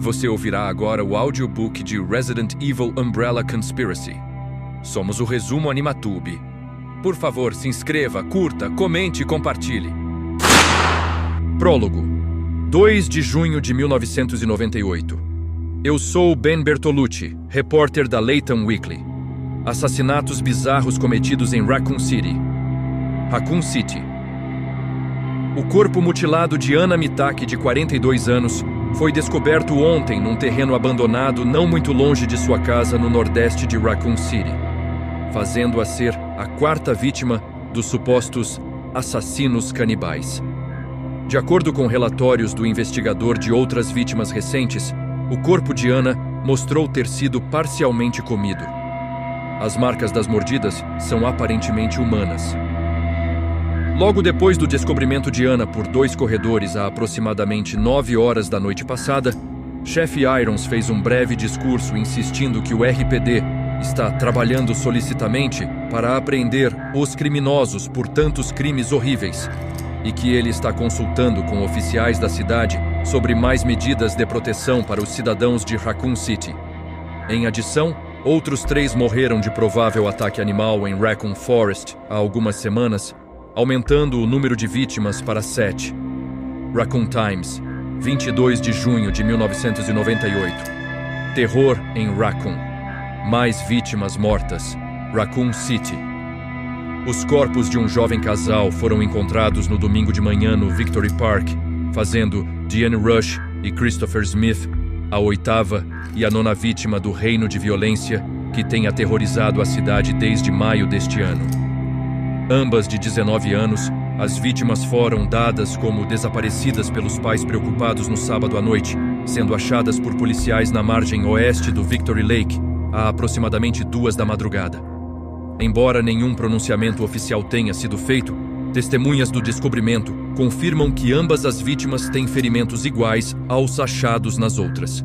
Você ouvirá agora o audiobook de Resident Evil Umbrella Conspiracy. Somos o Resumo Animatube. Por favor, se inscreva, curta, comente e compartilhe. Prólogo. 2 de junho de 1998. Eu sou Ben Bertolucci, repórter da Latham Weekly. Assassinatos bizarros cometidos em Raccoon City. Raccoon City. O corpo mutilado de Anna Mitaki, de 42 anos, foi descoberto ontem num terreno abandonado não muito longe de sua casa no nordeste de Raccoon City, fazendo-a ser a 4ª vítima dos supostos assassinos canibais. De acordo com relatórios do investigador de outras vítimas recentes, o corpo de Anna mostrou ter sido parcialmente comido. As marcas das mordidas são aparentemente humanas. Logo depois do descobrimento de Anna por 2 corredores a aproximadamente 9 horas da noite passada, chefe Irons fez um breve discurso insistindo que o RPD está trabalhando solicitamente para apreender os criminosos por tantos crimes horríveis e que ele está consultando com oficiais da cidade sobre mais medidas de proteção para os cidadãos de Raccoon City. Em adição, outros 3 morreram de provável ataque animal em Raccoon Forest há algumas semanas, aumentando o número de vítimas para 7. Raccoon Times, 22 de junho de 1998. Terror em Raccoon. Mais vítimas mortas. Raccoon City. Os corpos de um jovem casal foram encontrados no domingo de manhã no Victory Park, fazendo Diane Rush e Christopher Smith a 8ª e a 9ª vítima do reino de violência que tem aterrorizado a cidade desde maio deste ano. Ambas de 19 anos, as vítimas foram dadas como desaparecidas pelos pais preocupados no sábado à noite, sendo achadas por policiais na margem oeste do Victory Lake, a aproximadamente 2 da madrugada. Embora nenhum pronunciamento oficial tenha sido feito, testemunhas do descobrimento confirmam que ambas as vítimas têm ferimentos iguais aos achados nas outras.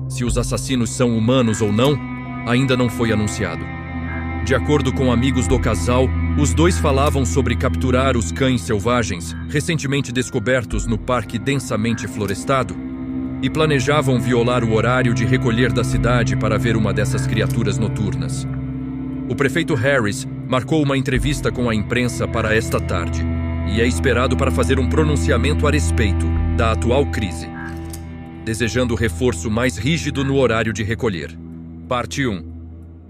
Se os assassinos são humanos ou não, ainda não foi anunciado. De acordo com amigos do casal, os 2 falavam sobre capturar os cães selvagens, recentemente descobertos no parque densamente florestado, e planejavam violar o horário de recolher da cidade para ver uma dessas criaturas noturnas. O prefeito Harris marcou uma entrevista com a imprensa para esta tarde, e é esperado para fazer um pronunciamento a respeito da atual crise, desejando reforço mais rígido no horário de recolher. Parte 1.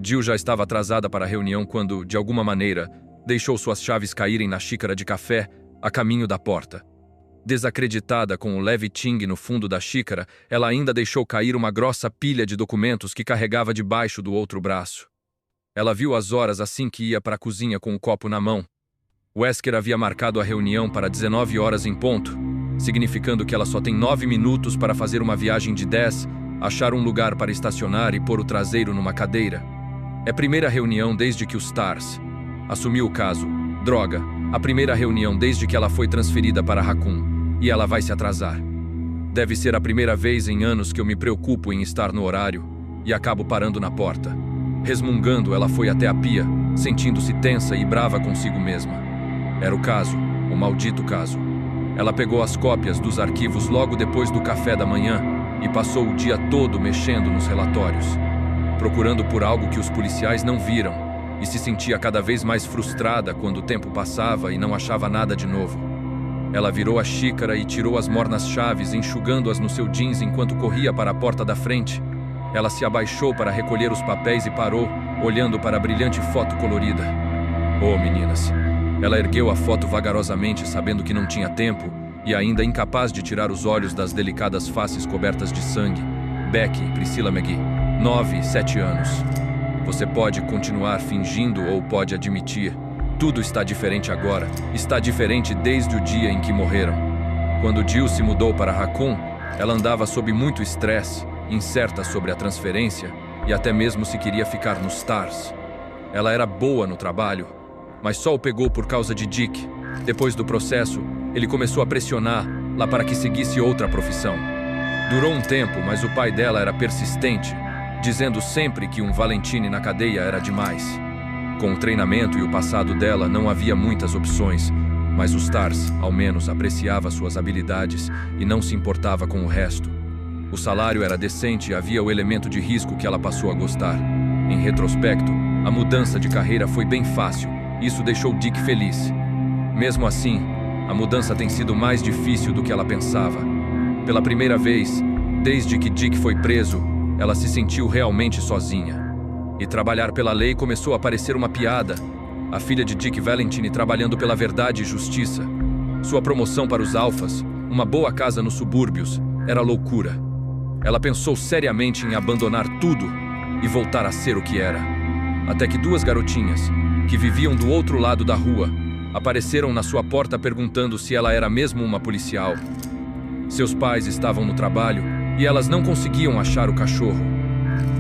Jill já estava atrasada para a reunião quando, de alguma maneira, deixou suas chaves caírem na xícara de café a caminho da porta. Desacreditada com o leve ting no fundo da xícara, ela ainda deixou cair uma grossa pilha de documentos que carregava debaixo do outro braço. Ela viu as horas assim que ia para a cozinha com o copo na mão. Wesker havia marcado a reunião para 19 horas em ponto, significando que ela só tem 9 minutos para fazer uma viagem de 10, achar um lugar para estacionar e pôr o traseiro numa cadeira. É a primeira reunião desde que os Stars assumiu o caso. Droga, a primeira reunião desde que ela foi transferida para Raccoon, e ela vai se atrasar. Deve ser a primeira vez em anos que eu me preocupo em estar no horário e acabo parando na porta. Resmungando, ela foi até a pia, sentindo-se tensa e brava consigo mesma. Era o caso, o maldito caso. Ela pegou as cópias dos arquivos logo depois do café da manhã e passou o dia todo mexendo nos relatórios, procurando por algo que os policiais não viram, e se sentia cada vez mais frustrada quando o tempo passava e não achava nada de novo. Ela virou a xícara e tirou as mornas chaves, enxugando-as no seu jeans enquanto corria para a porta da frente. Ela se abaixou para recolher os papéis e parou, olhando para a brilhante foto colorida. Oh, meninas! Ela ergueu a foto vagarosamente, sabendo que não tinha tempo, e ainda incapaz de tirar os olhos das delicadas faces cobertas de sangue. Becky e Priscilla McGee, 9 e 7 anos. Você pode continuar fingindo ou pode admitir. Tudo está diferente agora. Está diferente desde o dia em que morreram. Quando Jill se mudou para Raccoon, ela andava sob muito estresse, incerta sobre a transferência e até mesmo se queria ficar nos Stars. Ela era boa no trabalho, mas só o pegou por causa de Dick. Depois do processo, ele começou a pressioná-la para que seguisse outra profissão. Durou um tempo, mas o pai dela era persistente, dizendo sempre que um Valentine na cadeia era demais. Com o treinamento e o passado dela, não havia muitas opções, mas o Stars, ao menos, apreciava suas habilidades e não se importava com o resto. O salário era decente e havia o elemento de risco que ela passou a gostar. Em retrospecto, a mudança de carreira foi bem fácil. Isso deixou Dick feliz. Mesmo assim, a mudança tem sido mais difícil do que ela pensava. Pela primeira vez, desde que Dick foi preso, ela se sentiu realmente sozinha. E trabalhar pela lei começou a parecer uma piada. A filha de Dick Valentine trabalhando pela verdade e justiça. Sua promoção para os alfas, uma boa casa nos subúrbios, era loucura. Ela pensou seriamente em abandonar tudo e voltar a ser o que era. Até que duas garotinhas, que viviam do outro lado da rua, apareceram na sua porta perguntando se ela era mesmo uma policial. Seus pais estavam no trabalho e elas não conseguiam achar o cachorro.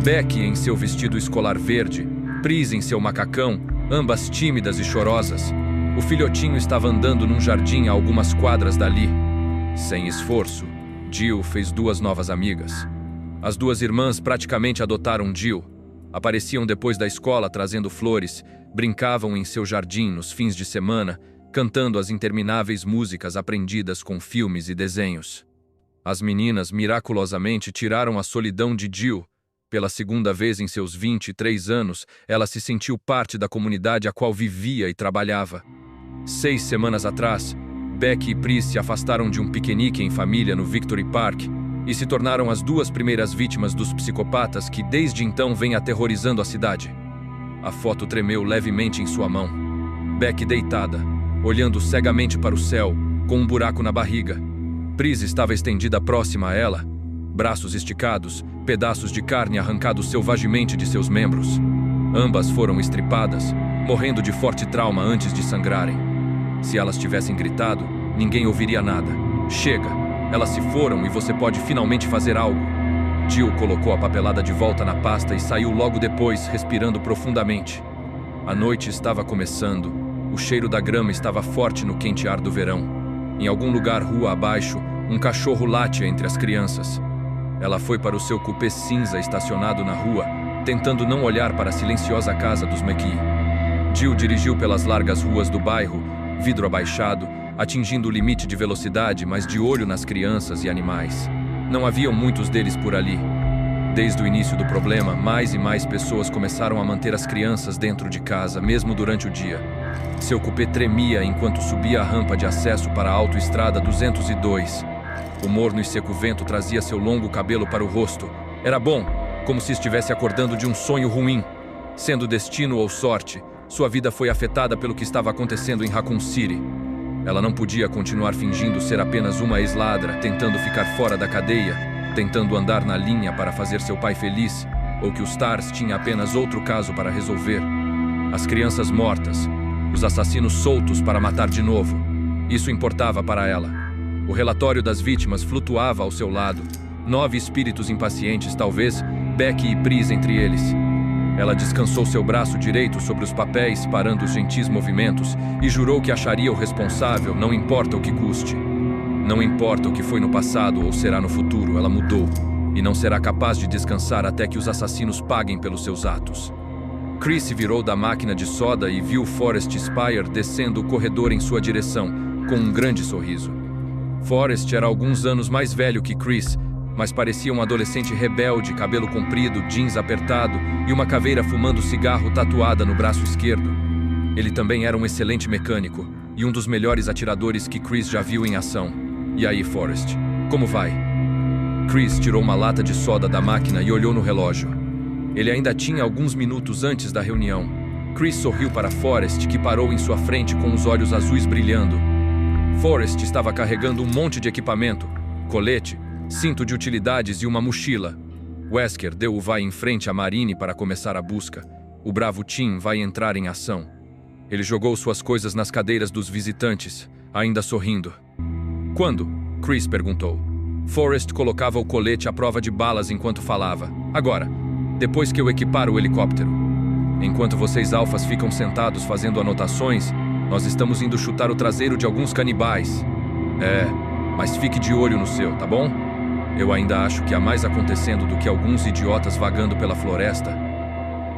Becky em seu vestido escolar verde, Pris em seu macacão, ambas tímidas e chorosas. O filhotinho estava andando num jardim a algumas quadras dali. Sem esforço, Jill fez duas novas amigas. As duas irmãs praticamente adotaram Jill. Apareciam depois da escola trazendo flores, brincavam em seu jardim nos fins de semana, cantando as intermináveis músicas aprendidas com filmes e desenhos. As meninas miraculosamente tiraram a solidão de Jill. Pela segunda vez em seus 23 anos, ela se sentiu parte da comunidade a qual vivia e trabalhava. 6 semanas atrás, Becky e Pris se afastaram de um piquenique em família no Victory Park e se tornaram as duas primeiras vítimas dos psicopatas que desde então vêm aterrorizando a cidade. A foto tremeu levemente em sua mão. Becky deitada, olhando cegamente para o céu, com um buraco na barriga. Pris estava estendida próxima a ela, braços esticados, pedaços de carne arrancados selvagemente de seus membros. Ambas foram estripadas, morrendo de forte trauma antes de sangrarem. Se elas tivessem gritado, ninguém ouviria nada. Chega, elas se foram e você pode finalmente fazer algo. Jill colocou a papelada de volta na pasta e saiu logo depois, respirando profundamente. A noite estava começando. O cheiro da grama estava forte no quente ar do verão. Em algum lugar rua abaixo, um cachorro late entre as crianças. Ela foi para o seu cupê cinza estacionado na rua, tentando não olhar para a silenciosa casa dos McKee. Jill dirigiu pelas largas ruas do bairro, vidro abaixado, atingindo o limite de velocidade, mas de olho nas crianças e animais. Não haviam muitos deles por ali. Desde o início do problema, mais e mais pessoas começaram a manter as crianças dentro de casa, mesmo durante o dia. Seu cupê tremia enquanto subia a rampa de acesso para a autoestrada 202. O morno e seco vento trazia seu longo cabelo para o rosto. Era bom, como se estivesse acordando de um sonho ruim. Sendo destino ou sorte, sua vida foi afetada pelo que estava acontecendo em Raccoon City. Ela não podia continuar fingindo ser apenas uma ex-ladra, tentando ficar fora da cadeia, tentando andar na linha para fazer seu pai feliz, ou que o Stars tinha apenas outro caso para resolver. As crianças mortas, os assassinos soltos para matar de novo. Isso importava para ela. O relatório das vítimas flutuava ao seu lado. 9 espíritos impacientes, talvez, Becky e Pris entre eles. Ela descansou seu braço direito sobre os papéis, parando os gentis movimentos, e jurou que acharia o responsável, não importa o que custe. Não importa o que foi no passado ou será no futuro, ela mudou, e não será capaz de descansar até que os assassinos paguem pelos seus atos. Chris se virou da máquina de soda e viu Forrest Spire descendo o corredor em sua direção, com um grande sorriso. Forrest era alguns anos mais velho que Chris, mas parecia um adolescente rebelde, cabelo comprido, jeans apertado e uma caveira fumando cigarro tatuada no braço esquerdo. Ele também era um excelente mecânico e um dos melhores atiradores que Chris já viu em ação. E aí, Forrest, como vai? Chris tirou uma lata de soda da máquina e olhou no relógio. Ele ainda tinha alguns minutos antes da reunião. Chris sorriu para Forrest, que parou em sua frente com os olhos azuis brilhando. Forrest estava carregando um monte de equipamento, colete, cinto de utilidades e uma mochila. Wesker deu o vai em frente à Marine para começar a busca. O bravo Tim vai entrar em ação. Ele jogou suas coisas nas cadeiras dos visitantes, ainda sorrindo. Quando? Chris perguntou. Forrest colocava o colete à prova de balas enquanto falava. Agora, depois que eu equipar o helicóptero. Enquanto vocês alfas ficam sentados fazendo anotações, nós estamos indo chutar o traseiro de alguns canibais. Mas fique de olho no seu, tá bom? Eu ainda acho que há mais acontecendo do que alguns idiotas vagando pela floresta.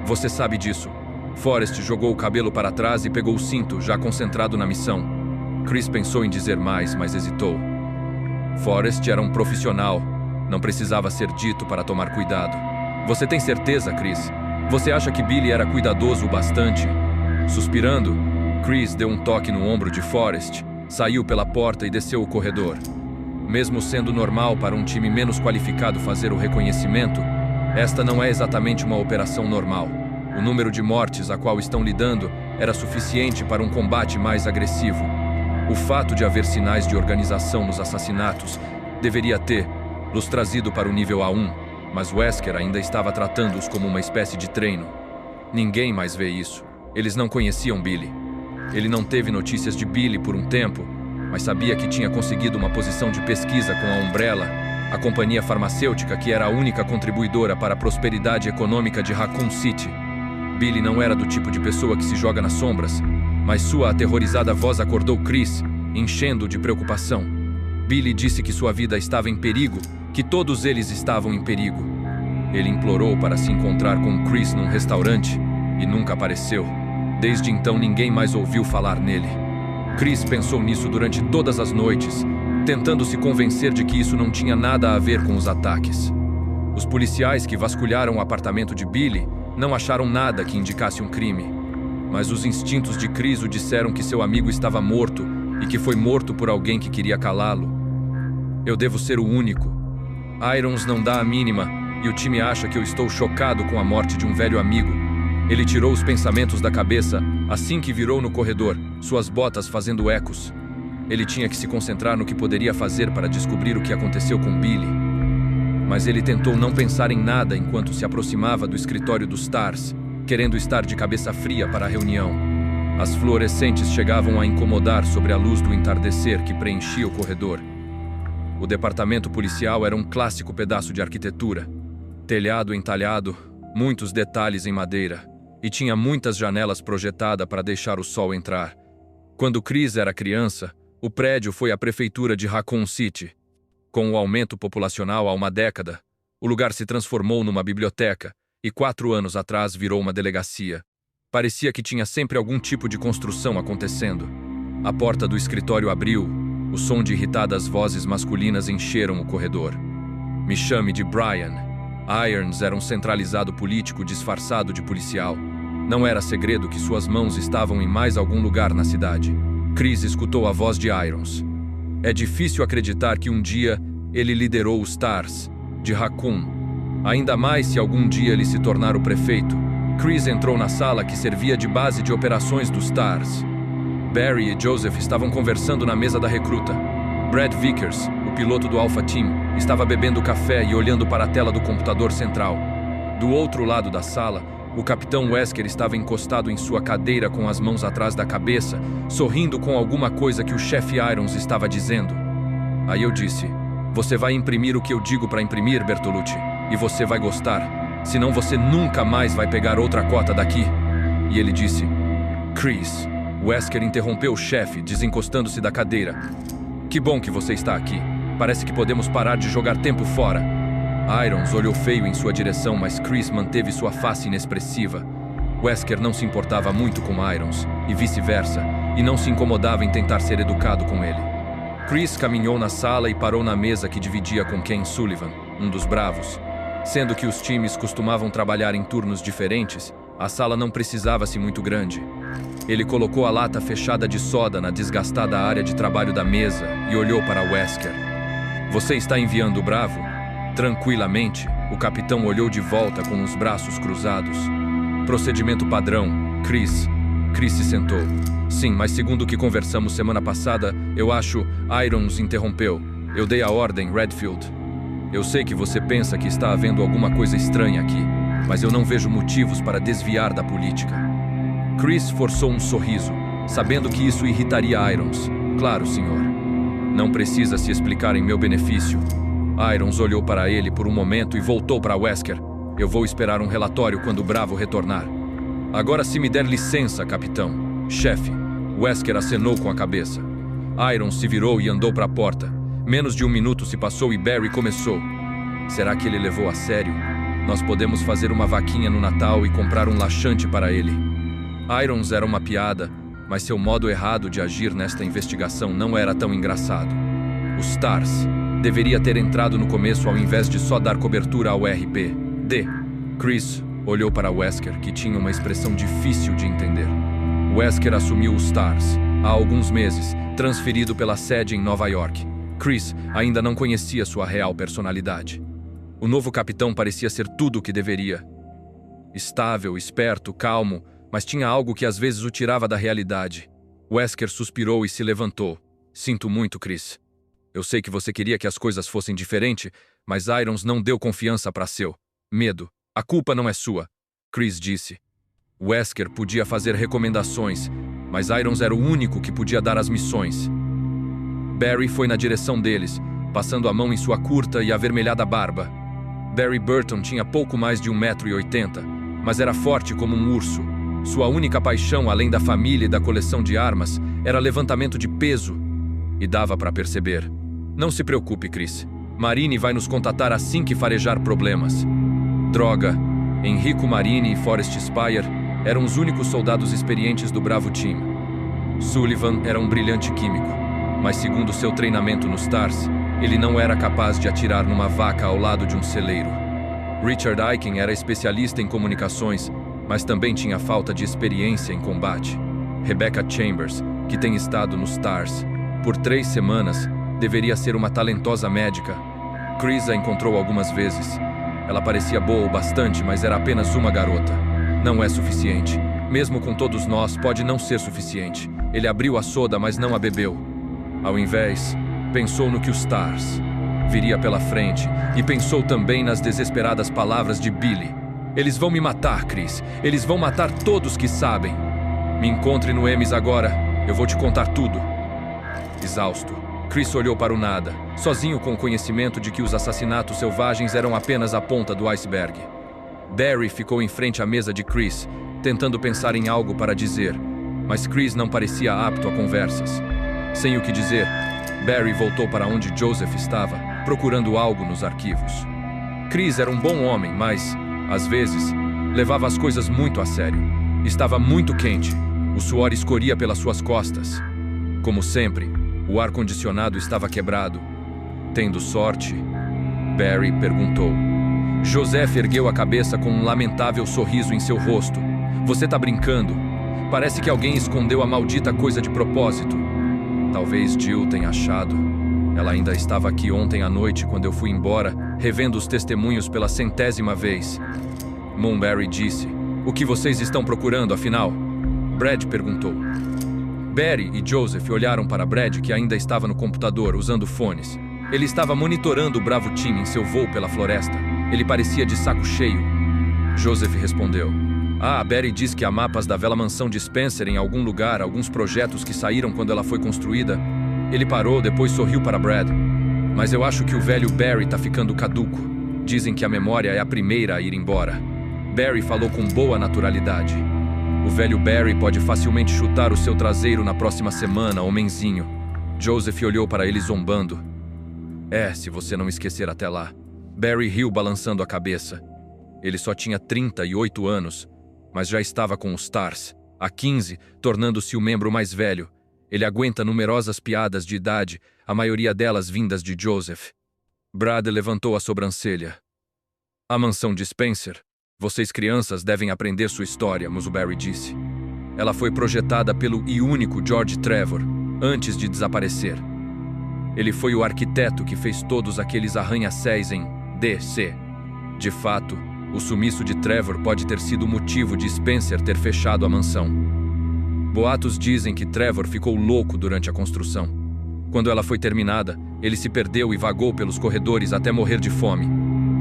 Você sabe disso. Forrest jogou o cabelo para trás e pegou o cinto, já concentrado na missão. Chris pensou em dizer mais, mas hesitou. Forrest era um profissional. Não precisava ser dito para tomar cuidado. Você tem certeza, Chris? Você acha que Billy era cuidadoso o bastante? Suspirando, Chris deu um toque no ombro de Forrest, saiu pela porta e desceu o corredor. Mesmo sendo normal para um time menos qualificado fazer o reconhecimento, esta não é exatamente uma operação normal. O número de mortes a qual estão lidando era suficiente para um combate mais agressivo. O fato de haver sinais de organização nos assassinatos deveria ter-los trazido para o nível A1, mas Wesker ainda estava tratando-os como uma espécie de treino. Ninguém mais vê isso. Eles não conheciam Billy. Ele não teve notícias de Billy por um tempo, mas sabia que tinha conseguido uma posição de pesquisa com a Umbrella, a companhia farmacêutica que era a única contribuidora para a prosperidade econômica de Raccoon City. Billy não era do tipo de pessoa que se joga nas sombras, mas sua aterrorizada voz acordou Chris, enchendo-o de preocupação. Billy disse que sua vida estava em perigo, que todos eles estavam em perigo. Ele implorou para se encontrar com Chris num restaurante e nunca apareceu. Desde então ninguém mais ouviu falar nele. Chris pensou nisso durante todas as noites, tentando se convencer de que isso não tinha nada a ver com os ataques. Os policiais que vasculharam o apartamento de Billy não acharam nada que indicasse um crime, mas os instintos de Chris o disseram que seu amigo estava morto e que foi morto por alguém que queria calá-lo. Eu devo ser o único. Irons não dá a mínima e o time acha que eu estou chocado com a morte de um velho amigo. Ele tirou os pensamentos da cabeça assim que virou no corredor, suas botas fazendo ecos. Ele tinha que se concentrar no que poderia fazer para descobrir o que aconteceu com Billy. Mas ele tentou não pensar em nada enquanto se aproximava do escritório dos Stars, querendo estar de cabeça fria para a reunião. As fluorescentes chegavam a incomodar sobre a luz do entardecer que preenchia o corredor. O departamento policial era um clássico pedaço de arquitetura. Telhado entalhado, muitos detalhes em madeira, e tinha muitas janelas projetadas para deixar o sol entrar. Quando Chris era criança, o prédio foi a prefeitura de Raccoon City. Com o aumento populacional há uma década, o lugar se transformou numa biblioteca e 4 anos atrás virou uma delegacia. Parecia que tinha sempre algum tipo de construção acontecendo. A porta do escritório abriu, o som de irritadas vozes masculinas encheram o corredor. Me chame de Brian. Irons era um centralizado político disfarçado de policial. Não era segredo que suas mãos estavam em mais algum lugar na cidade. Chris escutou a voz de Irons. É difícil acreditar que um dia ele liderou os Stars, de Raccoon. Ainda mais se algum dia ele se tornar o prefeito. Chris entrou na sala que servia de base de operações dos Stars. Barry e Joseph estavam conversando na mesa da recruta. Brad Vickers, o piloto do Alpha Team, estava bebendo café e olhando para a tela do computador central. Do outro lado da sala, o capitão Wesker estava encostado em sua cadeira com as mãos atrás da cabeça, sorrindo com alguma coisa que o chefe Irons estava dizendo. Aí eu disse, você vai imprimir o que eu digo para imprimir, Bertolucci, e você vai gostar, senão você nunca mais vai pegar outra cota daqui. E ele disse, Chris. Wesker interrompeu o chefe, desencostando-se da cadeira. Que bom que você está aqui. Parece que podemos parar de jogar tempo fora. Irons olhou feio em sua direção, mas Chris manteve sua face inexpressiva. Wesker não se importava muito com Irons, e vice-versa, e não se incomodava em tentar ser educado com ele. Chris caminhou na sala e parou na mesa que dividia com Ken Sullivan, um dos bravos. Sendo que os times costumavam trabalhar em turnos diferentes, a sala não precisava-se muito grande. Ele colocou a lata fechada de soda na desgastada área de trabalho da mesa e olhou para Wesker. Você está enviando o bravo? Tranquilamente, o capitão olhou de volta com os braços cruzados. Procedimento padrão, Chris. Chris se sentou. Sim, mas segundo o que conversamos semana passada, eu acho... Irons interrompeu. Eu dei a ordem, Redfield. Eu sei que você pensa que está havendo alguma coisa estranha aqui, mas eu não vejo motivos para desviar da política. Chris forçou um sorriso, sabendo que isso irritaria Irons. Claro, senhor. Não precisa se explicar em meu benefício. Irons olhou para ele por um momento e voltou para Wesker. Eu vou esperar um relatório quando o Bravo retornar. Agora, se me der licença, capitão. Chefe. Wesker acenou com a cabeça. Irons se virou e andou para a porta. Menos de 1 minuto se passou e Barry começou. Será que ele levou a sério? Nós podemos fazer uma vaquinha no Natal e comprar um laxante para ele. Irons era uma piada, mas seu modo errado de agir nesta investigação não era tão engraçado. Os Stars. Deveria ter entrado no começo ao invés de só dar cobertura ao RP. D. Chris olhou para Wesker, que tinha uma expressão difícil de entender. Wesker assumiu o Stars há alguns meses, transferido pela sede em Nova York. Chris ainda não conhecia sua real personalidade. O novo capitão parecia ser tudo o que deveria. Estável, esperto, calmo, mas tinha algo que às vezes o tirava da realidade. Wesker suspirou e se levantou. Sinto muito, Chris. Eu sei que você queria que as coisas fossem diferentes, mas Irons não deu confiança para seu medo. A culpa não é sua, Chris disse. Wesker podia fazer recomendações, mas Irons era o único que podia dar as missões. Barry foi na direção deles, passando a mão em sua curta e avermelhada barba. Barry Burton tinha pouco mais de 1,80 m, mas era forte como um urso. Sua única paixão, além da família e da coleção de armas, era levantamento de peso. E dava para perceber. Não se preocupe, Chris. Marine vai nos contatar assim que farejar problemas. Droga. Enrico Marini e Forrest Spire eram os únicos soldados experientes do Bravo Team. Sullivan era um brilhante químico, mas segundo seu treinamento nos Stars, ele não era capaz de atirar numa vaca ao lado de um celeiro. Richard Aiken era especialista em comunicações, mas também tinha falta de experiência em combate. Rebecca Chambers, que tem estado nos Stars por 3 semanas, deveria ser uma talentosa médica. Chris a encontrou algumas vezes. Ela parecia boa o bastante, mas era apenas uma garota. Não é suficiente. Mesmo com todos nós, pode não ser suficiente. Ele abriu a soda, mas não a bebeu. Ao invés, pensou no que os Stars viria pela frente e pensou também nas desesperadas palavras de Billy. Eles vão me matar, Chris. Eles vão matar todos que sabem. Me encontre no Emes agora. Eu vou te contar tudo. Exausto, Chris olhou para o nada, sozinho com o conhecimento de que os assassinatos selvagens eram apenas a ponta do iceberg. Barry ficou em frente à mesa de Chris, tentando pensar em algo para dizer, mas Chris não parecia apto a conversas. Sem o que dizer, Barry voltou para onde Joseph estava, procurando algo nos arquivos. Chris era um bom homem, mas, às vezes, levava as coisas muito a sério. Estava muito quente, o suor escorria pelas suas costas. Como sempre, o ar-condicionado estava quebrado. Tendo sorte? Barry perguntou. Joseph ergueu a cabeça com um lamentável sorriso em seu rosto. Você tá brincando? Parece que alguém escondeu a maldita coisa de propósito. Talvez Jill tenha achado. Ela ainda estava aqui ontem à noite quando eu fui embora, revendo os testemunhos pela 100ª vez. Moonberry disse. O que vocês estão procurando, afinal? Brad perguntou. Barry e Joseph olharam para Brad, que ainda estava no computador, usando fones. Ele estava monitorando o Bravo Team em seu voo pela floresta. Ele parecia de saco cheio. Joseph respondeu. Barry diz que há mapas da velha mansão de Spencer em algum lugar, alguns projetos que saíram quando ela foi construída. Ele parou, depois sorriu para Brad. Mas eu acho que o velho Barry tá ficando caduco. Dizem que a memória é a primeira a ir embora. Barry falou com boa naturalidade. O velho Barry pode facilmente chutar o seu traseiro na próxima semana, homenzinho. Joseph olhou para ele zombando. Se você não esquecer até lá. Barry riu balançando a cabeça. Ele só tinha 38 anos, mas já estava com os Stars. Há 15, tornando-se o membro mais velho. Ele aguenta numerosas piadas de idade, a maioria delas vindas de Joseph. Brad levantou a sobrancelha. A mansão de Spencer? Vocês crianças devem aprender sua história, Barry disse. Ela foi projetada pelo único George Trevor, antes de desaparecer. Ele foi o arquiteto que fez todos aqueles arranha-céus em DC. De fato, o sumiço de Trevor pode ter sido o motivo de Spencer ter fechado a mansão. Boatos dizem que Trevor ficou louco durante a construção. Quando ela foi terminada, ele se perdeu e vagou pelos corredores até morrer de fome.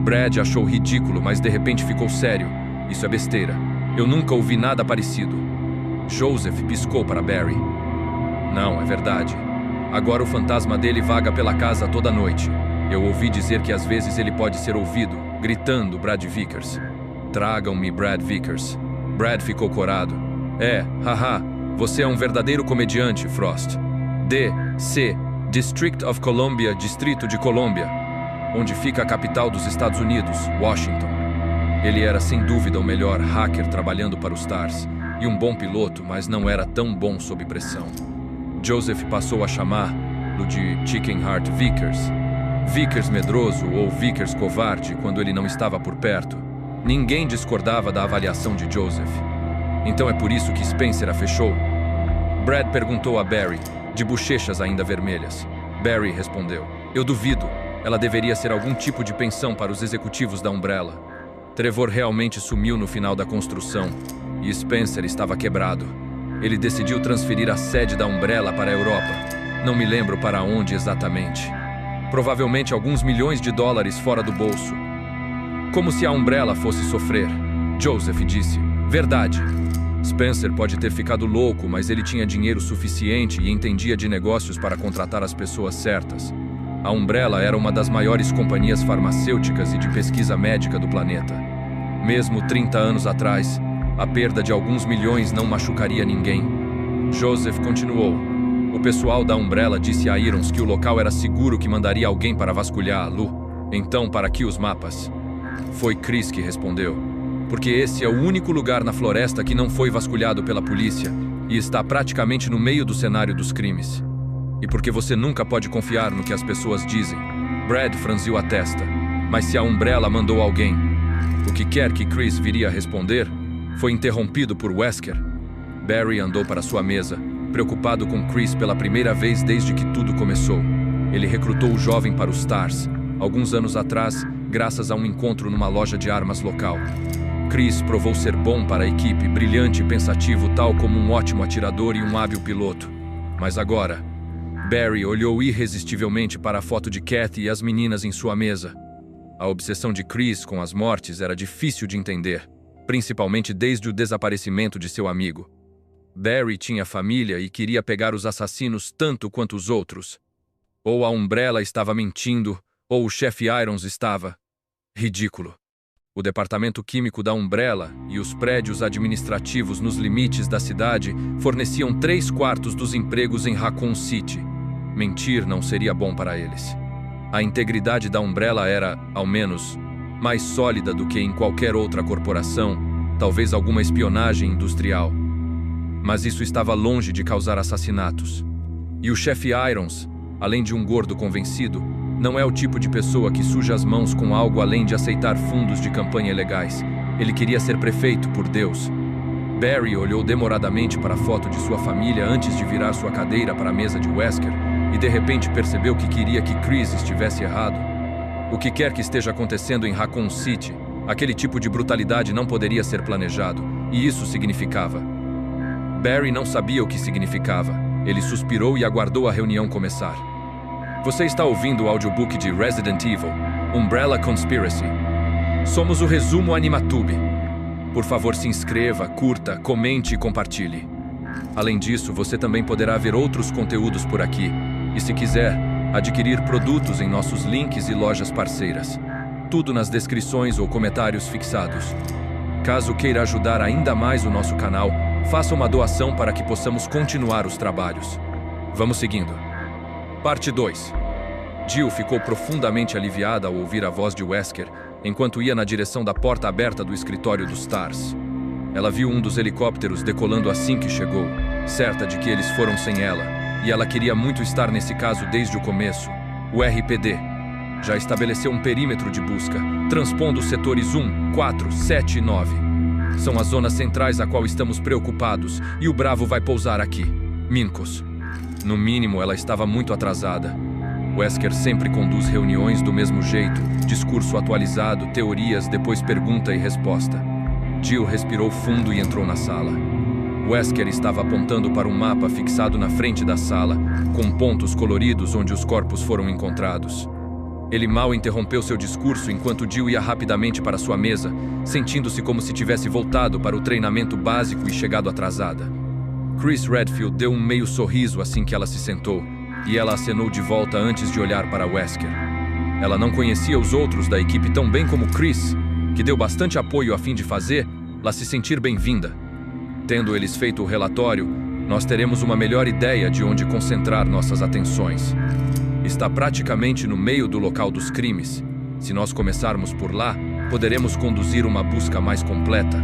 Brad achou ridículo, mas de repente ficou sério. Isso é besteira. Eu nunca ouvi nada parecido. Joseph piscou para Barry. Não, é verdade. Agora o fantasma dele vaga pela casa toda noite. Eu ouvi dizer que às vezes ele pode ser ouvido, gritando Brad Vickers. Tragam-me Brad Vickers. Brad ficou corado. Haha, você é um verdadeiro comediante, Frost. D.C. District of Columbia, Distrito de Colômbia, onde fica a capital dos Estados Unidos, Washington. Ele era sem dúvida o melhor hacker trabalhando para os Stars, e um bom piloto, mas não era tão bom sob pressão. Joseph passou a chamá-lo de Chicken Heart Vickers. Vickers medroso ou Vickers covarde quando ele não estava por perto. Ninguém discordava da avaliação de Joseph. Então é por isso que Spencer a fechou? Brad perguntou a Barry, de bochechas ainda vermelhas. Barry respondeu: eu duvido. Ela deveria ser algum tipo de pensão para os executivos da Umbrella. Trevor realmente sumiu no final da construção e Spencer estava quebrado. Ele decidiu transferir a sede da Umbrella para a Europa. Não me lembro para onde exatamente. Provavelmente alguns milhões de dólares fora do bolso. Como se a Umbrella fosse sofrer. Joseph disse: verdade. Spencer pode ter ficado louco, mas ele tinha dinheiro suficiente e entendia de negócios para contratar as pessoas certas. A Umbrella era uma das maiores companhias farmacêuticas e de pesquisa médica do planeta. Mesmo 30 anos atrás, a perda de alguns milhões não machucaria ninguém. Joseph continuou: o pessoal da Umbrella disse a Irons que o local era seguro, que mandaria alguém para vasculhar a Lu. Então, para que os mapas? Foi Chris que respondeu: porque esse é o único lugar na floresta que não foi vasculhado pela polícia e está praticamente no meio do cenário dos crimes. E porque você nunca pode confiar no que as pessoas dizem. Brad franziu a testa. Mas se a Umbrella mandou alguém? O que quer que Chris viria a responder foi interrompido por Wesker. Barry andou para sua mesa, preocupado com Chris pela primeira vez desde que tudo começou. Ele recrutou o jovem para os Stars, alguns anos atrás, graças a um encontro numa loja de armas local. Chris provou ser bom para a equipe, brilhante e pensativo, tal como um ótimo atirador e um hábil piloto. Mas agora, Barry olhou irresistivelmente para a foto de Kathy e as meninas em sua mesa. A obsessão de Chris com as mortes era difícil de entender, principalmente desde o desaparecimento de seu amigo. Barry tinha família e queria pegar os assassinos tanto quanto os outros. Ou a Umbrella estava mentindo, ou o chefe Irons estava. Ridículo. O departamento químico da Umbrella e os prédios administrativos nos limites da cidade forneciam 3/4 dos empregos em Raccoon City. Mentir não seria bom para eles. A integridade da Umbrella era, ao menos, mais sólida do que em qualquer outra corporação, talvez alguma espionagem industrial. Mas isso estava longe de causar assassinatos. E o chefe Irons, além de um gordo convencido, não é o tipo de pessoa que suja as mãos com algo além de aceitar fundos de campanha ilegais. Ele queria ser prefeito, por Deus. Barry olhou demoradamente para a foto de sua família antes de virar sua cadeira para a mesa de Wesker e de repente percebeu que queria que Chris estivesse errado. O que quer que esteja acontecendo em Raccoon City, aquele tipo de brutalidade não poderia ser planejado, e isso significava. Barry não sabia o que significava. Ele suspirou e aguardou a reunião começar. Você está ouvindo o audiobook de Resident Evil, Umbrella Conspiracy. Somos o resumo Animatube. Por favor, se inscreva, curta, comente e compartilhe. Além disso, você também poderá ver outros conteúdos por aqui. E se quiser, adquirir produtos em nossos links e lojas parceiras. Tudo nas descrições ou comentários fixados. Caso queira ajudar ainda mais o nosso canal, faça uma doação para que possamos continuar os trabalhos. Vamos seguindo. Parte 2. Jill ficou profundamente aliviada ao ouvir a voz de Wesker enquanto ia na direção da porta aberta do escritório dos Stars. Ela viu um dos helicópteros decolando assim que chegou, certa de que eles foram sem ela, e ela queria muito estar nesse caso desde o começo. O RPD já estabeleceu um perímetro de busca, transpondo os setores 1, 4, 7 e 9. São as zonas centrais a qual estamos preocupados, e o Bravo vai pousar aqui. Minkos. No mínimo, ela estava muito atrasada. Wesker sempre conduz reuniões do mesmo jeito, discurso atualizado, teorias, depois pergunta e resposta. Jill respirou fundo e entrou na sala. Wesker estava apontando para um mapa fixado na frente da sala, com pontos coloridos onde os corpos foram encontrados. Ele mal interrompeu seu discurso enquanto Jill ia rapidamente para sua mesa, sentindo-se como se tivesse voltado para o treinamento básico e chegado atrasada. Chris Redfield deu um meio sorriso assim que ela se sentou, e ela acenou de volta antes de olhar para Wesker. Ela não conhecia os outros da equipe tão bem como Chris, que deu bastante apoio a fim de fazê-la se sentir bem-vinda. Tendo eles feito o relatório, nós teremos uma melhor ideia de onde concentrar nossas atenções. Está praticamente no meio do local dos crimes. Se nós começarmos por lá, poderemos conduzir uma busca mais completa.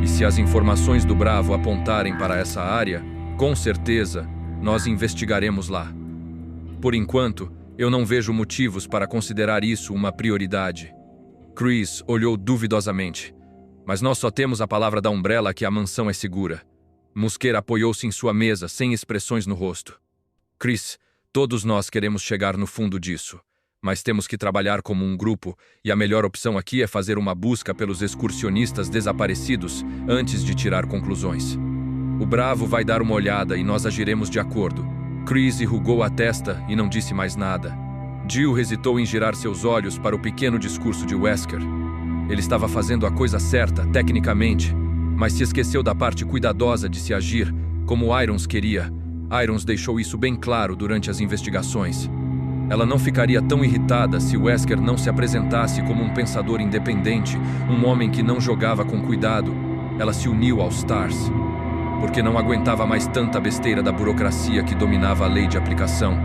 E se as informações do Bravo apontarem para essa área, com certeza, nós investigaremos lá. Por enquanto, Eu não vejo motivos para considerar isso uma prioridade. Chris olhou duvidosamente. Mas nós só temos a palavra da Umbrella que a mansão é segura. Musker apoiou-se em sua mesa, sem expressões no rosto. Chris, todos nós queremos chegar no fundo disso. Mas temos que trabalhar como um grupo, e a melhor opção aqui é fazer uma busca pelos excursionistas desaparecidos antes de tirar conclusões. O Bravo vai dar uma olhada e nós agiremos de acordo. Chris enrugou a testa e não disse mais nada. Jill hesitou em girar seus olhos para o pequeno discurso de Wesker. Ele estava fazendo a coisa certa, tecnicamente, mas se esqueceu da parte cuidadosa de se agir, como Irons queria. Irons deixou isso bem claro durante as investigações. Ela não ficaria tão irritada se Wesker não se apresentasse como um pensador independente, um homem que não jogava com cuidado. Ela se uniu aos Stars, porque não aguentava mais tanta besteira da burocracia que dominava a lei de aplicação,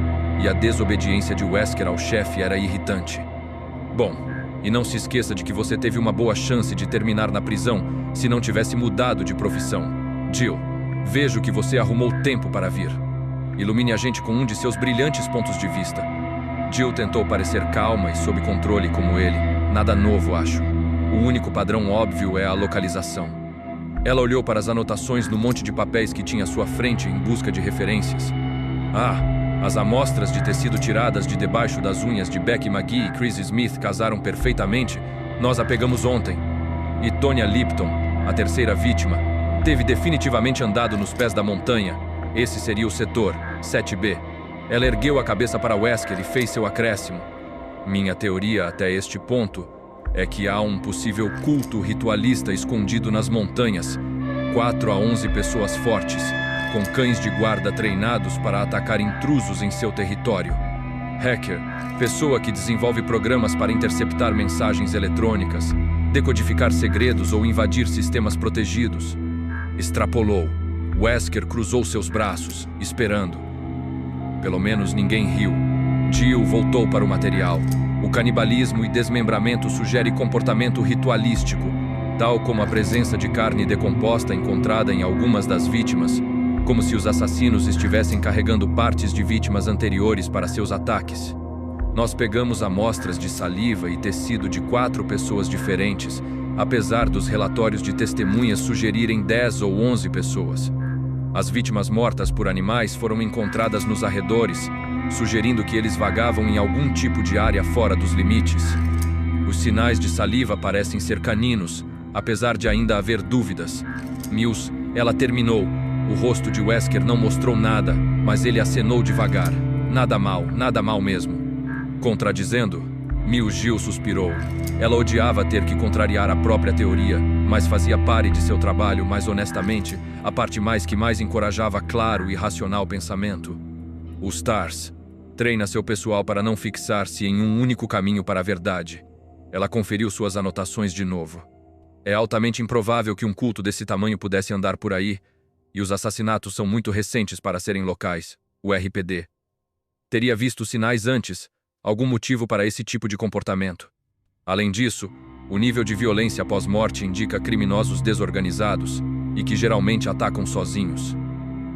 e a desobediência de Wesker ao chefe era irritante. Bom, e não se esqueça de que você teve uma boa chance de terminar na prisão se não tivesse mudado de profissão. Jill, vejo que você arrumou tempo para vir. Ilumine a gente com um de seus brilhantes pontos de vista. Jill tentou parecer calma e sob controle como ele. Nada novo, acho. O único padrão óbvio é a localização. Ela olhou para as anotações no monte de papéis que tinha à sua frente em busca de referências. As amostras de tecido tiradas de debaixo das unhas de Becky McGee e Chris Smith casaram perfeitamente. Nós a pegamos ontem. E Tonya Lipton, a terceira vítima, teve definitivamente andado nos pés da montanha. Esse seria o setor, 7B. Ela ergueu a cabeça para Wesker e fez seu acréscimo. Minha teoria até este ponto é que há um possível culto ritualista escondido nas montanhas. 4 a 11 pessoas fortes, com cães de guarda treinados para atacar intrusos em seu território. Hacker, pessoa que desenvolve programas para interceptar mensagens eletrônicas, decodificar segredos ou invadir sistemas protegidos. Extrapolou. Wesker cruzou seus braços, esperando. Pelo menos ninguém riu. Jill voltou para o material. O canibalismo e desmembramento sugere comportamento ritualístico, tal como a presença de carne decomposta encontrada em algumas das vítimas, como se os assassinos estivessem carregando partes de vítimas anteriores para seus ataques. Nós pegamos amostras de saliva e tecido de 4 pessoas diferentes, apesar dos relatórios de testemunhas sugerirem 10 ou 11 pessoas. As vítimas mortas por animais foram encontradas nos arredores, sugerindo que eles vagavam em algum tipo de área fora dos limites. Os sinais de saliva parecem ser caninos, apesar de ainda haver dúvidas. Mills, ela terminou. O rosto de Wesker não mostrou nada, mas ele acenou devagar. Nada mal mesmo. Contradizendo, Jill suspirou. Ela odiava ter que contrariar a própria teoria, mas fazia parte de seu trabalho, mas honestamente, a parte que mais encorajava claro e racional pensamento. O Stars treina seu pessoal para não fixar-se em um único caminho para a verdade. Ela conferiu suas anotações de novo. É altamente improvável que um culto desse tamanho pudesse andar por aí, e os assassinatos são muito recentes para serem locais, o RPD. Teria visto sinais antes, algum motivo para esse tipo de comportamento. Além disso, o nível de violência pós-morte indica criminosos desorganizados e que geralmente atacam sozinhos.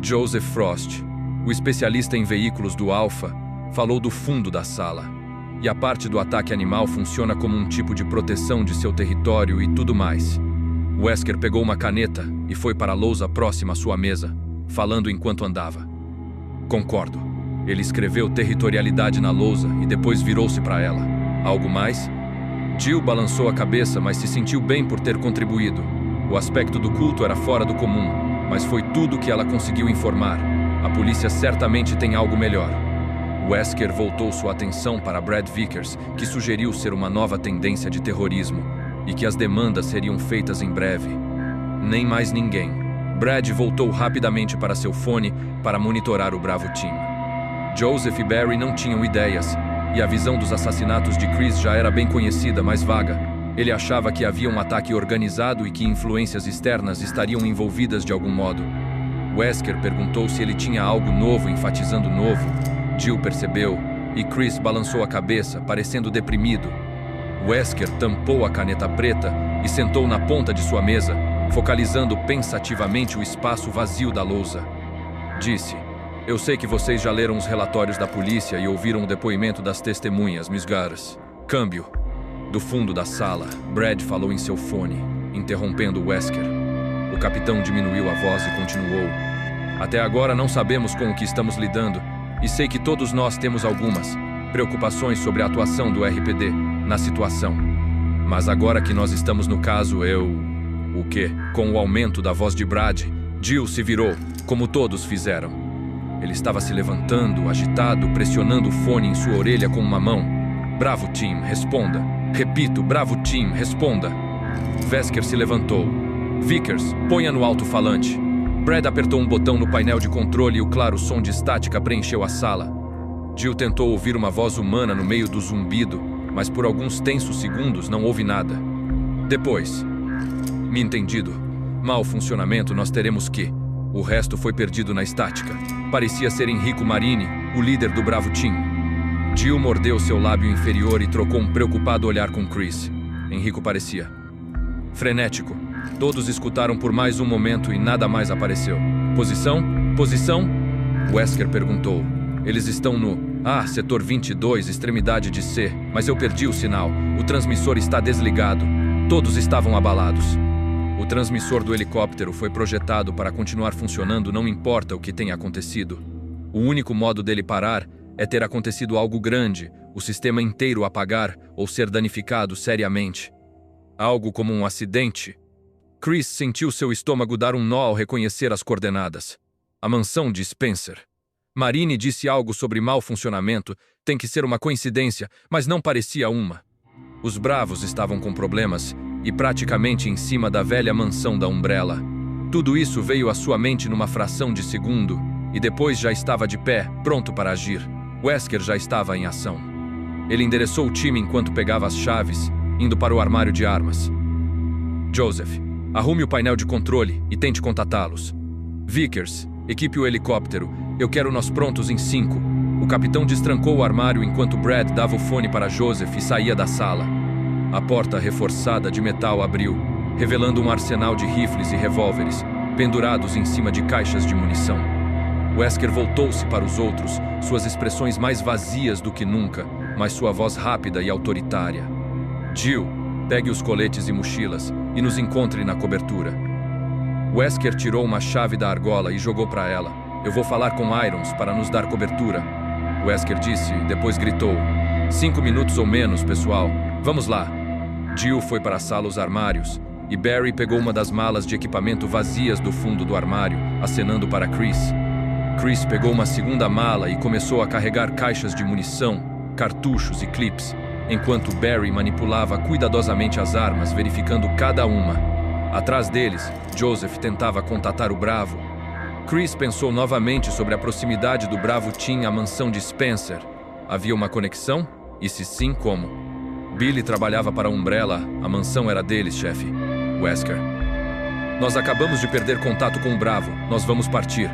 Joseph Frost, o especialista em veículos do Alpha, falou do fundo da sala. E a parte do ataque animal funciona como um tipo de proteção de seu território e tudo mais. Wesker pegou uma caneta e foi para a lousa próxima à sua mesa, falando enquanto andava. Concordo. Ele escreveu territorialidade na lousa e depois virou-se para ela. Algo mais? Jill balançou a cabeça, mas se sentiu bem por ter contribuído. O aspecto do culto era fora do comum, mas foi tudo que ela conseguiu informar. A polícia certamente tem algo melhor. Wesker voltou sua atenção para Brad Vickers, que sugeriu ser uma nova tendência de terrorismo e que as demandas seriam feitas em breve. Nem mais ninguém. Brad voltou rapidamente para seu fone para monitorar o Bravo Team. Joseph e Barry não tinham ideias, e a visão dos assassinatos de Chris já era bem conhecida, mas vaga. Ele achava que havia um ataque organizado e que influências externas estariam envolvidas de algum modo. Wesker perguntou se ele tinha algo novo, enfatizando novo. Jill percebeu, e Chris balançou a cabeça, parecendo deprimido. Wesker tampou a caneta preta e sentou na ponta de sua mesa, focalizando pensativamente o espaço vazio da lousa. Disse, Eu sei que vocês já leram os relatórios da polícia e ouviram o depoimento das testemunhas, Miss Garas. Câmbio. Do fundo da sala, Brad falou em seu fone, interrompendo Wesker. O capitão diminuiu a voz e continuou. Até agora não sabemos com o que estamos lidando, e sei que todos nós temos algumas preocupações sobre a atuação do RPD na situação. Mas agora que nós estamos no caso, O quê? Com o aumento da voz de Brad, Jill se virou, como todos fizeram. Ele estava se levantando, agitado, pressionando o fone em sua orelha com uma mão. Bravo, Tim, responda. Repito, bravo, Tim, responda. Wesker se levantou. Vickers, ponha no alto-falante. Brad apertou um botão no painel de controle e o claro som de estática preencheu a sala. Jill tentou ouvir uma voz humana no meio do zumbido, mas por alguns tensos segundos não houve nada. Depois... Me entendido. Mau funcionamento nós teremos que... O resto foi perdido na estática. Parecia ser Enrico Marini, o líder do Bravo Team. Jill mordeu seu lábio inferior e trocou um preocupado olhar com Chris. Enrico parecia frenético. Todos escutaram por mais um momento e nada mais apareceu. Posição? Posição? Wesker perguntou. Eles estão no... setor 22, extremidade de C. Mas eu perdi o sinal. O transmissor está desligado. Todos estavam abalados. O transmissor do helicóptero foi projetado para continuar funcionando, não importa o que tenha acontecido. O único modo dele parar é ter acontecido algo grande, o sistema inteiro apagar ou ser danificado seriamente. Algo como um acidente. Chris sentiu seu estômago dar um nó ao reconhecer as coordenadas. A mansão de Spencer. Marini disse algo sobre mau funcionamento, tem que ser uma coincidência, mas não parecia uma. Os Bravos estavam com problemas e praticamente em cima da velha mansão da Umbrella. Tudo isso veio à sua mente numa fração de segundo e depois já estava de pé, pronto para agir. Wesker já estava em ação. Ele endereçou o time enquanto pegava as chaves, indo para o armário de armas. Joseph, arrume o painel de controle e tente contatá-los. Vickers, equipe o helicóptero. Eu quero nós prontos em 5. O capitão destrancou o armário enquanto Brad dava o fone para Joseph e saía da sala. A porta reforçada de metal abriu, revelando um arsenal de rifles e revólveres, pendurados em cima de caixas de munição. Wesker voltou-se para os outros, suas expressões mais vazias do que nunca, mas sua voz rápida e autoritária. Jill, pegue os coletes e mochilas e nos encontre na cobertura. Wesker tirou uma chave da argola e jogou para ela. Eu vou falar com Irons para nos dar cobertura. Wesker disse e depois gritou. 5 minutos ou menos, pessoal. Vamos lá. Jill foi para a sala os armários e Barry pegou uma das malas de equipamento vazias do fundo do armário, acenando para Chris. Chris pegou uma segunda mala e começou a carregar caixas de munição, cartuchos e clips, enquanto Barry manipulava cuidadosamente as armas, verificando cada uma. Atrás deles, Joseph tentava contatar o Bravo. Chris pensou novamente sobre a proximidade do Bravo Team à mansão de Spencer. Havia uma conexão? E se sim, como? Billy trabalhava para a Umbrella, a mansão era deles, chefe. Wesker. Nós acabamos de perder contato com o Bravo, nós vamos partir.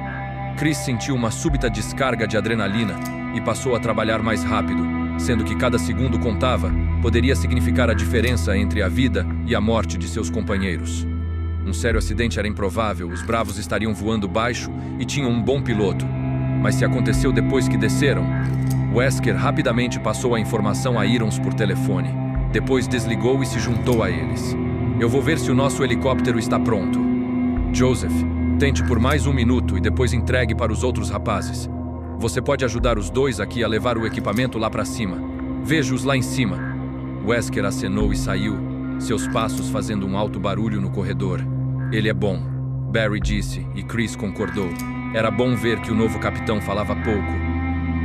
Chris sentiu uma súbita descarga de adrenalina e passou a trabalhar mais rápido, sendo que cada segundo contava, poderia significar a diferença entre a vida e a morte de seus companheiros. Um sério acidente era improvável, os Bravos estariam voando baixo e tinham um bom piloto. Mas se aconteceu depois que desceram, Wesker rapidamente passou a informação a Irons por telefone. Depois desligou e se juntou a eles. Eu vou ver se o nosso helicóptero está pronto. Joseph, tente por mais 1 minuto e depois entregue para os outros rapazes. Você pode ajudar os dois aqui a levar o equipamento lá para cima. Vejo-os lá em cima. Wesker acenou e saiu, seus passos fazendo um alto barulho no corredor. Ele é bom, Barry disse, e Chris concordou. Era bom ver que o novo capitão falava pouco.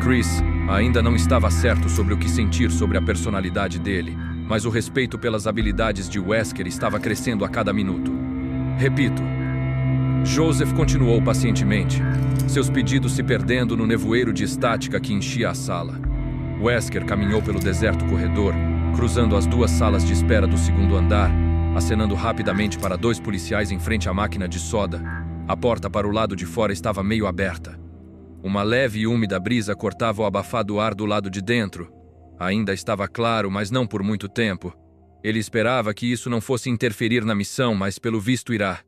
Chris ainda não estava certo sobre o que sentir sobre a personalidade dele, mas o respeito pelas habilidades de Wesker estava crescendo a cada minuto. Repito. Joseph continuou pacientemente, seus pedidos se perdendo no nevoeiro de estática que enchia a sala. Wesker caminhou pelo deserto corredor, cruzando as 2 salas de espera do 2º andar, acenando rapidamente para 2 policiais em frente à máquina de soda. A porta para o lado de fora estava meio aberta. Uma leve e úmida brisa cortava o abafado ar do lado de dentro. Ainda estava claro, mas não por muito tempo. Ele esperava que isso não fosse interferir na missão, mas pelo visto irá.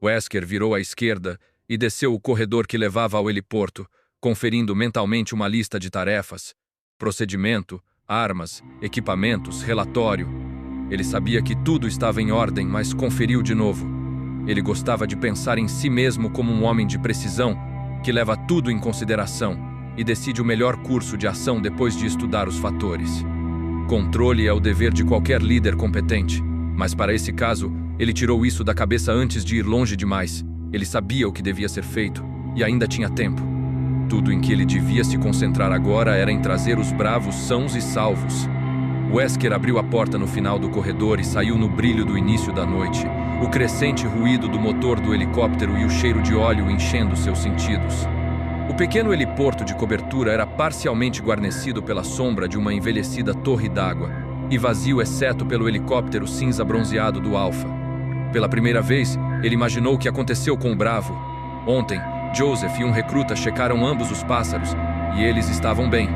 Wesker virou à esquerda e desceu o corredor que levava ao heliporto, conferindo mentalmente uma lista de tarefas, procedimento, armas, equipamentos, relatório. Ele sabia que tudo estava em ordem, mas conferiu de novo. Ele gostava de pensar em si mesmo como um homem de precisão, que leva tudo em consideração e decide o melhor curso de ação depois de estudar os fatores. Controle é o dever de qualquer líder competente, mas para esse caso, ele tirou isso da cabeça antes de ir longe demais. Ele sabia o que devia ser feito e ainda tinha tempo. Tudo em que ele devia se concentrar agora era em trazer os bravos sãos e salvos. Wesker abriu a porta no final do corredor e saiu no brilho do início da noite, o crescente ruído do motor do helicóptero e o cheiro de óleo enchendo seus sentidos. O pequeno heliporto de cobertura era parcialmente guarnecido pela sombra de uma envelhecida torre d'água e vazio exceto pelo helicóptero cinza bronzeado do Alpha. Pela primeira vez, ele imaginou o que aconteceu com o Bravo. Ontem, Joseph e um recruta checaram ambos os pássaros e eles estavam bem.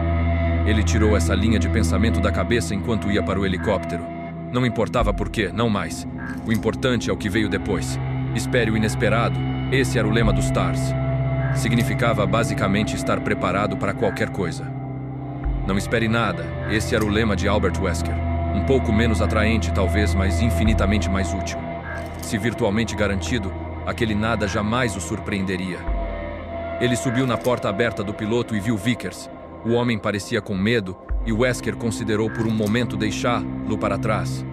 Ele tirou essa linha de pensamento da cabeça enquanto ia para o helicóptero. Não importava por quê, não mais. O importante é o que veio depois. Espere o inesperado. Esse era o lema dos STARS. Significava basicamente estar preparado para qualquer coisa. Não espere nada. Esse era o lema de Albert Wesker. Um pouco menos atraente, talvez, mas infinitamente mais útil. Se virtualmente garantido, aquele nada jamais o surpreenderia. Ele subiu na porta aberta do piloto e viu Vickers. O homem parecia com medo e Wesker considerou por um momento deixá-lo para trás.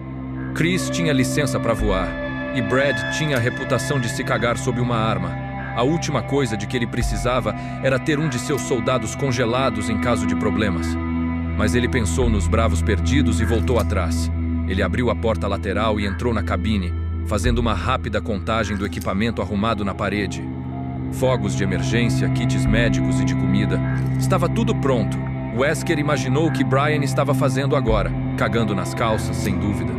Chris tinha licença para voar e Brad tinha a reputação de se cagar sob uma arma. A última coisa de que ele precisava era ter um de seus soldados congelados em caso de problemas. Mas ele pensou nos bravos perdidos e voltou atrás. Ele abriu a porta lateral e entrou na cabine, fazendo uma rápida contagem do equipamento arrumado na parede. Fogos de emergência, kits médicos e de comida. Estava tudo pronto. Wesker imaginou o que Brian estava fazendo agora, cagando nas calças, sem dúvida.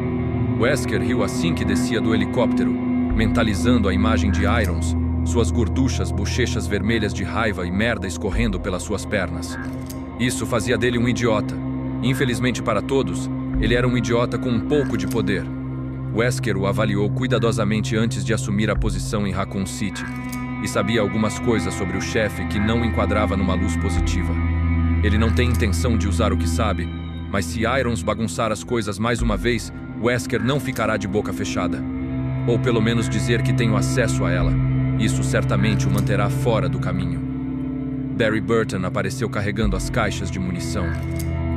Wesker riu assim que descia do helicóptero, mentalizando a imagem de Irons, suas gorduchas bochechas vermelhas de raiva e merda escorrendo pelas suas pernas. Isso fazia dele um idiota. Infelizmente para todos, ele era um idiota com um pouco de poder. Wesker o avaliou cuidadosamente antes de assumir a posição em Raccoon City, e sabia algumas coisas sobre o chefe que não enquadrava numa luz positiva. Ele não tem intenção de usar o que sabe, mas se Irons bagunçar as coisas mais uma vez, Wesker não ficará de boca fechada. Ou pelo menos dizer que tem acesso a ela. Isso certamente o manterá fora do caminho. Barry Burton apareceu carregando as caixas de munição.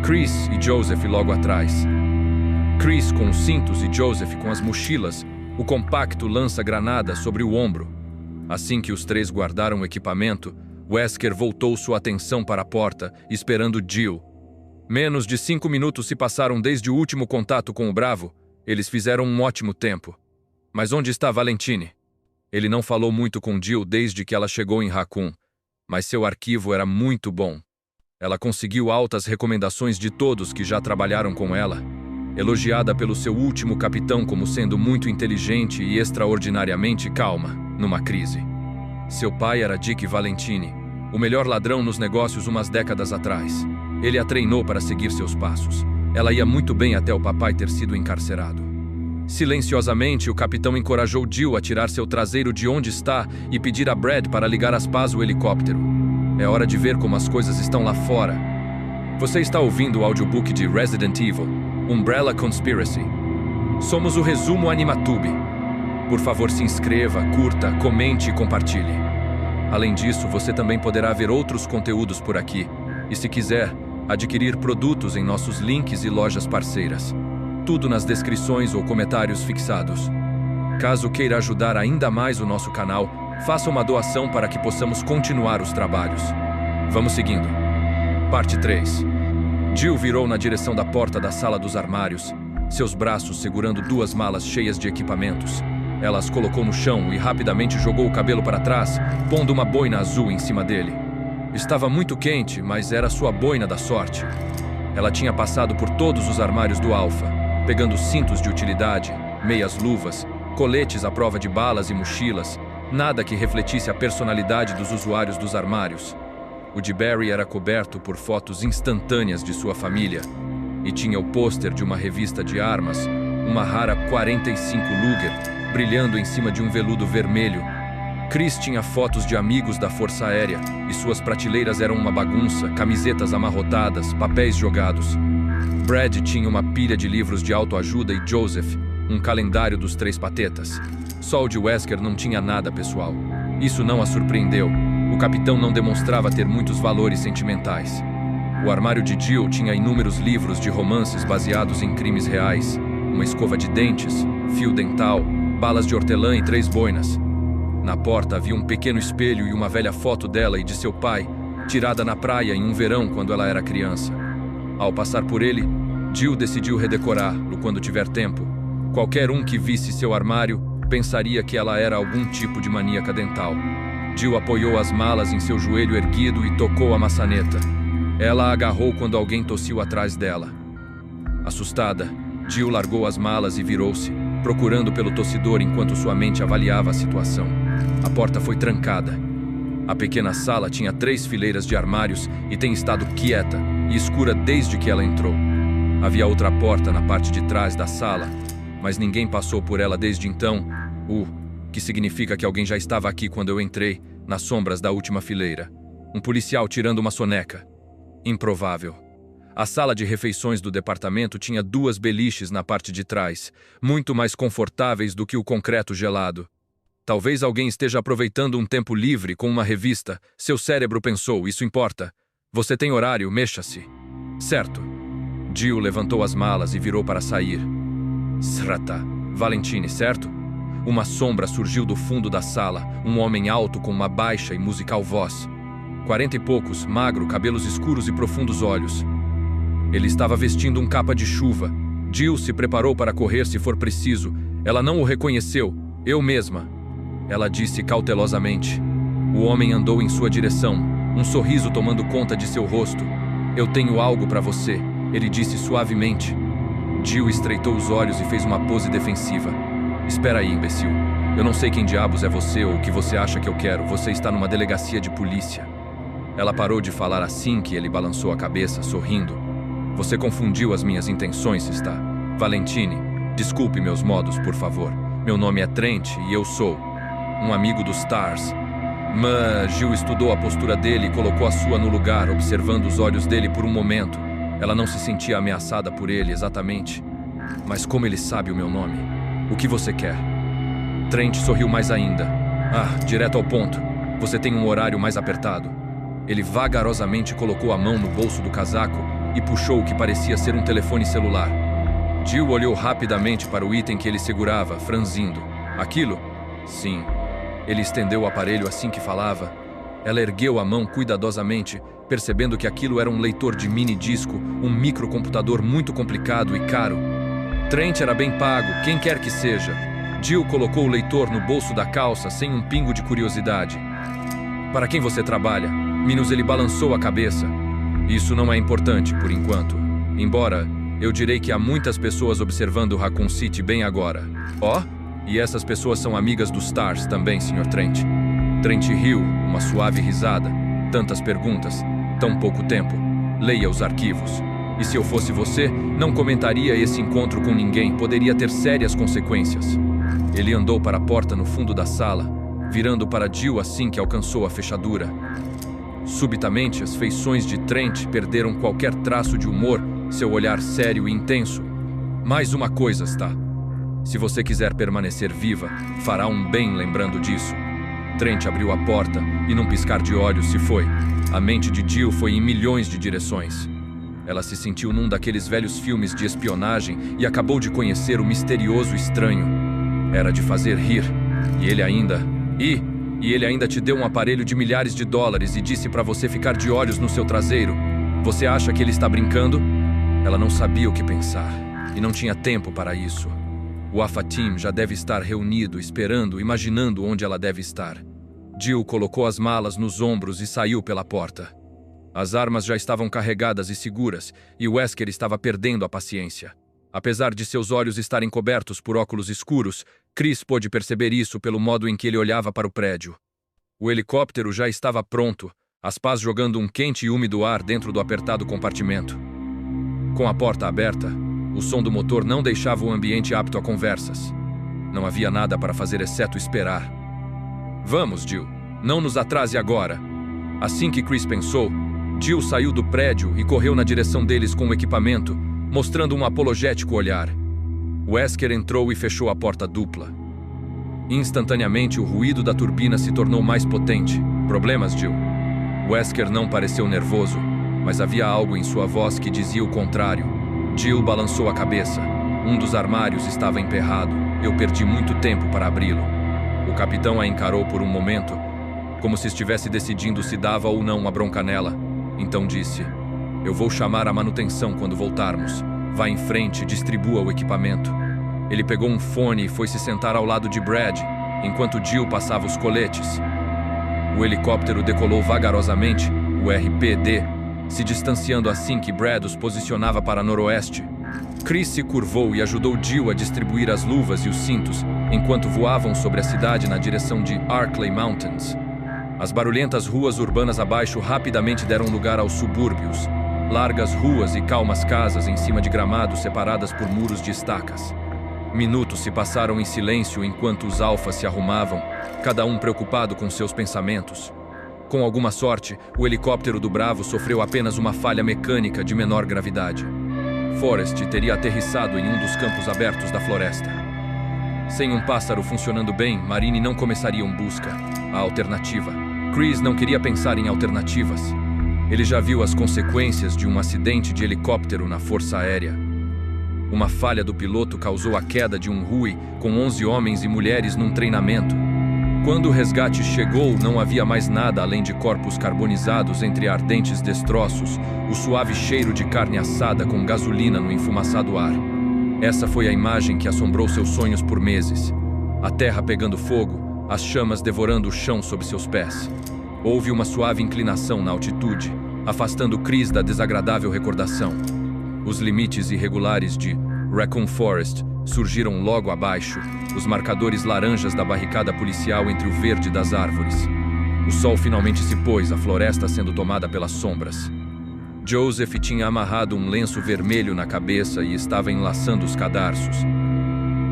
Chris e Joseph logo atrás. Chris com os cintos e Joseph com as mochilas, o compacto lança-granada sobre o ombro. Assim que os três guardaram o equipamento, Wesker voltou sua atenção para a porta, esperando Jill. Menos de 5 minutos se passaram desde o último contato com o Bravo. Eles fizeram um ótimo tempo. Mas onde está Valentine? Ele não falou muito com Jill desde que ela chegou em Raccoon, mas seu arquivo era muito bom. Ela conseguiu altas recomendações de todos que já trabalharam com ela, elogiada pelo seu último capitão como sendo muito inteligente e extraordinariamente calma numa crise. Seu pai era Dick Valentine, o melhor ladrão nos negócios umas décadas atrás. Ele a treinou para seguir seus passos. Ela ia muito bem até o papai ter sido encarcerado. Silenciosamente, o capitão encorajou Jill a tirar seu traseiro de onde está e pedir a Brad para ligar as pás o helicóptero. É hora de ver como as coisas estão lá fora. Você está ouvindo o audiobook de Resident Evil, Umbrella Conspiracy. Somos o resumo Animatube. Por favor, se inscreva, curta, comente e compartilhe. Além disso, você também poderá ver outros conteúdos por aqui. E se quiser, adquirir produtos em nossos links e lojas parceiras. Tudo nas descrições ou comentários fixados. Caso queira ajudar ainda mais o nosso canal, faça uma doação para que possamos continuar os trabalhos. Vamos seguindo. Parte 3. Jill virou na direção da porta da sala dos armários, seus braços segurando 2 malas cheias de equipamentos. Ela as colocou no chão e rapidamente jogou o cabelo para trás, pondo uma boina azul em cima dele. Estava muito quente, mas era sua boina da sorte. Ela tinha passado por todos os armários do Alpha, pegando cintos de utilidade, meias luvas, coletes à prova de balas e mochilas, nada que refletisse a personalidade dos usuários dos armários. O de Barry era coberto por fotos instantâneas de sua família e tinha o pôster de uma revista de armas, uma rara 45 Luger, brilhando em cima de um veludo vermelho. Chris tinha fotos de amigos da Força Aérea e suas prateleiras eram uma bagunça, camisetas amarrotadas, papéis jogados. Brad tinha uma pilha de livros de autoajuda e Joseph, um calendário dos Três Patetas. Só o de Wesker não tinha nada pessoal. Isso não a surpreendeu. O capitão não demonstrava ter muitos valores sentimentais. O armário de Jill tinha inúmeros livros de romances baseados em crimes reais, uma escova de dentes, fio dental, balas de hortelã e 3 boinas. Na porta havia um pequeno espelho e uma velha foto dela e de seu pai, tirada na praia em um verão quando ela era criança. Ao passar por ele, Jill decidiu redecorá-lo quando tiver tempo. Qualquer um que visse seu armário pensaria que ela era algum tipo de maníaca dental. Jill apoiou as malas em seu joelho erguido e tocou a maçaneta. Ela a agarrou quando alguém tossiu atrás dela. Assustada, Jill largou as malas e virou-se, procurando pelo tossidor enquanto sua mente avaliava a situação. A porta foi trancada. A pequena sala tinha 3 fileiras de armários e tem estado quieta e escura desde que ela entrou. Havia outra porta na parte de trás da sala, mas ninguém passou por ela desde então, que significa que alguém já estava aqui quando eu entrei, nas sombras da última fileira. Um policial tirando uma soneca. Improvável. A sala de refeições do departamento tinha 2 beliches na parte de trás, muito mais confortáveis do que o concreto gelado. Talvez alguém esteja aproveitando um tempo livre com uma revista. Seu cérebro pensou, isso importa. Você tem horário, mexa-se. Certo. Jill levantou as malas e virou para sair. Srata. Valentine, certo? Uma sombra surgiu do fundo da sala, um homem alto com uma baixa e musical voz. 40 e poucos, magro, cabelos escuros e profundos olhos. Ele estava vestindo um capa de chuva. Jill se preparou para correr se for preciso. Ela não o reconheceu. Eu mesma. Ela disse cautelosamente. O homem andou em sua direção, um sorriso tomando conta de seu rosto. Eu tenho algo para você, ele disse suavemente. Jill estreitou os olhos e fez uma pose defensiva. Espera aí, imbecil. Eu não sei quem diabos é você ou o que você acha que eu quero. Você está numa delegacia de polícia. Ela parou de falar assim que ele balançou a cabeça, sorrindo. Você confundiu as minhas intenções, está? Valentine, desculpe meus modos, por favor. Meu nome é Trent e eu sou um amigo dos Stars. Mas Jill estudou a postura dele e colocou a sua no lugar, observando os olhos dele por um momento. Ela não se sentia ameaçada por ele exatamente. Mas como ele sabe o meu nome? O que você quer? Trent sorriu mais ainda. Direto ao ponto. Você tem um horário mais apertado. Ele vagarosamente colocou a mão no bolso do casaco e puxou o que parecia ser um telefone celular. Jill olhou rapidamente para o item que ele segurava, franzindo. Aquilo? Sim. Ele estendeu o aparelho assim que falava. Ela ergueu a mão cuidadosamente, percebendo que aquilo era um leitor de mini-disco, um microcomputador muito complicado e caro. Trent era bem pago, quem quer que seja. Jill colocou o leitor no bolso da calça sem um pingo de curiosidade. Para quem você trabalha? Minus ele balançou a cabeça. Isso não é importante, por enquanto. Embora, eu direi que há muitas pessoas observando Raccoon City bem agora. E essas pessoas são amigas dos Stars também, Sr. Trent. Trent riu, uma suave risada. Tantas perguntas, tão pouco tempo. Leia os arquivos. E se eu fosse você, não comentaria esse encontro com ninguém. Poderia ter sérias consequências. Ele andou para a porta no fundo da sala, virando para Jill assim que alcançou a fechadura. Subitamente, as feições de Trent perderam qualquer traço de humor, seu olhar sério e intenso. Mais uma coisa, está? Se você quiser permanecer viva, fará um bem lembrando disso. Trent abriu a porta e, num piscar de olhos, se foi. A mente de Jill foi em milhões de direções. Ela se sentiu num daqueles velhos filmes de espionagem e acabou de conhecer o misterioso estranho. Era de fazer rir. E ele ainda te deu um aparelho de milhares de dólares e disse para você ficar de olhos no seu traseiro. Você acha que ele está brincando? Ela não sabia o que pensar e não tinha tempo para isso. O Alpha Team já deve estar reunido, esperando, imaginando onde ela deve estar. Jill colocou as malas nos ombros e saiu pela porta. As armas já estavam carregadas e seguras, e Wesker estava perdendo a paciência. Apesar de seus olhos estarem cobertos por óculos escuros, Chris pôde perceber isso pelo modo em que ele olhava para o prédio. O helicóptero já estava pronto, as pás jogando um quente e úmido ar dentro do apertado compartimento. Com a porta aberta, o som do motor não deixava o ambiente apto a conversas. Não havia nada para fazer exceto esperar. Vamos, Jill. Não nos atrase agora. Assim que Chris pensou, Jill saiu do prédio e correu na direção deles com o equipamento, mostrando um apologético olhar. Wesker entrou e fechou a porta dupla. Instantaneamente, o ruído da turbina se tornou mais potente. Problemas, Jill? Wesker não pareceu nervoso, mas havia algo em sua voz que dizia o contrário. Jill balançou a cabeça. Um dos armários estava emperrado. Eu perdi muito tempo para abri-lo. O capitão a encarou por um momento, como se estivesse decidindo se dava ou não uma bronca nela. Então disse: eu vou chamar a manutenção quando voltarmos. Vá em frente e distribua o equipamento. Ele pegou um fone e foi se sentar ao lado de Brad, enquanto Jill passava os coletes. O helicóptero decolou vagarosamente, o RPD, se distanciando assim que Brad os posicionava para noroeste. Chris se curvou e ajudou Jill a distribuir as luvas e os cintos, enquanto voavam sobre a cidade na direção de Arklay Mountains. As barulhentas ruas urbanas abaixo rapidamente deram lugar aos subúrbios, largas ruas e calmas casas em cima de gramados separadas por muros de estacas. Minutos se passaram em silêncio enquanto os alfas se arrumavam, cada um preocupado com seus pensamentos. Com alguma sorte, o helicóptero do Bravo sofreu apenas uma falha mecânica de menor gravidade. Forrest teria aterrissado em um dos campos abertos da floresta. Sem um pássaro funcionando bem, Marine não começariam busca. A alternativa. Chris não queria pensar em alternativas. Ele já viu as consequências de um acidente de helicóptero na Força Aérea. Uma falha do piloto causou a queda de um Huey com 11 homens e mulheres num treinamento. Quando o resgate chegou, não havia mais nada além de corpos carbonizados entre ardentes destroços, o suave cheiro de carne assada com gasolina no enfumaçado ar. Essa foi a imagem que assombrou seus sonhos por meses. A terra pegando fogo, as chamas devorando o chão sob seus pés. Houve uma suave inclinação na altitude, afastando Chris da desagradável recordação. Os limites irregulares de Raccoon Forest surgiram logo abaixo, os marcadores laranjas da barricada policial entre o verde das árvores. O sol finalmente se pôs, a floresta sendo tomada pelas sombras. Joseph tinha amarrado um lenço vermelho na cabeça e estava enlaçando os cadarços.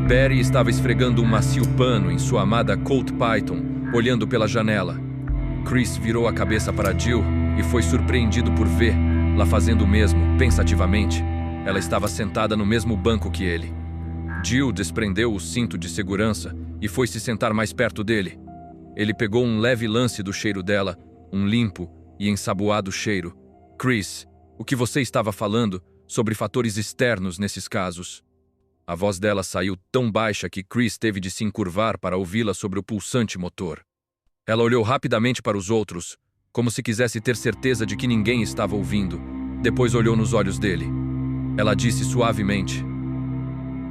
Barry estava esfregando um macio pano em sua amada Colt Python, olhando pela janela. Chris virou a cabeça para Jill e foi surpreendido por ver, lá fazendo o mesmo, pensativamente. Ela estava sentada no mesmo banco que ele. Jill desprendeu o cinto de segurança e foi se sentar mais perto dele. Ele pegou um leve lance do cheiro dela, um limpo e ensaboado cheiro. Chris, o que você estava falando sobre fatores externos nesses casos? A voz dela saiu tão baixa que Chris teve de se encurvar para ouvi-la sobre o pulsante motor. Ela olhou rapidamente para os outros, como se quisesse ter certeza de que ninguém estava ouvindo. Depois olhou nos olhos dele. Ela disse suavemente: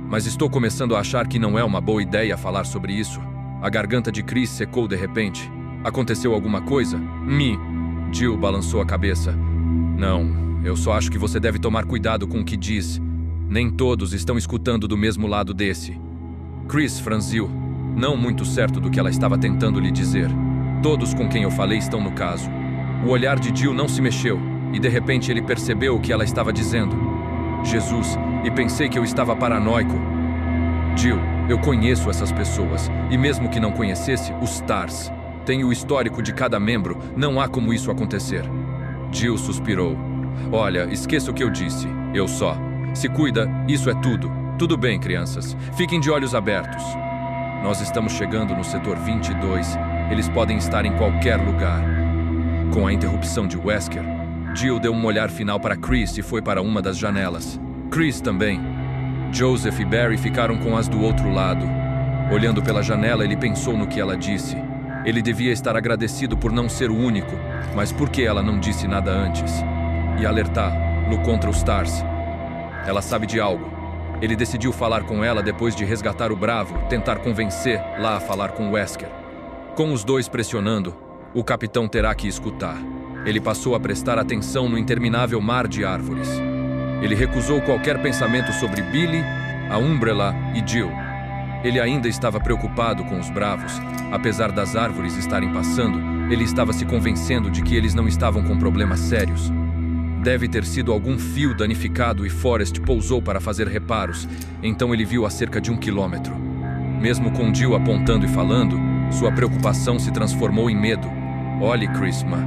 mas estou começando a achar que não é uma boa ideia falar sobre isso. A garganta de Chris secou de repente. Aconteceu alguma coisa? Jill balançou a cabeça. Não, eu só acho que você deve tomar cuidado com o que diz. Nem todos estão escutando do mesmo lado desse. Chris franziu, não muito certo do que ela estava tentando lhe dizer. Todos com quem eu falei estão no caso. O olhar de Jill não se mexeu, e de repente ele percebeu o que ela estava dizendo. Jesus, e pensei que eu estava paranoico. Jill, eu conheço essas pessoas, e mesmo que não conhecesse, os TARS. Tenho o histórico de cada membro, não há como isso acontecer. Jill suspirou. Olha, esqueça o que eu disse, eu só. Se cuida, isso é tudo. Tudo bem, crianças, fiquem de olhos abertos. Nós estamos chegando no setor 22, eles podem estar em qualquer lugar. Com a interrupção de Wesker, Jill deu um olhar final para Chris e foi para uma das janelas. Chris também. Joseph e Barry ficaram com as do outro lado. Olhando pela janela, ele pensou no que ela disse. Ele devia estar agradecido por não ser o único, mas por que ela não disse nada antes? E alertá-lo contra os TARS. Ela sabe de algo. Ele decidiu falar com ela depois de resgatar o Bravo, tentar convencê-la a falar com Wesker. Com os dois pressionando, o capitão terá que escutar. Ele passou a prestar atenção no interminável mar de árvores. Ele recusou qualquer pensamento sobre Billy, a Umbrella e Jill. Ele ainda estava preocupado com os Bravos. Apesar das árvores estarem passando, ele estava se convencendo de que eles não estavam com problemas sérios. Deve ter sido algum fio danificado e Forrest pousou para fazer reparos, então ele viu a cerca de 1 quilômetro. Mesmo com Jill apontando e falando, Sua preocupação se transformou em medo. Olhe, Chrisma.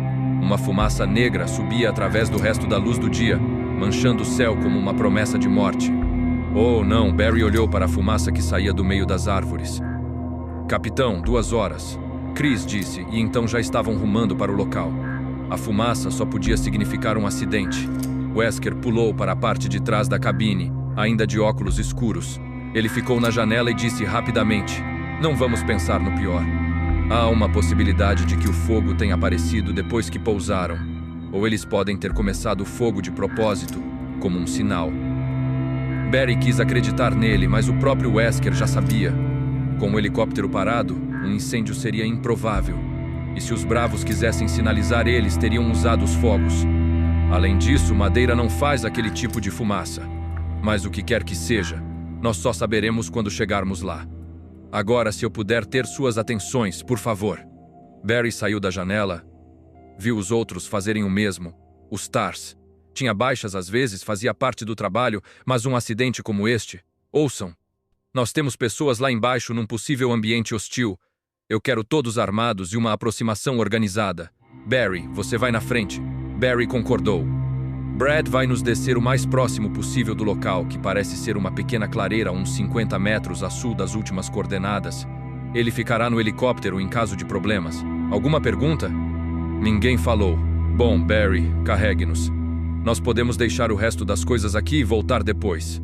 Uma fumaça negra subia através do resto da luz do dia, manchando o céu como uma promessa de morte. Oh, não, Barry olhou para a fumaça que saía do meio das árvores. Capitão, 2 horas. Chris disse, e então já estavam rumando para o local. A fumaça só podia significar um acidente. Wesker pulou para a parte de trás da cabine, ainda de óculos escuros. Ele ficou na janela e disse rapidamente, não vamos pensar no pior. Há uma possibilidade de que o fogo tenha aparecido depois que pousaram, ou eles podem ter começado o fogo de propósito, como um sinal. Barry quis acreditar nele, mas o próprio Wesker já sabia. Com o helicóptero parado, um incêndio seria improvável. E se os bravos quisessem sinalizar, eles teriam usado os fogos. Além disso, madeira não faz aquele tipo de fumaça. Mas o que quer que seja, nós só saberemos quando chegarmos lá. Agora, se eu puder ter suas atenções, por favor. Barry saiu da janela. Viu os outros fazerem o mesmo. Os TARS. Tinha baixas às vezes, fazia parte do trabalho, mas um acidente como este... Ouçam. Nós temos pessoas lá embaixo num possível ambiente hostil. Eu quero todos armados e uma aproximação organizada. Barry, você vai na frente. Barry concordou. Brad vai nos descer o mais próximo possível do local, que parece ser uma pequena clareira a uns 50 metros a sul das últimas coordenadas. Ele ficará no helicóptero em caso de problemas. Alguma pergunta? Ninguém falou. Bom, Barry, carregue-nos. Nós podemos deixar o resto das coisas aqui e voltar depois.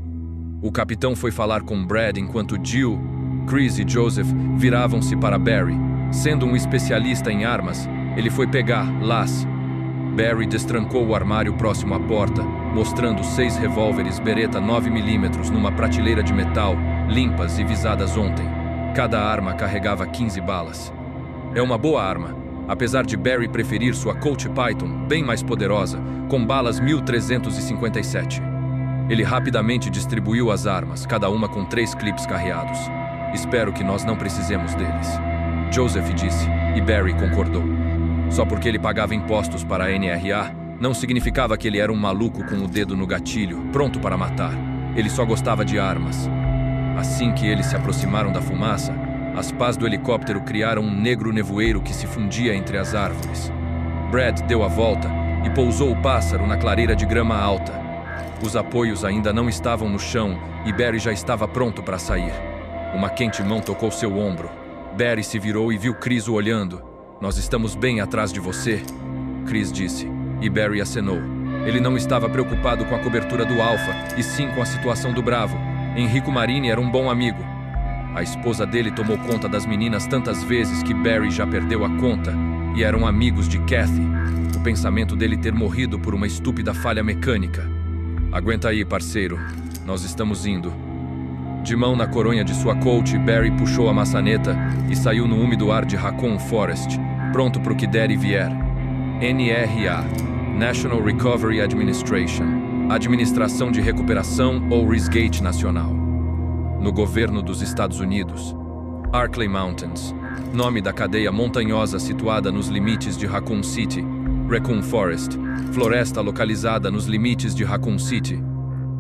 O capitão foi falar com Brad enquanto Jill, Chris e Joseph viravam-se para Barry. Sendo um especialista em armas, ele foi pegar Las. Barry destrancou o armário próximo à porta, mostrando 6 revólveres Beretta 9mm numa prateleira de metal, limpas e visadas ontem. Cada arma carregava 15 balas. É uma boa arma, apesar de Barry preferir sua Colt Python, bem mais poderosa, com balas 1357. Ele rapidamente distribuiu as armas, cada uma com 3 clipes carreados. Espero que nós não precisemos deles. Joseph disse, e Barry concordou. Só porque ele pagava impostos para a NRA, não significava que ele era um maluco com o dedo no gatilho, pronto para matar. Ele só gostava de armas. Assim que eles se aproximaram da fumaça, as pás do helicóptero criaram um negro nevoeiro que se fundia entre as árvores. Brad deu a volta e pousou o pássaro na clareira de grama alta. Os apoios ainda não estavam no chão e Barry já estava pronto para sair. Uma quente mão tocou seu ombro. Barry se virou e viu Chris o olhando. Nós estamos bem atrás de você, Chris disse, e Barry acenou. Ele não estava preocupado com a cobertura do Alpha, e sim com a situação do Bravo. Enrico Marini era um bom amigo. A esposa dele tomou conta das meninas tantas vezes que Barry já perdeu a conta, e eram amigos de Kathy. O pensamento dele ter morrido por uma estúpida falha mecânica. Aguenta aí, parceiro. Nós estamos indo. De mão na coronha de sua Colt, Barry puxou a maçaneta e saiu no úmido ar de Raccoon Forest, pronto para o que der e vier. NRA, National Recovery Administration, Administração de Recuperação ou Resgate Nacional. No governo dos Estados Unidos. Arklay Mountains, nome da cadeia montanhosa situada nos limites de Raccoon City. Raccoon Forest, floresta localizada nos limites de Raccoon City.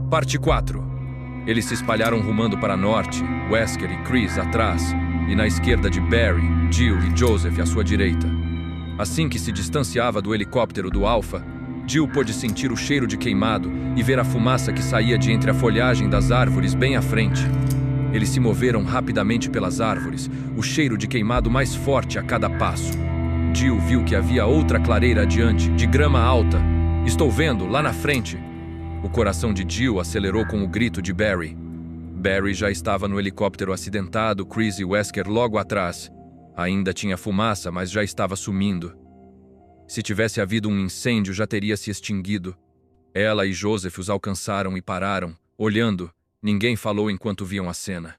Parte 4. Eles se espalharam rumando para norte, Wesker e Chris atrás, e na esquerda de Barry, Jill e Joseph à sua direita. Assim que se distanciava do helicóptero do Alpha, Jill pôde sentir o cheiro de queimado e ver a fumaça que saía de entre a folhagem das árvores bem à frente. Eles se moveram rapidamente pelas árvores, o cheiro de queimado mais forte a cada passo. Jill viu que havia outra clareira adiante, de grama alta. Estou vendo, lá na frente. O coração de Jill acelerou com o grito de Barry. Barry já estava no helicóptero acidentado, Chris e Wesker logo atrás. Ainda tinha fumaça, mas já estava sumindo. Se tivesse havido um incêndio, já teria se extinguido. Ela e Joseph os alcançaram e pararam, olhando. Ninguém falou enquanto viam a cena.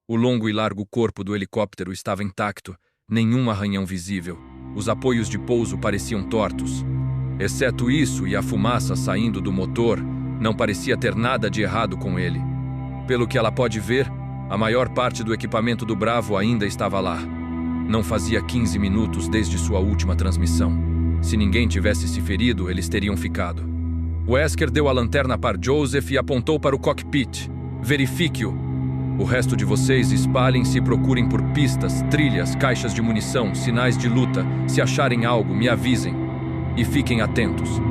O longo e largo corpo do helicóptero estava intacto, nenhum arranhão visível. Os apoios de pouso pareciam tortos. Exceto isso e a fumaça saindo do motor, não parecia ter nada de errado com ele. Pelo que ela pode ver, a maior parte do equipamento do Bravo ainda estava lá. Não fazia 15 minutos desde sua última transmissão. Se ninguém tivesse se ferido, eles teriam ficado. Wesker deu a lanterna para Joseph e apontou para o cockpit. Verifique-o. O resto de vocês espalhem-se e procurem por pistas, trilhas, caixas de munição, sinais de luta. Se acharem algo, me avisem. E fiquem atentos.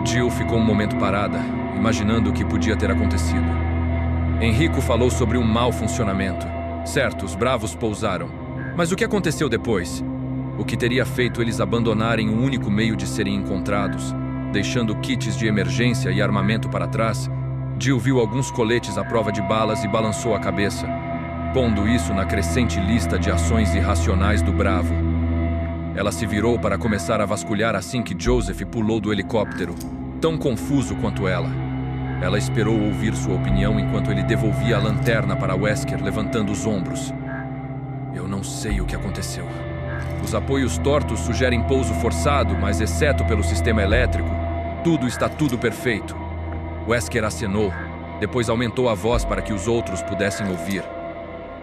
Jill ficou um momento parada, imaginando o que podia ter acontecido. Enrico falou sobre um mau funcionamento. Certo, os bravos pousaram. Mas o que aconteceu depois? O que teria feito eles abandonarem o único meio de serem encontrados, deixando kits de emergência e armamento para trás? Jill viu alguns coletes à prova de balas e balançou a cabeça, pondo isso na crescente lista de ações irracionais do bravo. Ela se virou para começar a vasculhar assim que Joseph pulou do helicóptero, tão confuso quanto ela. Ela esperou ouvir sua opinião enquanto ele devolvia a lanterna para Wesker, levantando os ombros. Eu não sei o que aconteceu. Os apoios tortos sugerem pouso forçado, mas exceto pelo sistema elétrico, tudo perfeito. Wesker acenou, depois aumentou a voz para que os outros pudessem ouvir.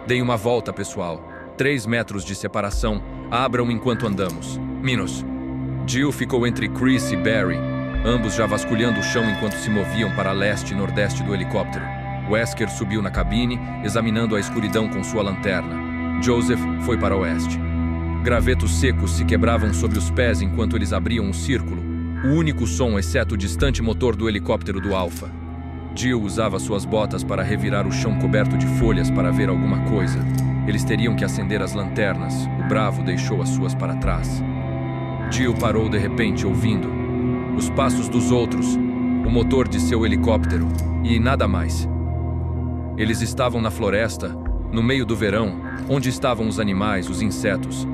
Deem uma volta, pessoal. 3 metros de separação. Abram enquanto andamos. Minos. Jill ficou entre Chris e Barry, ambos já vasculhando o chão enquanto se moviam para leste e nordeste do helicóptero. Wesker subiu na cabine, examinando a escuridão com sua lanterna. Joseph foi para oeste. Gravetos secos se quebravam sob os pés enquanto eles abriam um círculo, o único som exceto o distante motor do helicóptero do Alpha. Jill usava suas botas para revirar o chão coberto de folhas para ver alguma coisa. Eles teriam que acender as lanternas. O bravo deixou as suas para trás. Jill parou de repente, ouvindo os passos dos outros, o motor de seu helicóptero e nada mais. Eles estavam na floresta, no meio do verão, onde estavam os animais, os insetos.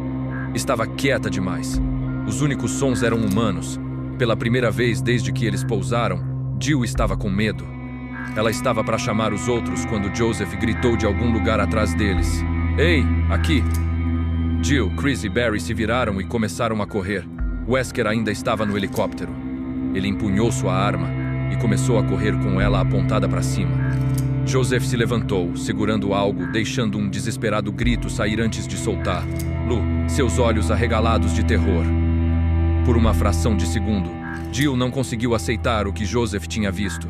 Estava quieta demais. Os únicos sons eram humanos. Pela primeira vez desde que eles pousaram, Jill estava com medo. Ela estava para chamar os outros quando Joseph gritou de algum lugar atrás deles. Ei, aqui! Jill, Chris e Barry se viraram e começaram a correr. Wesker ainda estava no helicóptero. Ele empunhou sua arma e começou a correr com ela apontada para cima. Joseph se levantou, segurando algo, deixando um desesperado grito sair antes de soltar. Lu, seus olhos arregalados de terror. Por uma fração de segundo, Jill não conseguiu aceitar o que Joseph tinha visto.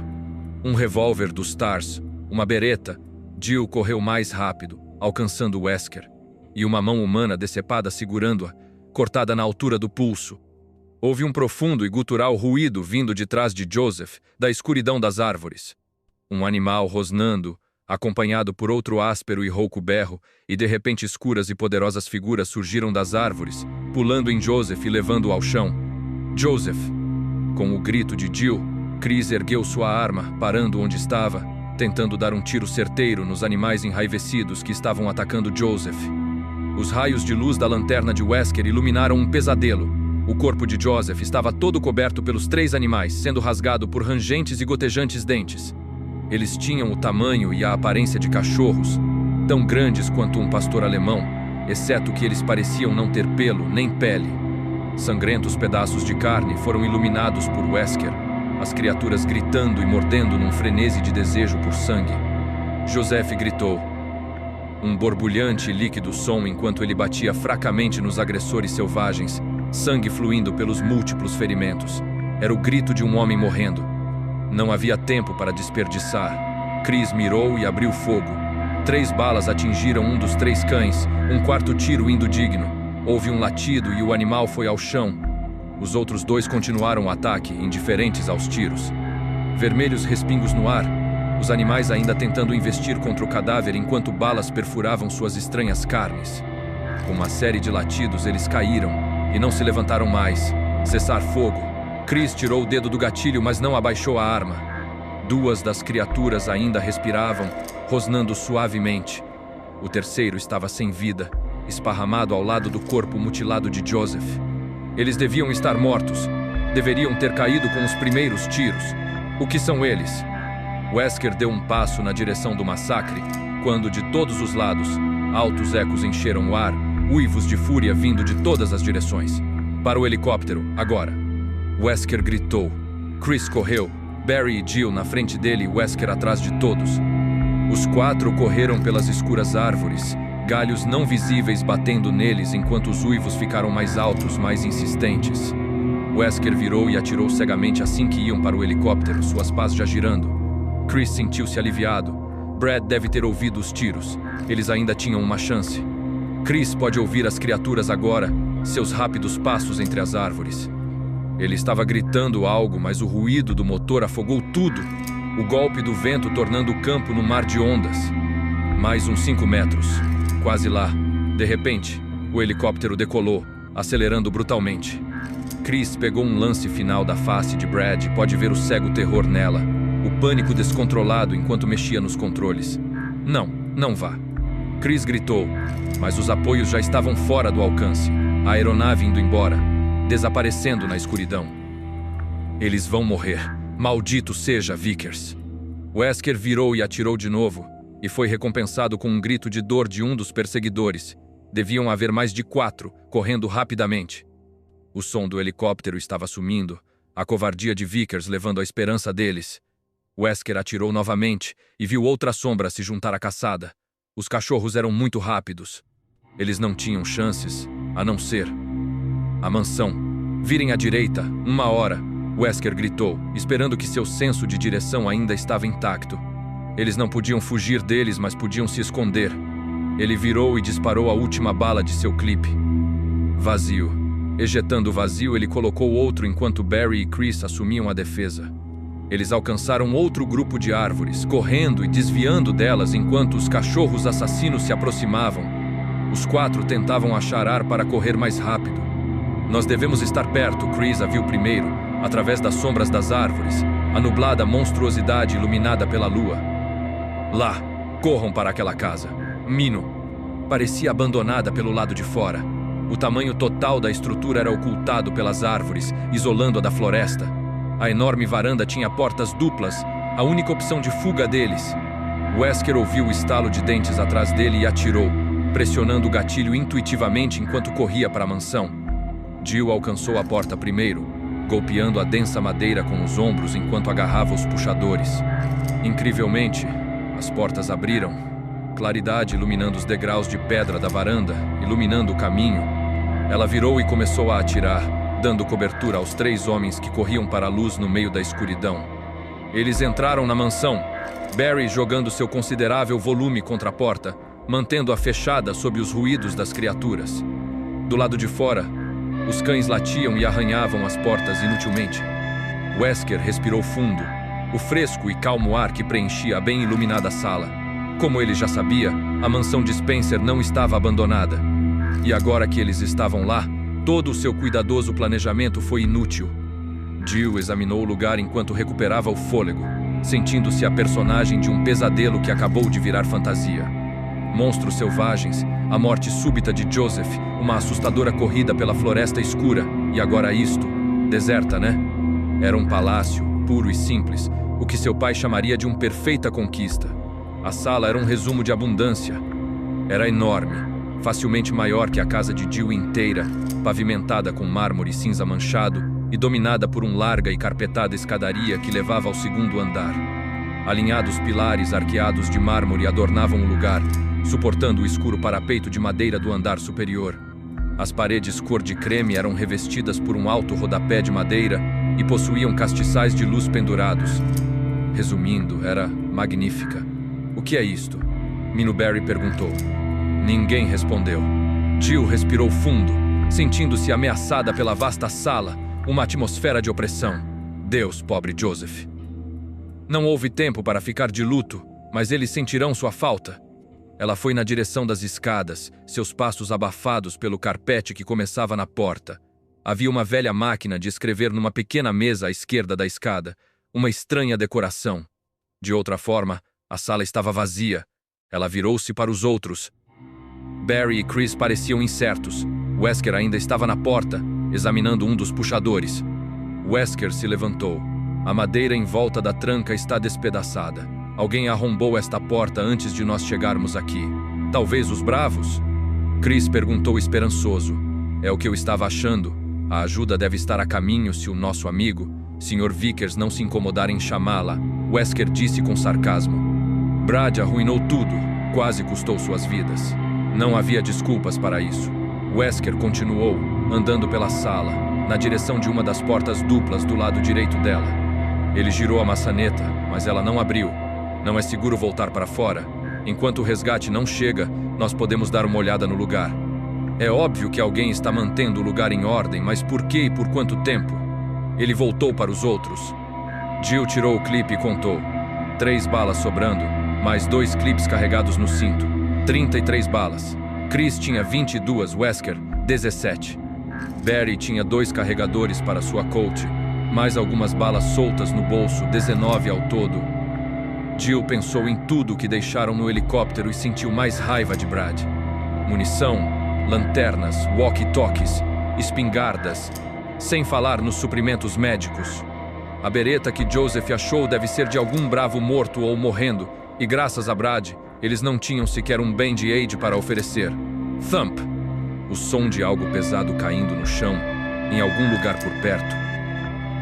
Um revólver dos Stars, uma bereta. Jill correu mais rápido, alcançando Wesker, e uma mão humana decepada segurando-a, cortada na altura do pulso. Houve um profundo e gutural ruído vindo de trás de Joseph, da escuridão das árvores. Um animal rosnando, acompanhado por outro áspero e rouco berro, e de repente escuras e poderosas figuras surgiram das árvores, pulando em Joseph e levando-o ao chão. Joseph! Com o grito de Jill, Chris ergueu sua arma, parando onde estava, tentando dar um tiro certeiro nos animais enraivecidos que estavam atacando Joseph. Os raios de luz da lanterna de Wesker iluminaram um pesadelo. O corpo de Joseph estava todo coberto pelos 3 animais, sendo rasgado por rangentes e gotejantes dentes. Eles tinham o tamanho e a aparência de cachorros, tão grandes quanto um pastor alemão, exceto que eles pareciam não ter pelo nem pele. Sangrentos pedaços de carne foram iluminados por Wesker, as criaturas gritando e mordendo num frenesi de desejo por sangue. Joseph gritou. Um borbulhante e líquido som enquanto ele batia fracamente nos agressores selvagens, sangue fluindo pelos múltiplos ferimentos. Era o grito de um homem morrendo. Não havia tempo para desperdiçar. Chris mirou e abriu fogo. 3 balas atingiram um dos 3 cães, um 4º tiro indo digno. Houve um latido e o animal foi ao chão. Os outros 2 continuaram o ataque, indiferentes aos tiros. Vermelhos respingos no ar, os animais ainda tentando investir contra o cadáver enquanto balas perfuravam suas estranhas carnes. Com uma série de latidos, eles caíram e não se levantaram mais. Cessar fogo. Chris tirou o dedo do gatilho, mas não abaixou a arma. 2 das criaturas ainda respiravam, rosnando suavemente. O terceiro estava sem vida, esparramado ao lado do corpo mutilado de Joseph. Eles deviam estar mortos. Deveriam ter caído com os primeiros tiros. O que são eles? Wesker deu um passo na direção do massacre, quando de todos os lados, altos ecos encheram o ar, uivos de fúria vindo de todas as direções. Para o helicóptero, agora. Wesker gritou. Chris correu, Barry e Jill na frente dele e Wesker atrás de todos. Os 4 correram pelas escuras árvores, galhos não visíveis batendo neles enquanto os uivos ficaram mais altos, mais insistentes. Wesker virou e atirou cegamente assim que iam para o helicóptero, suas pás já girando. Chris sentiu-se aliviado. Brad deve ter ouvido os tiros. Eles ainda tinham uma chance. Chris pode ouvir as criaturas agora, seus rápidos passos entre as árvores. Ele estava gritando algo, mas o ruído do motor afogou tudo. O golpe do vento tornando o campo num mar de ondas. Mais uns 5 metros. Quase lá. De repente, o helicóptero decolou, acelerando brutalmente. Chris pegou um lance final da face de Brad e pode ver o cego terror nela. O pânico descontrolado enquanto mexia nos controles. Não vá. Chris gritou, mas os apoios já estavam fora do alcance. A aeronave indo embora, desaparecendo na escuridão. Eles vão morrer. Maldito seja, Vickers. Wesker virou e atirou de novo, e foi recompensado com um grito de dor de um dos perseguidores. Deviam haver mais de 4, correndo rapidamente. O som do helicóptero estava sumindo, a covardia de Vickers levando a esperança deles. Wesker atirou novamente e viu outra sombra se juntar à caçada. Os cachorros eram muito rápidos. Eles não tinham chances, a não ser a mansão. Virem à direita, 1 hora, Wesker gritou, esperando que seu senso de direção ainda estava intacto. Eles não podiam fugir deles, mas podiam se esconder. Ele virou e disparou a última bala de seu clipe. Vazio. Ejetando o vazio, ele colocou outro enquanto Barry e Chris assumiam a defesa. Eles alcançaram outro grupo de árvores, correndo e desviando delas enquanto os cachorros assassinos se aproximavam. Os 4 tentavam achar ar para correr mais rápido. Nós devemos estar perto, Chris a viu primeiro, através das sombras das árvores, a nublada monstruosidade iluminada pela lua. Lá, corram para aquela casa. Mino. Parecia abandonada pelo lado de fora. O tamanho total da estrutura era ocultado pelas árvores, isolando-a da floresta. A enorme varanda tinha portas duplas, a única opção de fuga deles. Wesker ouviu o estalo de dentes atrás dele e atirou, pressionando o gatilho intuitivamente enquanto corria para a mansão. Jill alcançou a porta primeiro, golpeando a densa madeira com os ombros enquanto agarrava os puxadores. Incrivelmente, as portas abriram, claridade iluminando os degraus de pedra da varanda, iluminando o caminho. Ela virou e começou a atirar, dando cobertura aos 3 homens que corriam para a luz no meio da escuridão. Eles entraram na mansão, Barry jogando seu considerável volume contra a porta, mantendo-a fechada sob os ruídos das criaturas. Do lado de fora, os cães latiam e arranhavam as portas inutilmente. Wesker respirou fundo, o fresco e calmo ar que preenchia a bem iluminada sala. Como ele já sabia, a mansão de Spencer não estava abandonada. E agora que eles estavam lá, todo o seu cuidadoso planejamento foi inútil. Jill examinou o lugar enquanto recuperava o fôlego, sentindo-se a personagem de um pesadelo que acabou de virar fantasia. Monstros selvagens, a morte súbita de Joseph, uma assustadora corrida pela floresta escura, e agora isto, deserta, né? Era um palácio, puro e simples, o que seu pai chamaria de uma perfeita conquista. A sala era um resumo de abundância. Era enorme. Facilmente maior que a casa de Jill inteira, pavimentada com mármore cinza manchado e dominada por uma larga e carpetada escadaria que levava ao 2º andar. Alinhados pilares arqueados de mármore adornavam o lugar, suportando o escuro parapeito de madeira do andar superior. As paredes cor de creme eram revestidas por um alto rodapé de madeira e possuíam castiçais de luz pendurados. Resumindo, era magnífica. O que é isto? Mino Barry perguntou. Ninguém respondeu. Jill respirou fundo, sentindo-se ameaçada pela vasta sala, uma atmosfera de opressão. Deus, pobre Joseph. Não houve tempo para ficar de luto, mas eles sentirão sua falta. Ela foi na direção das escadas, seus passos abafados pelo carpete que começava na porta. Havia uma velha máquina de escrever numa pequena mesa à esquerda da escada, uma estranha decoração. De outra forma, a sala estava vazia. Ela virou-se para os outros. Barry e Chris pareciam incertos. Wesker ainda estava na porta, examinando um dos puxadores. Wesker se levantou. A madeira em volta da tranca está despedaçada. Alguém arrombou esta porta antes de nós chegarmos aqui. Talvez os bravos? Chris perguntou esperançoso. É o que eu estava achando. A ajuda deve estar a caminho se o nosso amigo, Sr. Vickers, não se incomodar em chamá-la, Wesker disse com sarcasmo. Brad arruinou tudo, quase custou suas vidas. Não havia desculpas para isso. Wesker continuou, andando pela sala, na direção de uma das portas duplas do lado direito dela. Ele girou a maçaneta, mas ela não abriu. Não é seguro voltar para fora. Enquanto o resgate não chega, nós podemos dar uma olhada no lugar. É óbvio que alguém está mantendo o lugar em ordem, mas por que e por quanto tempo? Ele voltou para os outros. Jill tirou o clipe e contou. 3 balas sobrando, mais 2 clipes carregados no cinto. 33 balas. Chris tinha 22, Wesker, 17. Barry tinha 2 carregadores para sua Colt, mais algumas balas soltas no bolso, 19 ao todo. Jill pensou em tudo que deixaram no helicóptero e sentiu mais raiva de Brad. Munição, lanternas, walkie-talkies, espingardas, sem falar nos suprimentos médicos. A bereta que Joseph achou deve ser de algum bravo morto ou morrendo, e graças a Brad, eles não tinham sequer um band-aid para oferecer. Thump! O som de algo pesado caindo no chão, em algum lugar por perto.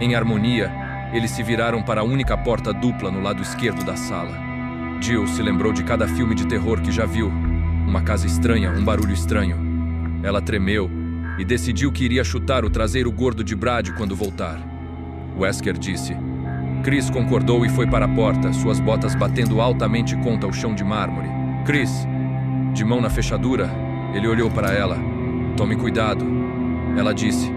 Em harmonia, eles se viraram para a única porta dupla no lado esquerdo da sala. Jill se lembrou de cada filme de terror que já viu. Uma casa estranha, um barulho estranho. Ela tremeu e decidiu que iria chutar o traseiro gordo de Brad quando voltar. Wesker disse. Chris concordou e foi para a porta, suas botas batendo altamente contra o chão de mármore. Chris, de mão na fechadura, ele olhou para ela. Tome cuidado, ela disse.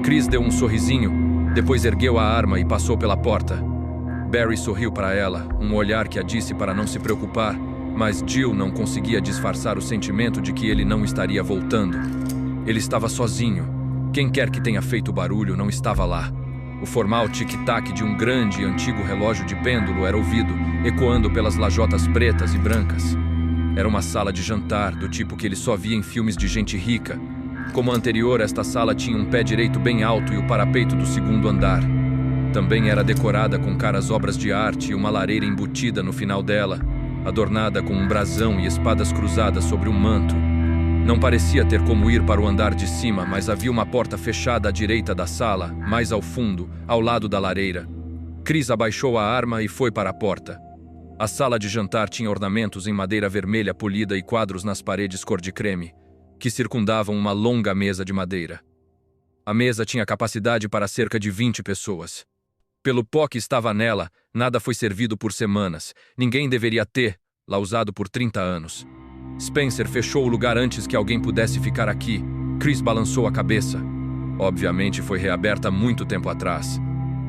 Chris deu um sorrisinho, depois ergueu a arma e passou pela porta. Barry sorriu para ela, um olhar que a disse para não se preocupar, mas Jill não conseguia disfarçar o sentimento de que ele não estaria voltando. Ele estava sozinho. Quem quer que tenha feito barulho não estava lá. O formal tic-tac de um grande e antigo relógio de pêndulo era ouvido, ecoando pelas lajotas pretas e brancas. Era uma sala de jantar, do tipo que ele só via em filmes de gente rica. Como a anterior, esta sala tinha um pé direito bem alto e o parapeito do segundo andar. Também era decorada com caras obras de arte e uma lareira embutida no final dela, adornada com um brasão e espadas cruzadas sobre um manto. Não parecia ter como ir para o andar de cima, mas havia uma porta fechada à direita da sala, mais ao fundo, ao lado da lareira. Chris abaixou a arma e foi para a porta. A sala de jantar tinha ornamentos em madeira vermelha polida e quadros nas paredes cor de creme, que circundavam uma longa mesa de madeira. A mesa tinha capacidade para cerca de 20 pessoas. Pelo pó que estava nela, nada foi servido por semanas. Ninguém deveria tê-la usado por 30 anos. Spencer fechou o lugar antes que alguém pudesse ficar aqui. Chris balançou a cabeça. Obviamente foi reaberta muito tempo atrás.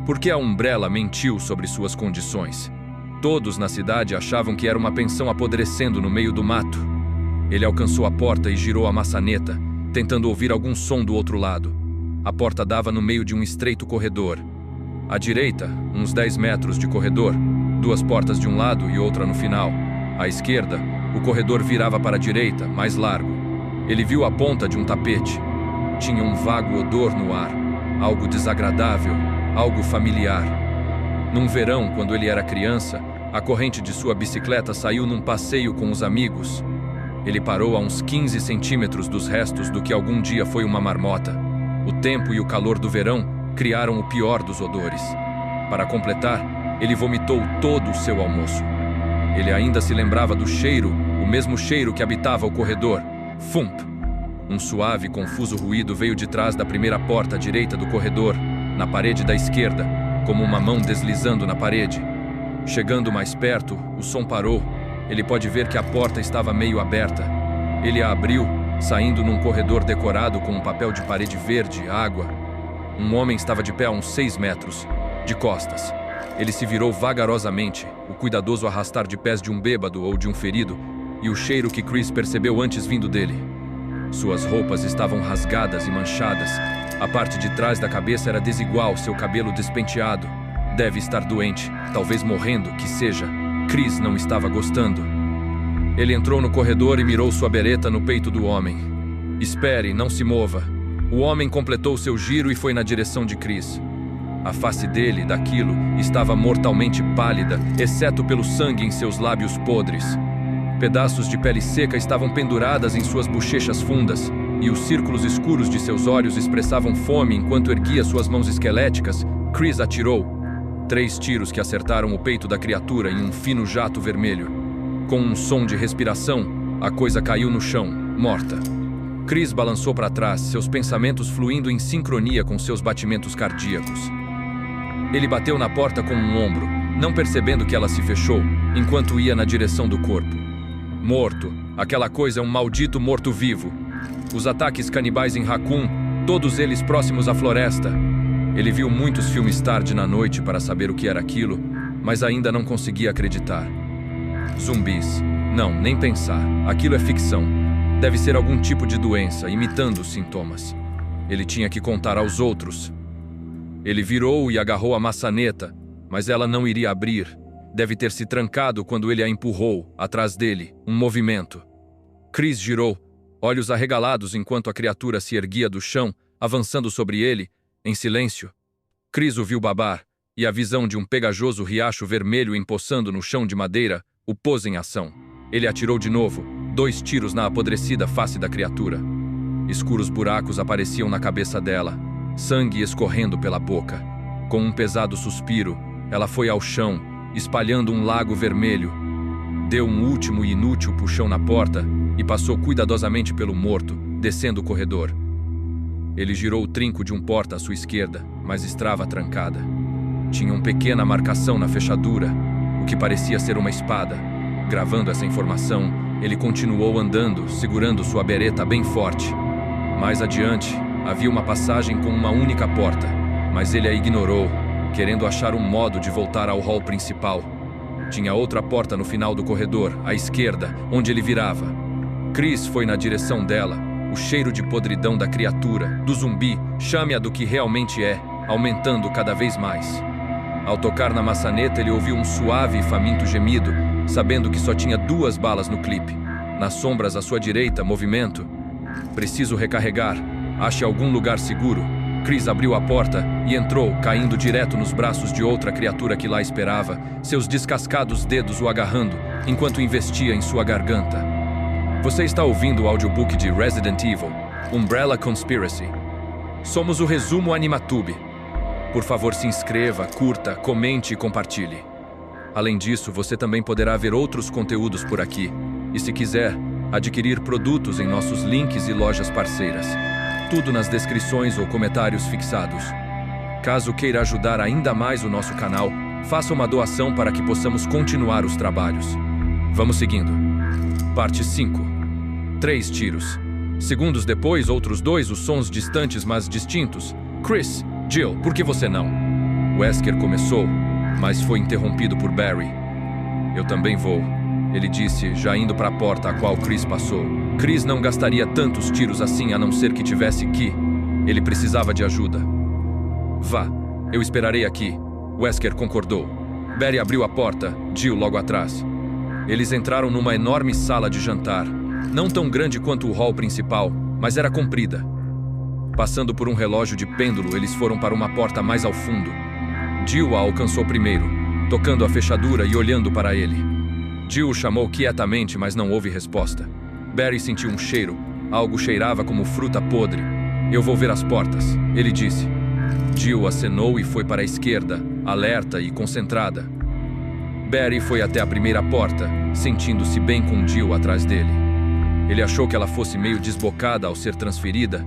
Por que a Umbrella mentiu sobre suas condições? Todos na cidade achavam que era uma pensão apodrecendo no meio do mato. Ele alcançou a porta e girou a maçaneta, tentando ouvir algum som do outro lado. A porta dava no meio de um estreito corredor. À direita, uns 10 metros de corredor, 2 portas de um lado e outra no final. À esquerda, o corredor virava para a direita, mais largo. Ele viu a ponta de um tapete. Tinha um vago odor no ar, algo desagradável, algo familiar. Num verão, quando ele era criança, a corrente de sua bicicleta saiu num passeio com os amigos. Ele parou a uns 15 centímetros dos restos do que algum dia foi uma marmota. O tempo e o calor do verão criaram o pior dos odores. Para completar, ele vomitou todo o seu almoço. Ele ainda se lembrava do cheiro, o mesmo cheiro que habitava o corredor. Fump! Um suave e confuso ruído veio de trás da primeira porta à direita do corredor, na parede da esquerda, como uma mão deslizando na parede. Chegando mais perto, o som parou. Ele pode ver que a porta estava meio aberta. Ele a abriu, saindo num corredor decorado com um papel de parede verde, água. Um homem estava de pé a uns 6 metros, de costas. Ele se virou vagarosamente, o cuidadoso arrastar de pés de um bêbado ou de um ferido, e o cheiro que Chris percebeu antes vindo dele. Suas roupas estavam rasgadas e manchadas. A parte de trás da cabeça era desigual, seu cabelo despenteado. Deve estar doente, talvez morrendo, que seja. Chris não estava gostando. Ele entrou no corredor e mirou sua bereta no peito do homem. Espere, não se mova. O homem completou seu giro e foi na direção de Chris. A face dele, daquilo, estava mortalmente pálida, exceto pelo sangue em seus lábios podres. Pedaços de pele seca estavam penduradas em suas bochechas fundas, e os círculos escuros de seus olhos expressavam fome enquanto erguia suas mãos esqueléticas. Chris atirou. 3 tiros que acertaram o peito da criatura em um fino jato vermelho. Com um som de respiração, a coisa caiu no chão, morta. Chris balançou para trás, seus pensamentos fluindo em sincronia com seus batimentos cardíacos. Ele bateu na porta com um ombro. não percebendo que ela se fechou, enquanto ia na direção do corpo. Morto. Aquela coisa é um maldito morto-vivo. Os ataques canibais em Raccoon, todos eles próximos à floresta. Ele viu muitos filmes tarde na noite para saber o que era aquilo, mas ainda não conseguia acreditar. Zumbis. Não, nem pensar. Aquilo é ficção. Deve ser algum tipo de doença, imitando os sintomas. Ele tinha que contar aos outros. Ele virou e agarrou a maçaneta, mas ela não iria abrir. Deve ter se trancado quando ele a empurrou, atrás dele, um movimento. Chris girou, olhos arregalados enquanto a criatura se erguia do chão, avançando sobre ele, em silêncio. Chris o viu babar, e a visão de um pegajoso riacho vermelho empoçando no chão de madeira o pôs em ação. Ele atirou de novo, 2 tiros na apodrecida face da criatura. Escuros buracos apareciam na cabeça dela, sangue escorrendo pela boca. Com um pesado suspiro, ela foi ao chão, espalhando um lago vermelho. Deu um último e inútil puxão na porta e passou cuidadosamente pelo morto, descendo o corredor. Ele girou o trinco de um porta à sua esquerda, mas estava trancada. Tinha uma pequena marcação na fechadura, o que parecia ser uma espada. Gravando essa informação, ele continuou andando, segurando sua bereta bem forte. Mais adiante, havia uma passagem com uma única porta, mas ele a ignorou, querendo achar um modo de voltar ao hall principal. Tinha outra porta no final do corredor, à esquerda, onde ele virava. Chris foi na direção dela, o cheiro de podridão da criatura, do zumbi, chame-a do que realmente é, aumentando cada vez mais. Ao tocar na maçaneta, ele ouviu um suave e faminto gemido, sabendo que só tinha 2 balas no clipe. Nas sombras à sua direita, movimento. Preciso recarregar. Ache algum lugar seguro. Chris abriu a porta e entrou, caindo direto nos braços de outra criatura que lá esperava, seus descascados dedos o agarrando, enquanto investia em sua garganta. Você está ouvindo o audiobook de Resident Evil, Umbrella Conspiracy. Somos o resumo Animatube. Por favor, se inscreva, curta, comente e compartilhe. Além disso, você também poderá ver outros conteúdos por aqui. E se quiser, adquirir produtos em nossos links e lojas parceiras. Tudo nas descrições ou comentários fixados. Caso queira ajudar ainda mais o nosso canal, faça uma doação para que possamos continuar os trabalhos. Vamos seguindo. Parte 5. 3 tiros. Segundos depois, outros 2, os sons distantes mas distintos. Chris, Jill, por que você não? Wesker começou, mas foi interrompido por Barry. Eu também vou, ele disse, já indo para a porta a qual Chris passou. Chris não gastaria tantos tiros assim a não ser que tivesse que. Ele precisava de ajuda. Vá, eu esperarei aqui. Wesker concordou. Barry abriu a porta, Jill logo atrás. Eles entraram numa enorme sala de jantar. Não tão grande quanto o hall principal, mas era comprida. Passando por um relógio de pêndulo, eles foram para uma porta mais ao fundo. Jill a alcançou primeiro, tocando a fechadura e olhando para ele. Jill o chamou quietamente, mas não houve resposta. Barry sentiu um cheiro. Algo cheirava como fruta podre. Eu vou ver as portas, ele disse. Jill acenou e foi para a esquerda, alerta e concentrada. Barry foi até a primeira porta, sentindo-se bem com Jill atrás dele. Ele achou que ela fosse meio desbocada ao ser transferida,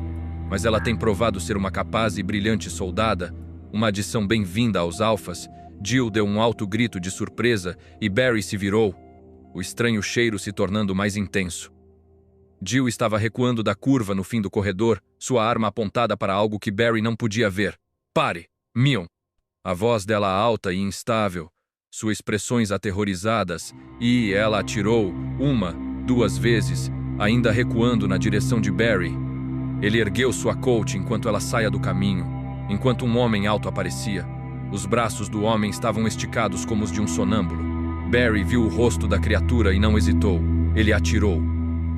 mas ela tem provado ser uma capaz e brilhante soldada, uma adição bem-vinda aos alfas. Jill deu um alto grito de surpresa e Barry se virou, o estranho cheiro se tornando mais intenso. Jill estava recuando da curva no fim do corredor, sua arma apontada para algo que Barry não podia ver. Pare, Mion! A voz dela alta e instável, suas expressões aterrorizadas, e ela atirou 1, 2 vezes, ainda recuando na direção de Barry. Ele ergueu sua Colt enquanto ela saía do caminho, enquanto um homem alto aparecia. Os braços do homem estavam esticados como os de um sonâmbulo. Barry viu o rosto da criatura e não hesitou. Ele atirou.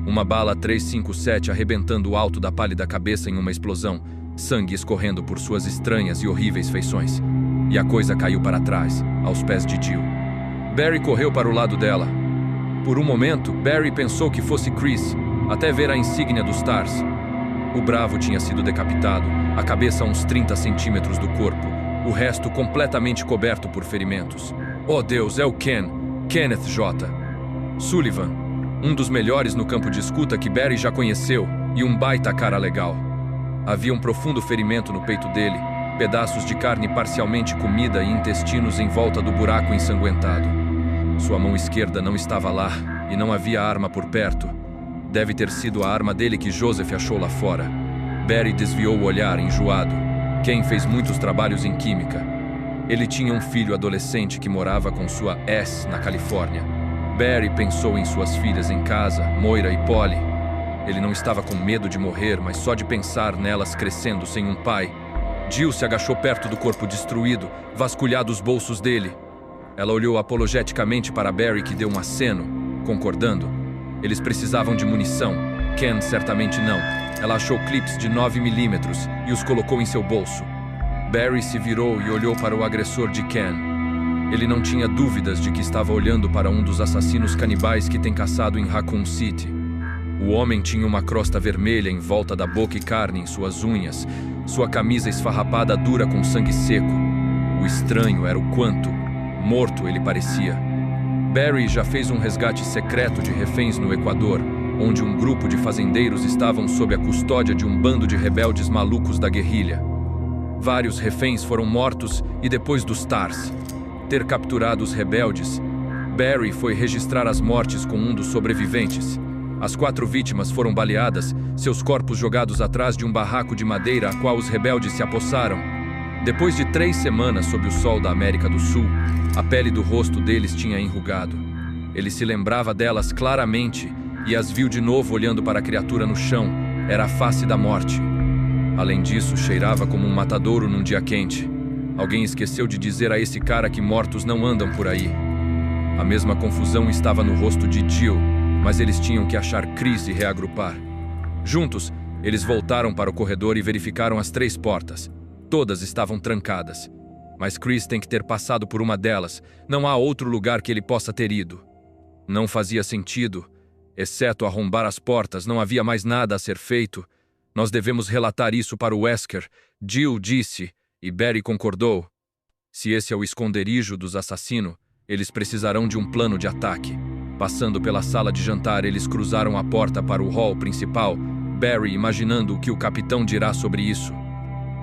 Uma bala 357 arrebentando o alto da pálida cabeça em uma explosão, sangue escorrendo por suas estranhas e horríveis feições. E a coisa caiu para trás, aos pés de Jill. Barry correu para o lado dela. Por um momento, Barry pensou que fosse Chris, até ver a insígnia dos Stars. O bravo tinha sido decapitado, a cabeça a uns 30 centímetros do corpo, o resto completamente coberto por ferimentos. Oh Deus, é o Kenneth J. Sullivan, um dos melhores no campo de escuta que Barry já conheceu, e um baita cara legal. Havia um profundo ferimento no peito dele, pedaços de carne parcialmente comida e intestinos em volta do buraco ensanguentado. Sua mão esquerda não estava lá e não havia arma por perto. Deve ter sido a arma dele que Joseph achou lá fora. Barry desviou o olhar, enjoado. Ken fez muitos trabalhos em química. Ele tinha um filho adolescente que morava com sua ex na Califórnia. Barry pensou em suas filhas em casa, Moira e Polly. Ele não estava com medo de morrer, mas só de pensar nelas crescendo sem um pai. Jill se agachou perto do corpo destruído, vasculhado os bolsos dele. Ela olhou apologeticamente para Barry, que deu um aceno, concordando. Eles precisavam de munição. Ken certamente não. Ela achou clipes de 9mm e os colocou em seu bolso. Barry se virou e olhou para o agressor de Ken. Ele não tinha dúvidas de que estava olhando para um dos assassinos canibais que tem caçado em Raccoon City. O homem tinha uma crosta vermelha em volta da boca e carne em suas unhas, sua camisa esfarrapada dura com sangue seco. O estranho era o quanto morto ele parecia. Barry já fez um resgate secreto de reféns no Equador, onde um grupo de fazendeiros estavam sob a custódia de um bando de rebeldes malucos da guerrilha. Vários reféns foram mortos e depois dos TARS ter capturado os rebeldes, Barry foi registrar as mortes com um dos sobreviventes. As 4 vítimas foram baleadas, seus corpos jogados atrás de um barraco de madeira a qual os rebeldes se apossaram. Depois de 3 semanas sob o sol da América do Sul, a pele do rosto deles tinha enrugado. Ele se lembrava delas claramente e as viu de novo olhando para a criatura no chão. Era a face da morte. Além disso, cheirava como um matadouro num dia quente. Alguém esqueceu de dizer a esse cara que mortos não andam por aí. A mesma confusão estava no rosto de Jill, mas eles tinham que achar Chris e reagrupar. Juntos, eles voltaram para o corredor e verificaram as 3 portas. Todas estavam trancadas. Mas Chris tem que ter passado por uma delas. Não há outro lugar que ele possa ter ido. Não fazia sentido. Exceto arrombar as portas, não havia mais nada a ser feito. Nós devemos relatar isso para o Wesker, Jill disse, e Barry concordou. Se esse é o esconderijo dos assassinos, eles precisarão de um plano de ataque. Passando pela sala de jantar, eles cruzaram a porta para o hall principal, Barry imaginando o que o capitão dirá sobre isso.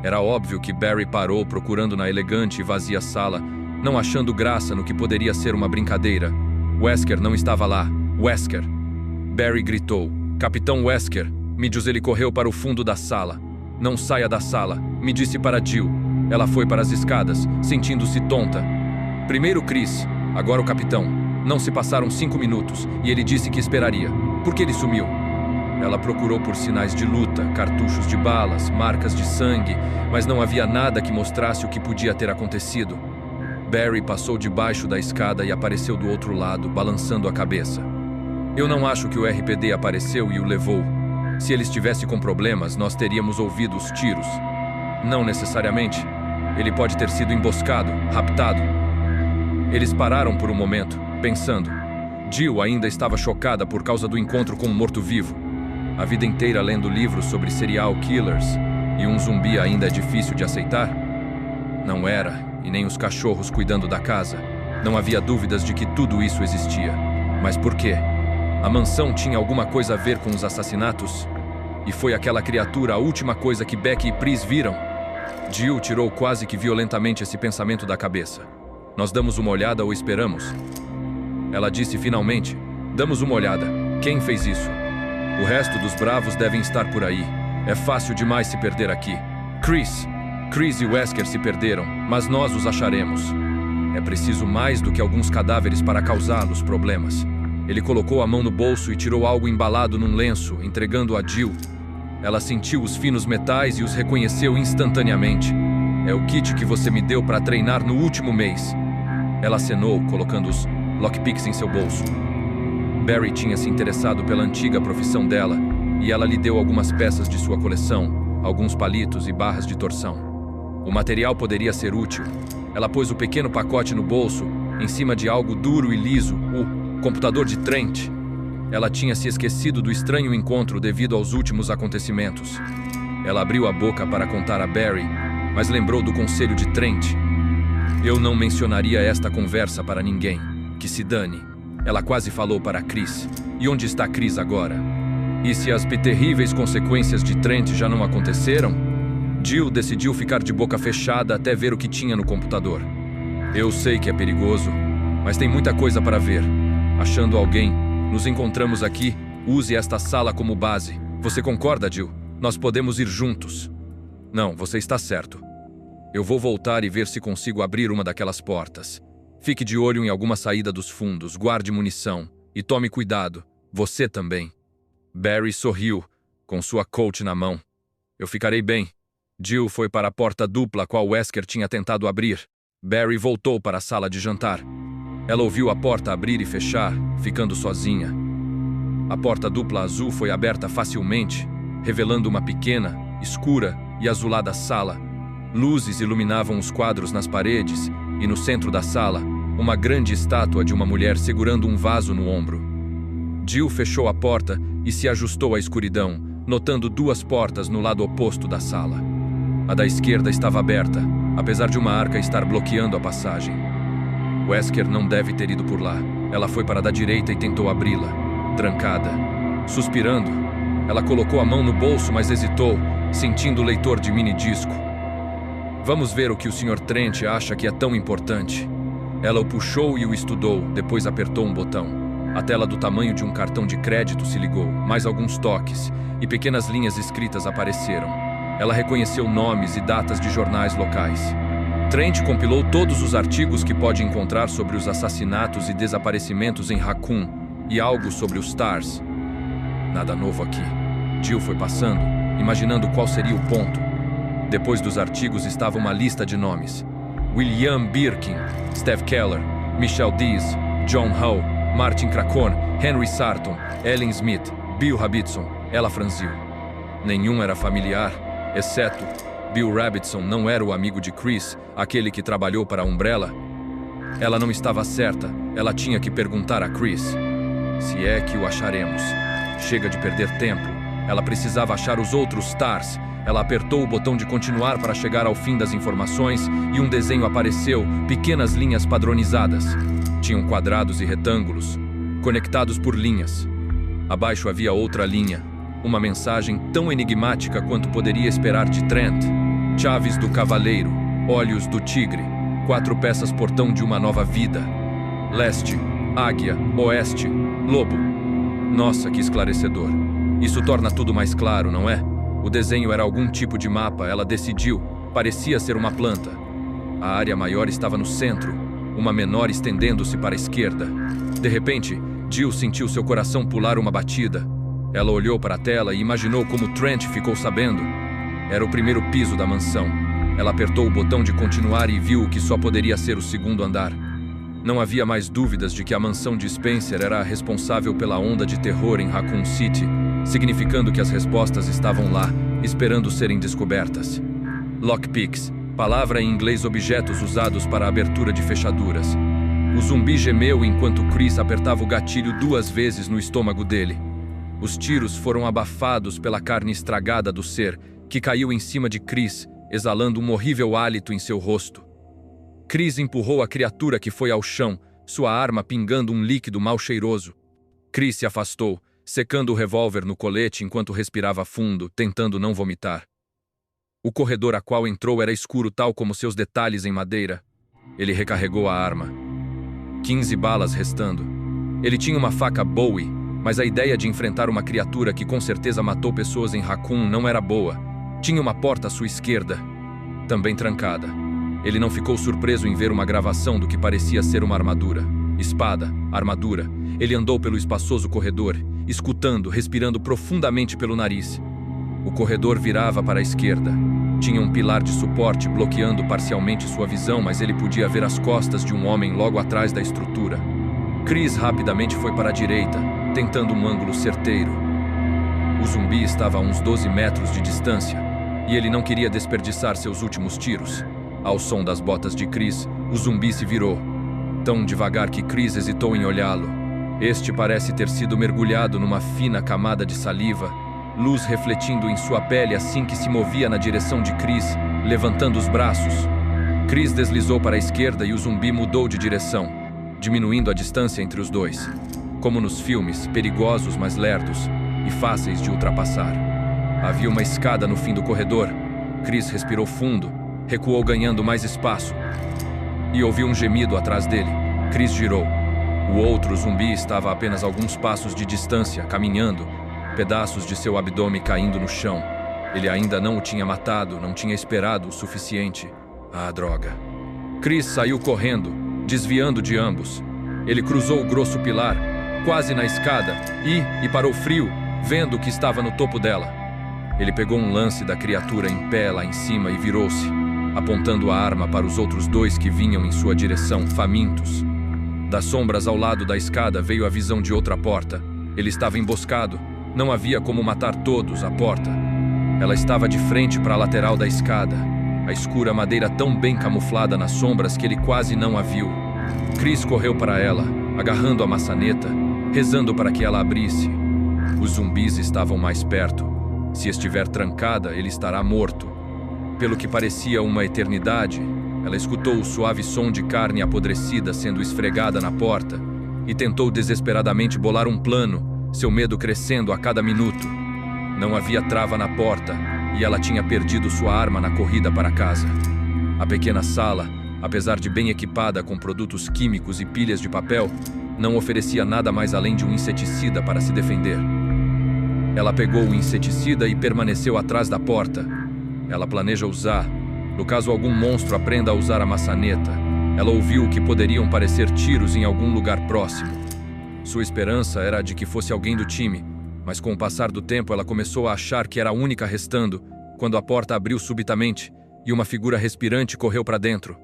Era óbvio que Barry parou procurando na elegante e vazia sala, não achando graça no que poderia ser uma brincadeira. Wesker não estava lá. Wesker! Barry gritou. Capitão Wesker! Ele correu para o fundo da sala. Não saia da sala, me disse para Jill. Ela foi para as escadas, sentindo-se tonta. Primeiro Chris, agora o capitão. Não se passaram 5 minutos e ele disse que esperaria. Por que ele sumiu? Ela procurou por sinais de luta, cartuchos de balas, marcas de sangue, mas não havia nada que mostrasse o que podia ter acontecido. Barry passou debaixo da escada e apareceu do outro lado, balançando a cabeça. Eu não acho que o RPD apareceu e o levou. Se ele estivesse com problemas, nós teríamos ouvido os tiros. Não necessariamente. Ele pode ter sido emboscado, raptado. Eles pararam por um momento, pensando. Jill ainda estava chocada por causa do encontro com um morto-vivo. A vida inteira lendo livros sobre serial killers e um zumbi ainda é difícil de aceitar? Não era, e nem os cachorros cuidando da casa. Não havia dúvidas de que tudo isso existia. Mas por quê? A mansão tinha alguma coisa a ver com os assassinatos? E foi aquela criatura a última coisa que Becky e Pris viram? Jill tirou quase que violentamente esse pensamento da cabeça. Nós damos uma olhada ou esperamos? Ela disse finalmente, damos uma olhada. Quem fez isso? O resto dos bravos devem estar por aí. É fácil demais se perder aqui. Chris e Wesker se perderam, mas nós os acharemos. É preciso mais do que alguns cadáveres para causá-los problemas. Ele colocou a mão no bolso e tirou algo embalado num lenço, entregando a Jill. Ela sentiu os finos metais e os reconheceu instantaneamente. É o kit que você me deu para treinar no último mês. Ela acenou, colocando os lockpicks em seu bolso. Barry tinha se interessado pela antiga profissão dela, e ela lhe deu algumas peças de sua coleção, alguns palitos e barras de torção. O material poderia ser útil. Ela pôs o pequeno pacote no bolso, em cima de algo duro e liso, o computador de Trent. Ela tinha se esquecido do estranho encontro devido aos últimos acontecimentos. Ela abriu a boca para contar a Barry, mas lembrou do conselho de Trent. Eu não mencionaria esta conversa para ninguém. Que se dane. Ela quase falou para Chris. E onde está Chris agora? E se as terríveis consequências de Trent já não aconteceram? Jill decidiu ficar de boca fechada até ver o que tinha no computador. Eu sei que é perigoso, mas tem muita coisa para ver. Achando alguém, nos encontramos aqui. Use esta sala como base. Você concorda, Jill? Nós podemos ir juntos. Não, você está certo. Eu vou voltar e ver se consigo abrir uma daquelas portas. Fique de olho em alguma saída dos fundos, guarde munição e tome cuidado. Você também. Barry sorriu, com sua Colt na mão. Eu ficarei bem. Jill foi para a porta dupla a qual Wesker tinha tentado abrir. Barry voltou para a sala de jantar. Ela ouviu a porta abrir e fechar, ficando sozinha. A porta dupla azul foi aberta facilmente, revelando uma pequena, escura e azulada sala. Luzes iluminavam os quadros nas paredes e, no centro da sala, uma grande estátua de uma mulher segurando um vaso no ombro. Jill fechou a porta e se ajustou à escuridão, notando duas portas no lado oposto da sala. A da esquerda estava aberta, apesar de uma arca estar bloqueando a passagem. Wesker não deve ter ido por lá. Ela foi para a da direita e tentou abri-la. Trancada. Suspirando, ela colocou a mão no bolso, mas hesitou, sentindo o leitor de mini-disco. Vamos ver o que o Sr. Trent acha que é tão importante. Ela o puxou e o estudou, depois apertou um botão. A tela do tamanho de um cartão de crédito se ligou, mais alguns toques, e pequenas linhas escritas apareceram. Ela reconheceu nomes e datas de jornais locais. Trent compilou todos os artigos que pode encontrar sobre os assassinatos e desaparecimentos em Raccoon, e algo sobre os Stars. Nada novo aqui. Jill foi passando, imaginando qual seria o ponto. Depois dos artigos estava uma lista de nomes. William Birkin, Steve Keller, Michelle Dees, John Hull, Martin Cracon, Henry Sarton, Ellen Smith, Bill Rabbittson. Ela franziu. Nenhum era familiar, exceto Bill Rabbittson. Não era o amigo de Chris, aquele que trabalhou para a Umbrella? Ela não estava certa. Ela tinha que perguntar a Chris. Se é que o acharemos. Chega de perder tempo. Ela precisava achar os outros Stars. Ela apertou o botão de continuar para chegar ao fim das informações e um desenho apareceu, pequenas linhas padronizadas. Tinham quadrados e retângulos, conectados por linhas. Abaixo havia outra linha, uma mensagem tão enigmática quanto poderia esperar de Trent. Chaves do Cavaleiro, Olhos do Tigre, 4 peças portão de uma nova vida. Leste, Águia, Oeste, Lobo. Nossa, que esclarecedor. Isso torna tudo mais claro, não é? O desenho era algum tipo de mapa, ela decidiu. Parecia ser uma planta. A área maior estava no centro, uma menor estendendo-se para a esquerda. De repente, Jill sentiu seu coração pular uma batida. Ela olhou para a tela e imaginou como Trent ficou sabendo. Era o primeiro piso da mansão. Ela apertou o botão de continuar e viu o que só poderia ser o segundo andar. Não havia mais dúvidas de que a mansão de Spencer era a responsável pela onda de terror em Raccoon City, significando que as respostas estavam lá, esperando serem descobertas. Lockpicks, palavra em inglês objetos usados para a abertura de fechaduras. O zumbi gemeu enquanto Chris apertava o gatilho 2 vezes no estômago dele. Os tiros foram abafados pela carne estragada do ser, que caiu em cima de Chris, exalando um horrível hálito em seu rosto. Chris empurrou a criatura que foi ao chão, sua arma pingando um líquido mal cheiroso. Chris se afastou, secando o revólver no colete enquanto respirava fundo, tentando não vomitar. O corredor a qual entrou era escuro tal como seus detalhes em madeira. Ele recarregou a arma. 15 balas restando. Ele tinha uma faca Bowie, mas a ideia de enfrentar uma criatura que com certeza matou pessoas em Raccoon não era boa. Tinha uma porta à sua esquerda, também trancada. Ele não ficou surpreso em ver uma gravação do que parecia ser uma armadura. Espada, armadura. Ele andou pelo espaçoso corredor, escutando, respirando profundamente pelo nariz. O corredor virava para a esquerda. Tinha um pilar de suporte bloqueando parcialmente sua visão, mas ele podia ver as costas de um homem logo atrás da estrutura. Chris rapidamente foi para a direita, tentando um ângulo certeiro. O zumbi estava a uns 12 metros de distância, e ele não queria desperdiçar seus últimos tiros. Ao som das botas de Chris, o zumbi se virou. Tão devagar que Chris hesitou em olhá-lo. Este parece ter sido mergulhado numa fina camada de saliva, luz refletindo em sua pele assim que se movia na direção de Chris, levantando os braços. Chris deslizou para a esquerda e o zumbi mudou de direção, diminuindo a distância entre os dois. Como nos filmes, perigosos mas lerdos e fáceis de ultrapassar. Havia uma escada no fim do corredor. Chris respirou fundo, recuou ganhando mais espaço e ouviu um gemido atrás dele. Chris girou. O outro zumbi estava a apenas alguns passos de distância, caminhando, pedaços de seu abdômen caindo no chão. Ele ainda não o tinha matado, não tinha esperado o suficiente. Ah, droga. Chris saiu correndo, desviando de ambos. Ele cruzou o grosso pilar, quase na escada, e parou frio, vendo que estava no topo dela. Ele pegou um lance da criatura em pé lá em cima e virou-se, apontando a arma para os outros dois que vinham em sua direção, famintos. Das sombras ao lado da escada veio a visão de outra porta. Ele estava emboscado. Não havia como matar todos a porta. Ela estava de frente para a lateral da escada, a escura madeira tão bem camuflada nas sombras que ele quase não a viu. Chris correu para ela, agarrando a maçaneta, rezando para que ela abrisse. Os zumbis estavam mais perto. Se estiver trancada, ele estará morto. Pelo que parecia uma eternidade, ela escutou o suave som de carne apodrecida sendo esfregada na porta e tentou desesperadamente bolar um plano, seu medo crescendo a cada minuto. Não havia trava na porta e ela tinha perdido sua arma na corrida para casa. A pequena sala, apesar de bem equipada com produtos químicos e pilhas de papel, não oferecia nada mais além de um inseticida para se defender. Ela pegou o inseticida e permaneceu atrás da porta. Ela planeja usar, no caso algum monstro aprenda a usar a maçaneta. Ela ouviu que poderiam parecer tiros em algum lugar próximo. Sua esperança era de que fosse alguém do time, mas com o passar do tempo ela começou a achar que era a única restando, quando a porta abriu subitamente e uma figura respirante correu para dentro.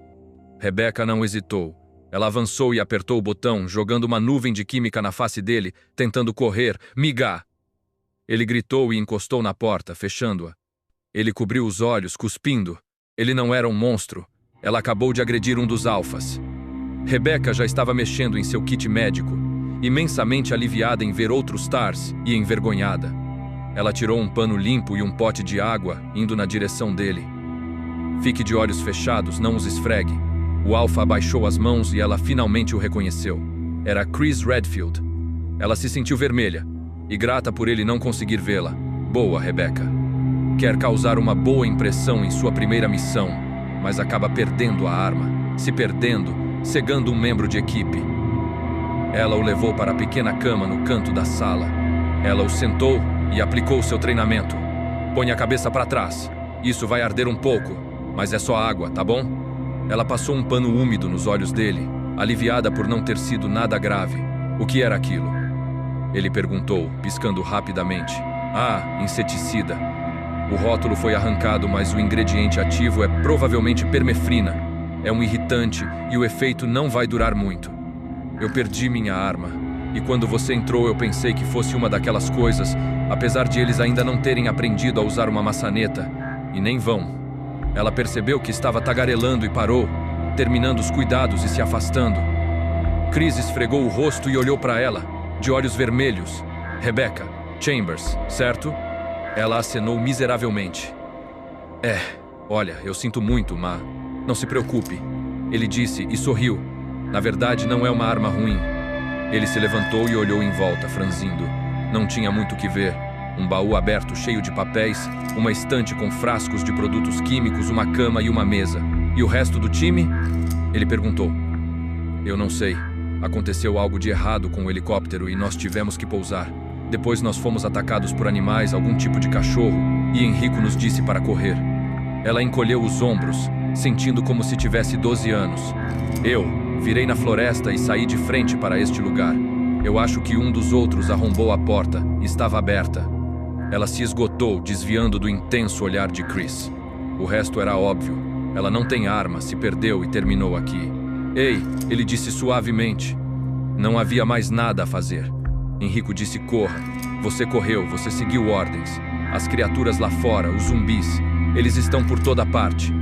Rebecca não hesitou. Ela avançou e apertou o botão, jogando uma nuvem de química na face dele, tentando correr. Miga! Ele gritou e encostou na porta, fechando-a. Ele cobriu os olhos, cuspindo. Ele não era um monstro. Ela acabou de agredir um dos alfas. Rebecca já estava mexendo em seu kit médico, imensamente aliviada em ver outros TARS e envergonhada. Ela tirou um pano limpo e um pote de água, indo na direção dele. Fique de olhos fechados, não os esfregue. O alfa abaixou as mãos e ela finalmente o reconheceu. Era Chris Redfield. Ela se sentiu vermelha e grata por ele não conseguir vê-la. Boa, Rebecca. Quer causar uma boa impressão em sua primeira missão, mas acaba perdendo a arma, se perdendo, cegando um membro de equipe. Ela o levou para a pequena cama no canto da sala. Ela o sentou e aplicou seu treinamento. Põe a cabeça para trás. Isso vai arder um pouco, mas é só água, tá bom? Ela passou um pano úmido nos olhos dele, aliviada por não ter sido nada grave. O que era aquilo? Ele perguntou, piscando rapidamente. Ah, inseticida. O rótulo foi arrancado, mas o ingrediente ativo é provavelmente permefrina. É um irritante e o efeito não vai durar muito. Eu perdi minha arma, e quando você entrou eu pensei que fosse uma daquelas coisas, apesar de eles ainda não terem aprendido a usar uma maçaneta, e nem vão. Ela percebeu que estava tagarelando e parou, terminando os cuidados e se afastando. Chris esfregou o rosto e olhou para ela, de olhos vermelhos. Rebecca, Chambers, certo? Ela acenou miseravelmente. Olha, eu sinto muito, mas não se preocupe. Ele disse e sorriu. Na verdade, não é uma arma ruim. Ele se levantou e olhou em volta, franzindo. Não tinha muito o que ver. Um baú aberto cheio de papéis, uma estante com frascos de produtos químicos, uma cama e uma mesa. E o resto do time? Ele perguntou. Eu não sei. Aconteceu algo de errado com o helicóptero e nós tivemos que pousar. Depois nós fomos atacados por animais, algum tipo de cachorro, e Enrico nos disse para correr. Ela encolheu os ombros, sentindo como se tivesse 12 anos. Eu virei na floresta e saí de frente para este lugar. Eu acho que um dos outros arrombou a porta, estava aberta. Ela se esgotou, desviando do intenso olhar de Chris. O resto era óbvio. Ela não tem arma, se perdeu e terminou aqui. Ei, ele disse suavemente. Não havia mais nada a fazer. Enrico disse corra. Você correu, você seguiu ordens. As criaturas lá fora, os zumbis, eles estão por toda parte.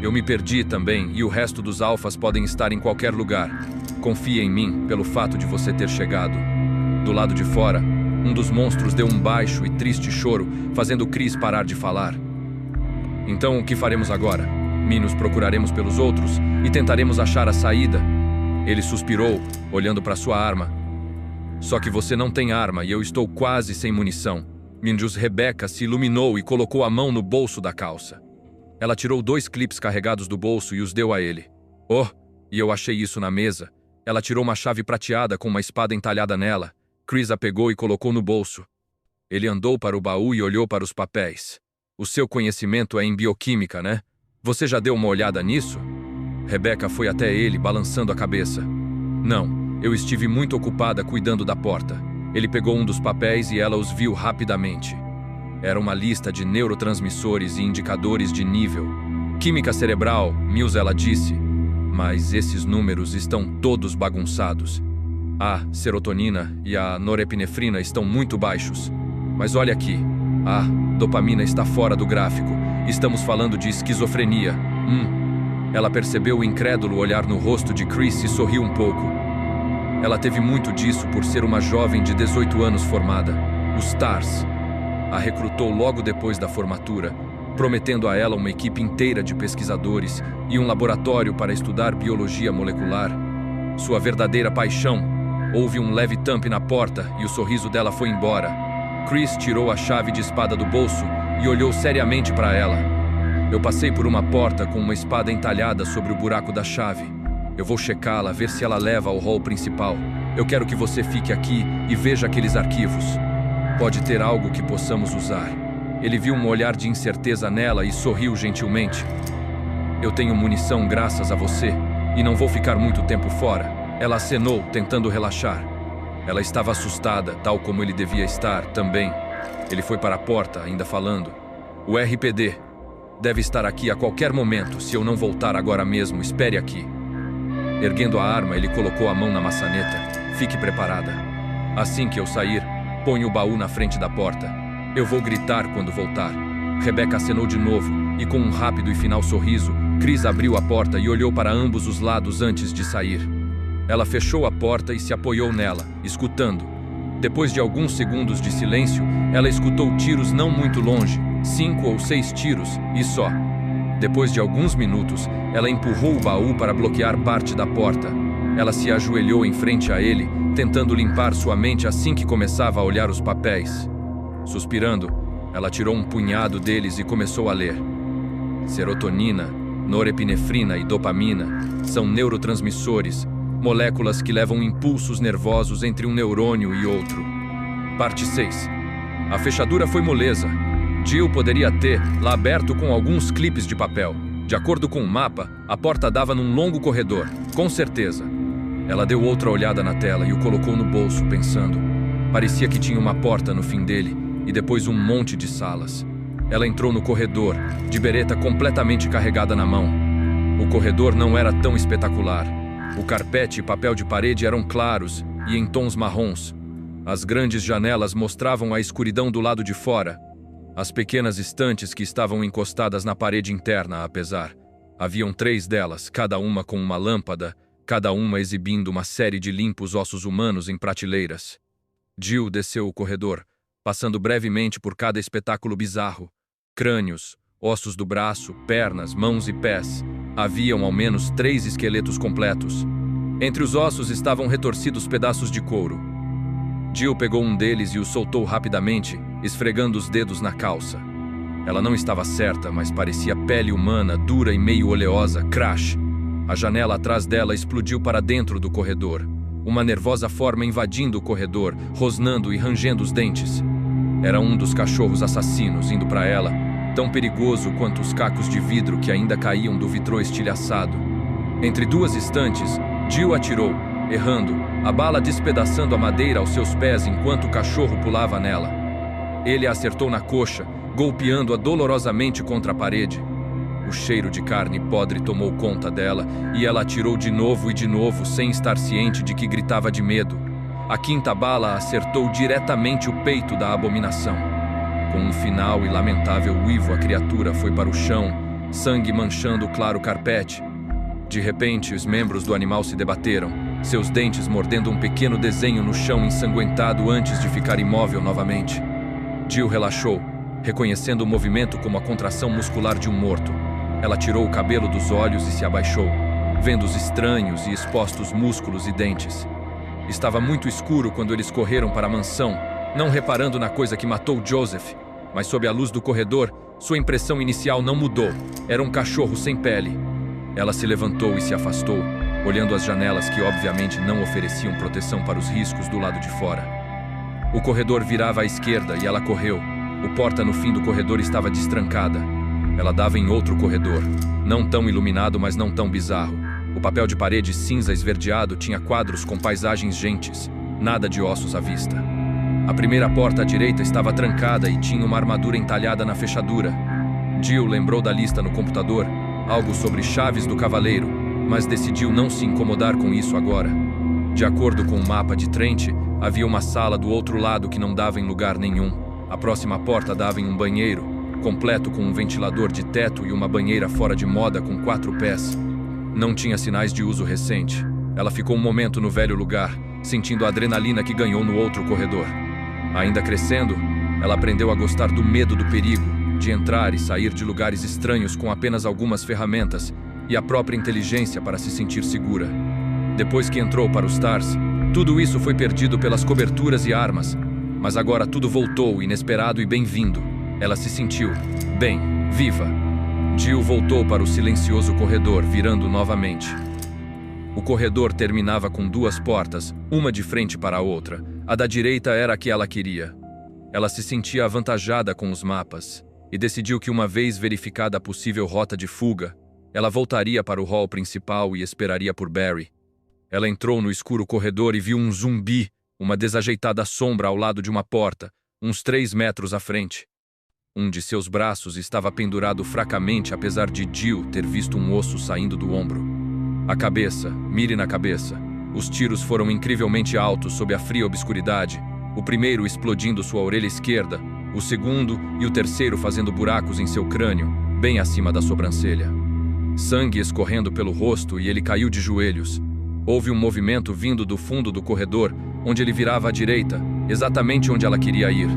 Eu me perdi também e o resto dos alfas podem estar em qualquer lugar. Confia em mim pelo fato de você ter chegado. Do lado de fora, um dos monstros deu um baixo e triste choro, fazendo Chris parar de falar. Então, o que faremos agora? Nos procuraremos pelos outros e tentaremos achar a saída. Ele suspirou, olhando para sua arma. Só que você não tem arma e eu estou quase sem munição. Rebecca se iluminou e colocou a mão no bolso da calça. Ela tirou 2 clipes carregados do bolso e os deu a ele. Oh, e eu achei isso na mesa. Ela tirou uma chave prateada com uma espada entalhada nela. Chris a pegou e colocou no bolso. Ele andou para o baú e olhou para os papéis. O seu conhecimento é em bioquímica, né? Você já deu uma olhada nisso? Rebecca foi até ele, balançando a cabeça. Não, eu estive muito ocupada cuidando da porta. Ele pegou um dos papéis e ela os viu rapidamente. Era uma lista de neurotransmissores e indicadores de nível. Química cerebral, Mills, ela disse. Mas esses números estão todos bagunçados. A serotonina e a norepinefrina estão muito baixos. Mas olha aqui, a dopamina está fora do gráfico. Estamos falando de esquizofrenia. Ela percebeu o incrédulo olhar no rosto de Chris e sorriu um pouco. Ela teve muito disso por ser uma jovem de 18 anos formada. Os STARS a recrutou logo depois da formatura, prometendo a ela uma equipe inteira de pesquisadores e um laboratório para estudar biologia molecular. Sua verdadeira paixão. Houve um leve tampe na porta e o sorriso dela foi embora. Chris tirou a chave de espada do bolso e olhou seriamente para ela. Eu passei por uma porta com uma espada entalhada sobre o buraco da chave. Eu vou checá-la, ver se ela leva ao hall principal. Eu quero que você fique aqui e veja aqueles arquivos. Pode ter algo que possamos usar. Ele viu um olhar de incerteza nela e sorriu gentilmente. Eu tenho munição graças a você e não vou ficar muito tempo fora. Ela acenou, tentando relaxar. Ela estava assustada, tal como ele devia estar também. Ele foi para a porta, ainda falando. O RPD deve estar aqui a qualquer momento. Se eu não voltar agora mesmo, espere aqui. Erguendo a arma, ele colocou a mão na maçaneta. Fique preparada. Assim que eu sair, põe o baú na frente da porta. Eu vou gritar quando voltar. Rebecca acenou de novo, e com um rápido e final sorriso, Chris abriu a porta e olhou para ambos os lados antes de sair. Ela fechou a porta e se apoiou nela, escutando. Depois de alguns segundos de silêncio, ela escutou tiros não muito longe, 5 ou 6 tiros, e só. Depois de alguns minutos, ela empurrou o baú para bloquear parte da porta. Ela se ajoelhou em frente a ele, tentando limpar sua mente assim que começava a olhar os papéis. Suspirando, ela tirou um punhado deles e começou a ler. Serotonina, norepinefrina e dopamina são neurotransmissores, moléculas que levam impulsos nervosos entre um neurônio e outro. Parte 6. A fechadura foi moleza. Jill poderia ter lá aberto com alguns clipes de papel. De acordo com o mapa, a porta dava num longo corredor, com certeza. Ela deu outra olhada na tela e o colocou no bolso, pensando. Parecia que tinha uma porta no fim dele e depois um monte de salas. Ela entrou no corredor, de bereta completamente carregada na mão. O corredor não era tão espetacular. O carpete e papel de parede eram claros e em tons marrons. As grandes janelas mostravam a escuridão do lado de fora. As pequenas estantes que estavam encostadas na parede interna, apesar. Haviam 3 delas, cada uma com uma lâmpada, cada uma exibindo uma série de limpos ossos humanos em prateleiras. Jill desceu o corredor, passando brevemente por cada espetáculo bizarro. Crânios, ossos do braço, pernas, mãos e pés. Haviam ao menos 3 esqueletos completos. Entre os ossos estavam retorcidos pedaços de couro. Jill pegou um deles e o soltou rapidamente, esfregando os dedos na calça. Ela não estava certa, mas parecia pele humana, dura e meio oleosa. Crash! A janela atrás dela explodiu para dentro do corredor. Uma nervosa forma invadindo o corredor, rosnando e rangendo os dentes. Era um dos cachorros assassinos indo para ela, tão perigoso quanto os cacos de vidro que ainda caíam do vitrô estilhaçado. Entre 2 estantes, Jill atirou, errando, a bala despedaçando a madeira aos seus pés enquanto o cachorro pulava nela. Ele a acertou na coxa, golpeando-a dolorosamente contra a parede. O cheiro de carne podre tomou conta dela e ela atirou de novo e de novo, sem estar ciente de que gritava de medo. A 5ª bala acertou diretamente o peito da abominação. Com um final e lamentável uivo, a criatura foi para o chão, sangue manchando o claro carpete. De repente, os membros do animal se debateram, seus dentes mordendo um pequeno desenho no chão ensanguentado antes de ficar imóvel novamente. Jill relaxou, reconhecendo o movimento como a contração muscular de um morto. Ela tirou o cabelo dos olhos e se abaixou, vendo os estranhos e expostos músculos e dentes. Estava muito escuro quando eles correram para a mansão, não reparando na coisa que matou Joseph, mas sob a luz do corredor, Sua impressão inicial não mudou. Era um cachorro sem pele. Ela se levantou e se afastou, olhando as janelas que obviamente não ofereciam proteção para os riscos do lado de fora. O corredor virava à esquerda e ela correu. O porta no fim do corredor estava destrancada. Ela dava em outro corredor, não tão iluminado, mas não tão bizarro. O papel de parede cinza esverdeado tinha quadros com paisagens gentes, nada de ossos à vista. A primeira porta à direita estava trancada e tinha uma armadura entalhada na fechadura. Jill lembrou da lista no computador, algo sobre chaves do cavaleiro, mas decidiu não se incomodar com isso agora. De acordo com o mapa de Trent, havia uma sala do outro lado que não dava em lugar nenhum. A próxima porta dava em um banheiro, completo com um ventilador de teto e uma banheira fora de moda com 4 pés. Não tinha sinais de uso recente. Ela ficou um momento no velho lugar, sentindo a adrenalina que ganhou no outro corredor. Ainda crescendo, ela aprendeu a gostar do medo do perigo, de entrar e sair de lugares estranhos com apenas algumas ferramentas e a própria inteligência para se sentir segura. Depois que entrou para os Stars, tudo isso foi perdido pelas coberturas e armas, mas agora tudo voltou, inesperado e bem-vindo. Ela se sentiu bem, viva. Jill voltou para o silencioso corredor, virando novamente. O corredor terminava com 2 portas, uma de frente para a outra. A da direita era a que ela queria. Ela se sentia avantajada com os mapas e decidiu que, uma vez verificada a possível rota de fuga, ela voltaria para o hall principal e esperaria por Barry. Ela entrou no escuro corredor e viu um zumbi, uma desajeitada sombra ao lado de uma porta, uns 3 metros à frente. Um de seus braços estava pendurado fracamente, apesar de Jill ter visto um osso saindo do ombro. A cabeça, mire na cabeça. Os tiros foram incrivelmente altos sob a fria obscuridade, o primeiro explodindo sua orelha esquerda, o segundo e o terceiro fazendo buracos em seu crânio, bem acima da sobrancelha. Sangue escorrendo pelo rosto e ele caiu de joelhos. Houve um movimento vindo do fundo do corredor, onde ele virava à direita, exatamente onde ela queria ir.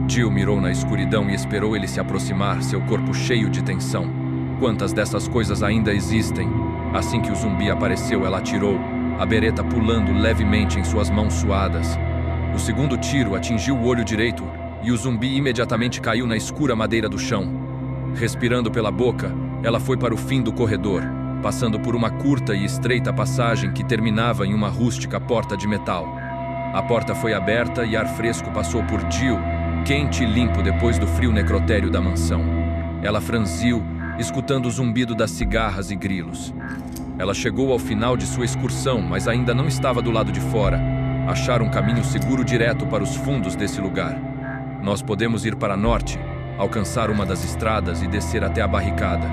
Jill mirou na escuridão e esperou ele se aproximar, seu corpo cheio de tensão. Quantas dessas coisas ainda existem? Assim que o zumbi apareceu, ela atirou, a bereta pulando levemente em suas mãos suadas. O segundo tiro atingiu o olho direito e o zumbi imediatamente caiu na escura madeira do chão. Respirando pela boca, ela foi para o fim do corredor, passando por uma curta e estreita passagem que terminava em uma rústica porta de metal. A porta foi aberta e ar fresco passou por Jill, quente e limpo depois do frio necrotério da mansão. Ela franziu, escutando o zumbido das cigarras e grilos. Ela chegou ao final de sua excursão, mas ainda não estava do lado de fora. Achar um caminho seguro direto para os fundos desse lugar. Nós podemos ir para norte, alcançar uma das estradas e descer até a barricada.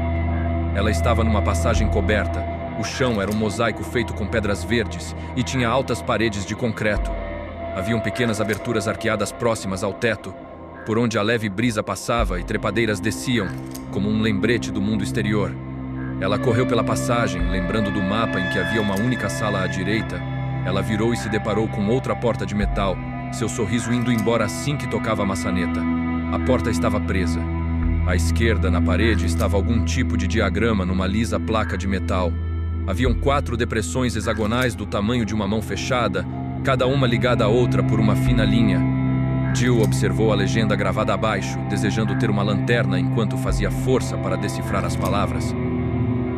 Ela estava numa passagem coberta. O chão era um mosaico feito com pedras verdes e tinha altas paredes de concreto. Haviam pequenas aberturas arqueadas próximas ao teto, por onde a leve brisa passava e trepadeiras desciam, como um lembrete do mundo exterior. Ela correu pela passagem, lembrando do mapa em que havia uma única sala à direita. Ela virou e se deparou com outra porta de metal, seu sorriso indo embora assim que tocava a maçaneta. A porta estava presa. À esquerda, na parede, estava algum tipo de diagrama numa lisa placa de metal. Haviam 4 depressões hexagonais do tamanho de uma mão fechada, cada uma ligada à outra por uma fina linha. Jill observou a legenda gravada abaixo, desejando ter uma lanterna enquanto fazia força para decifrar as palavras.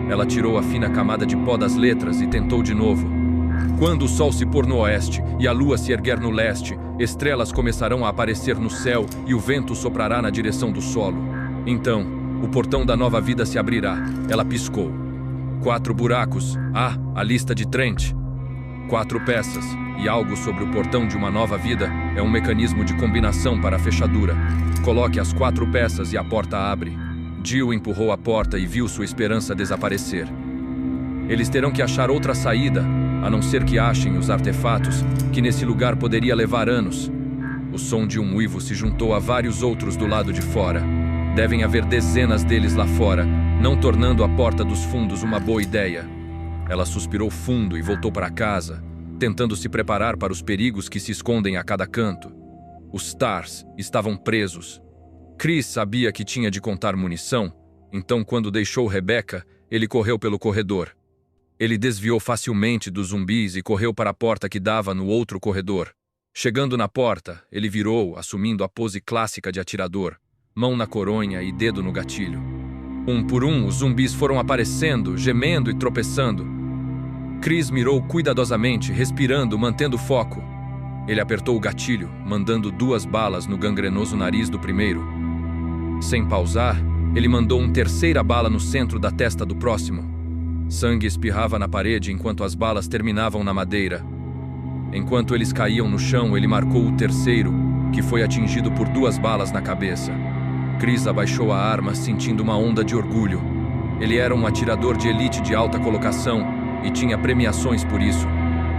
Ela tirou a fina camada de pó das letras e tentou de novo. Quando o sol se pôr no oeste e a lua se erguer no leste, estrelas começarão a aparecer no céu e o vento soprará na direção do solo. Então, o portão da nova vida se abrirá. Ela piscou. 4 buracos. A lista de Trent. 4 peças. E algo sobre o portão de uma nova vida é um mecanismo de combinação para a fechadura. Coloque as 4 peças e a porta abre. Jill empurrou a porta e viu sua esperança desaparecer. Eles terão que achar outra saída, a não ser que achem os artefatos, que nesse lugar poderia levar anos. O som de um uivo se juntou a vários outros do lado de fora. Devem haver dezenas deles lá fora, não tornando a porta dos fundos uma boa ideia. Ela suspirou fundo e voltou para casa, tentando se preparar para os perigos que se escondem a cada canto. Os Stars estavam presos. Chris sabia que tinha de contar munição, então quando deixou Rebecca, ele correu pelo corredor. Ele desviou facilmente dos zumbis e correu para a porta que dava no outro corredor. Chegando na porta, ele virou, assumindo a pose clássica de atirador. mão na coronha e dedo no gatilho. Um por um, os zumbis foram aparecendo, gemendo e tropeçando. Chris mirou cuidadosamente, respirando, mantendo foco. Ele apertou o gatilho, mandando 2 balas no gangrenoso nariz do primeiro. Sem pausar, ele mandou uma terceira bala no centro da testa do próximo. Sangue espirrava na parede enquanto as balas terminavam na madeira. Enquanto eles caíam no chão, ele marcou o terceiro, que foi atingido por 2 balas na cabeça. Chris abaixou a arma, sentindo uma onda de orgulho. Ele era um atirador de elite de alta colocação e tinha premiações por isso,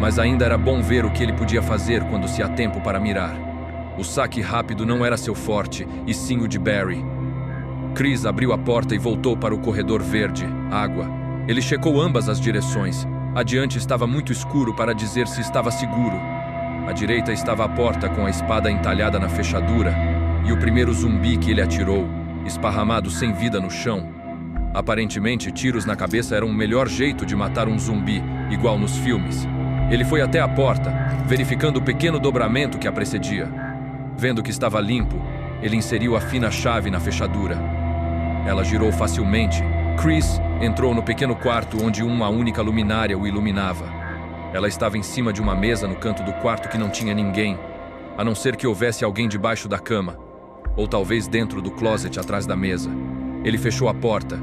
mas ainda era bom ver o que ele podia fazer quando se há tempo para mirar. O saque rápido não era seu forte, e sim o de Barry. Chris abriu a porta e voltou para o corredor verde, água. Ele checou ambas as direções. Adiante estava muito escuro para dizer se estava seguro. À direita estava a porta com a espada entalhada na fechadura e o primeiro zumbi que ele atirou, esparramado sem vida no chão. Aparentemente, tiros na cabeça eram o melhor jeito de matar um zumbi, igual nos filmes. Ele foi até a porta, verificando o pequeno dobramento que a precedia. Vendo que estava limpo, ele inseriu a fina chave na fechadura. Ela girou facilmente. Chris entrou no pequeno quarto onde uma única luminária o iluminava. Ela estava em cima de uma mesa no canto do quarto que não tinha ninguém, a não ser que houvesse alguém debaixo da cama, ou talvez dentro do closet atrás da mesa. Ele fechou a porta.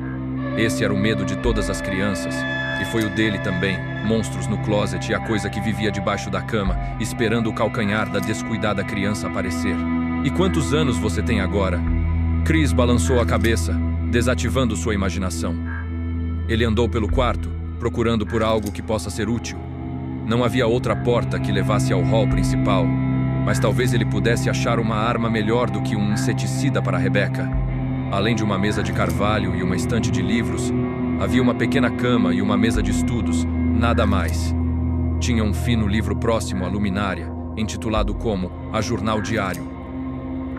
Esse era o medo de todas as crianças, e foi o dele também, monstros no closet e a coisa que vivia debaixo da cama, esperando o calcanhar da descuidada criança aparecer. E quantos anos você tem agora? Chris balançou a cabeça, desativando sua imaginação. Ele andou pelo quarto, procurando por algo que possa ser útil. Não havia outra porta que levasse ao hall principal, mas talvez ele pudesse achar uma arma melhor do que um inseticida para Rebecca. Além de uma mesa de carvalho e uma estante de livros, havia uma pequena cama e uma mesa de estudos, nada mais. Tinha um fino livro próximo à luminária, intitulado como A Jornal Diário.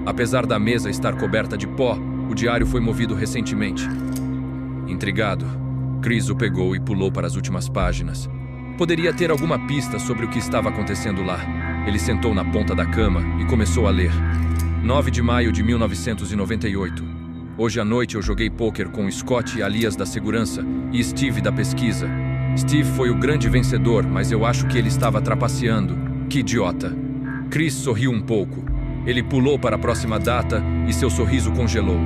Apesar da mesa estar coberta de pó, o diário foi movido recentemente. Intrigado, Chris o pegou e pulou para as últimas páginas. Poderia ter alguma pista sobre o que estava acontecendo lá. Ele sentou na ponta da cama e começou a ler. 9 de maio de 1998. Hoje à noite eu joguei pôquer com Scott, alias da segurança, e Steve da pesquisa. Steve foi o grande vencedor, mas eu acho que ele estava trapaceando. Que idiota. Chris sorriu um pouco. Ele pulou para a próxima data e seu sorriso congelou.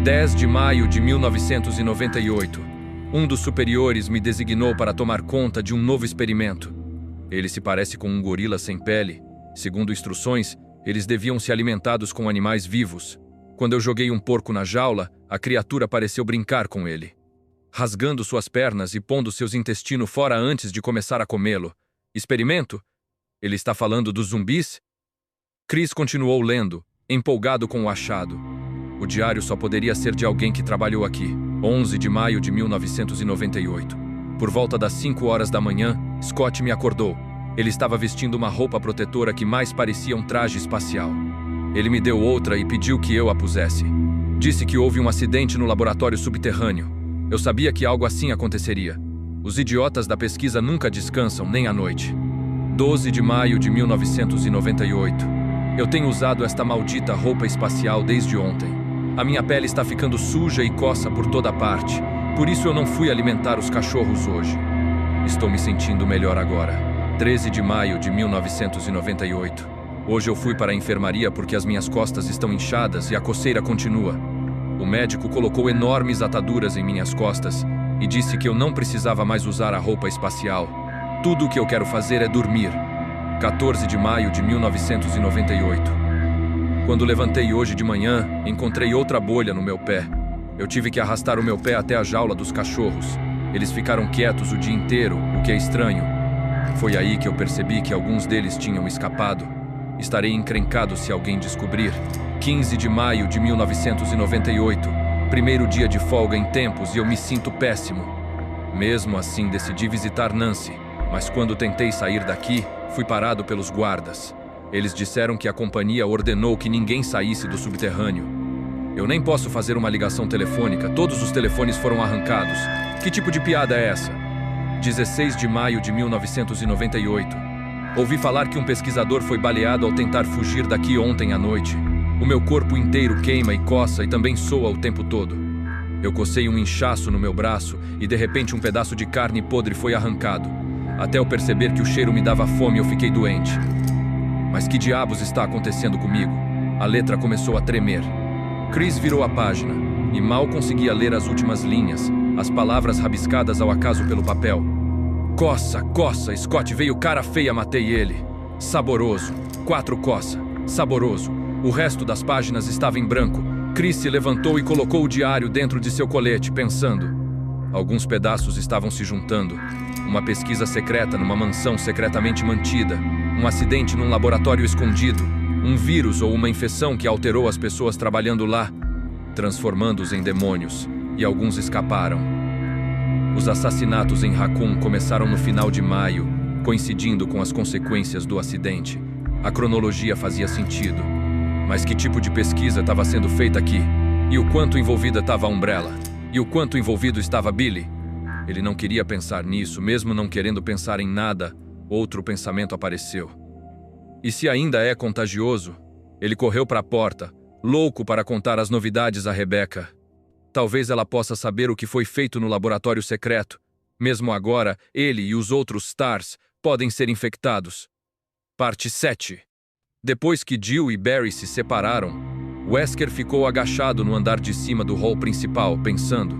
10 de maio de 1998. Um dos superiores me designou para tomar conta de um novo experimento. Ele se parece com um gorila sem pele. Segundo instruções, eles deviam ser alimentados com animais vivos. Quando eu joguei um porco na jaula, a criatura pareceu brincar com ele, rasgando suas pernas e pondo seus intestinos fora antes de começar a comê-lo. Experimento? Ele está falando dos zumbis? Chris continuou lendo, empolgado com o achado. O diário só poderia ser de alguém que trabalhou aqui. 11 de maio de 1998. Por volta das 5 horas da manhã, Scott me acordou. Ele estava vestindo uma roupa protetora que mais parecia um traje espacial. Ele me deu outra e pediu que eu a pusesse. Disse que houve um acidente no laboratório subterrâneo. Eu sabia que algo assim aconteceria. Os idiotas da pesquisa nunca descansam, nem à noite. 12 de maio de 1998. Eu tenho usado esta maldita roupa espacial desde ontem. A minha pele está ficando suja e coça por toda parte. Por isso eu não fui alimentar os cachorros hoje. Estou me sentindo melhor agora. 13 de maio de 1998. Hoje eu fui para a enfermaria porque as minhas costas estão inchadas e a coceira continua. O médico colocou enormes ataduras em minhas costas e disse que eu não precisava mais usar a roupa espacial. Tudo o que eu quero fazer é dormir. 14 de maio de 1998. Quando levantei hoje de manhã, encontrei outra bolha no meu pé. Eu tive que arrastar o meu pé até a jaula dos cachorros. Eles ficaram quietos o dia inteiro, o que é estranho. Foi aí que eu percebi que alguns deles tinham escapado. Estarei encrencado se alguém descobrir. 15 de maio de 1998. Primeiro dia de folga em tempos e eu me sinto péssimo. Mesmo assim, decidi visitar Nancy. Mas quando tentei sair daqui, fui parado pelos guardas. Eles disseram que a companhia ordenou que ninguém saísse do subterrâneo. Eu nem posso fazer uma ligação telefônica. Todos os telefones foram arrancados. Que tipo de piada é essa? 16 de maio de 1998. Ouvi falar que um pesquisador foi baleado ao tentar fugir daqui ontem à noite. O meu corpo inteiro queima e coça e também soa o tempo todo. Eu cocei um inchaço no meu braço e de repente um pedaço de carne podre foi arrancado. Até eu perceber que o cheiro me dava fome, eu fiquei doente. Mas que diabos está acontecendo comigo? A letra começou a tremer. Chris virou a página e mal conseguia ler as últimas linhas, as palavras rabiscadas ao acaso pelo papel. Coça, coça, Scott veio cara feia, matei ele. Saboroso. 4 coça. Saboroso. O resto das páginas estava em branco. Chris se levantou e colocou o diário dentro de seu colete, pensando. Alguns pedaços estavam se juntando. Uma pesquisa secreta numa mansão secretamente mantida. Um acidente num laboratório escondido. Um vírus ou uma infecção que alterou as pessoas trabalhando lá, transformando-os em demônios. E alguns escaparam. Os assassinatos em Raccoon começaram no final de maio, coincidindo com as consequências do acidente. A cronologia fazia sentido. Mas que tipo de pesquisa estava sendo feita aqui? E o quanto envolvida estava a Umbrella? E o quanto envolvido estava Billy? Ele não queria pensar nisso, mesmo não querendo pensar em nada, outro pensamento apareceu. E se ainda é contagioso? Ele correu para a porta, louco para contar as novidades a Rebecca. Talvez ela possa saber o que foi feito no laboratório secreto. Mesmo agora, ele e os outros Stars podem ser infectados. Parte 7. Depois que Jill e Barry se separaram, Wesker ficou agachado no andar de cima do hall principal, pensando.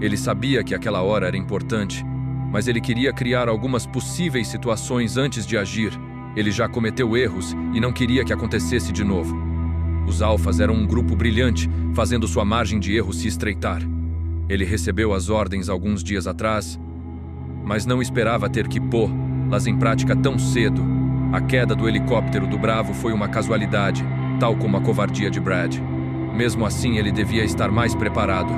Ele sabia que aquela hora era importante, mas ele queria criar algumas possíveis situações antes de agir. Ele já cometeu erros e não queria que acontecesse de novo. Os alfas eram um grupo brilhante, fazendo sua margem de erro se estreitar. Ele recebeu as ordens alguns dias atrás, mas não esperava ter que pô-las em prática tão cedo. A queda do helicóptero do Bravo foi uma casualidade, tal como a covardia de Brad. Mesmo assim, ele devia estar mais preparado.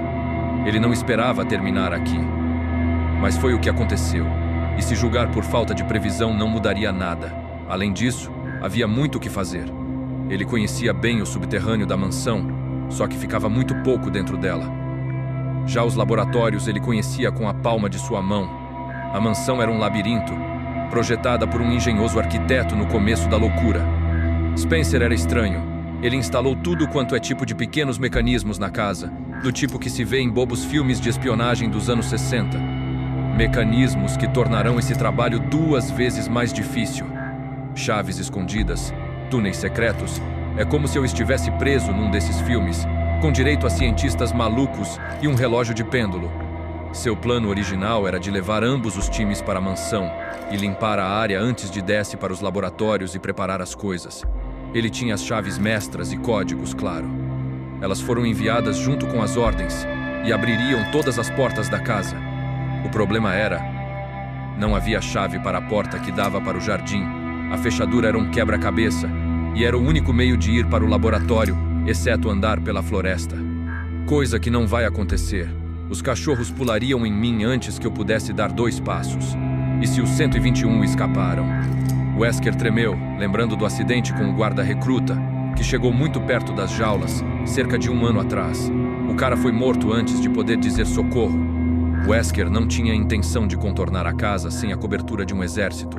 Ele não esperava terminar aqui. Mas foi o que aconteceu. E se julgar por falta de previsão, não mudaria nada. Além disso, havia muito o que fazer. Ele conhecia bem o subterrâneo da mansão, só que ficava muito pouco dentro dela. Já os laboratórios ele conhecia com a palma de sua mão. A mansão era um labirinto, projetada por um engenhoso arquiteto no começo da loucura. Spencer era estranho. Ele instalou tudo quanto é tipo de pequenos mecanismos na casa, do tipo que se vê em bobos filmes de espionagem dos anos 60. Mecanismos que tornarão esse trabalho 2 vezes mais difícil. Chaves escondidas, túneis secretos. É como se eu estivesse preso num desses filmes, com direito a cientistas malucos e um relógio de pêndulo. Seu plano original era de levar ambos os times para a mansão e limpar a área antes de descer para os laboratórios e preparar as coisas. Ele tinha as chaves mestras e códigos, claro. Elas foram enviadas junto com as ordens e abririam todas as portas da casa. O problema era... não havia chave para a porta que dava para o jardim. A fechadura era um quebra-cabeça e era o único meio de ir para o laboratório, exceto andar pela floresta. Coisa que não vai acontecer. Os cachorros pulariam em mim antes que eu pudesse dar 2 passos. E se os 121 escaparam? Wesker tremeu, lembrando do acidente com o guarda-recruta, que chegou muito perto das jaulas, cerca de 1 ano atrás. O cara foi morto antes de poder dizer socorro. Wesker não tinha intenção de contornar a casa sem a cobertura de um exército.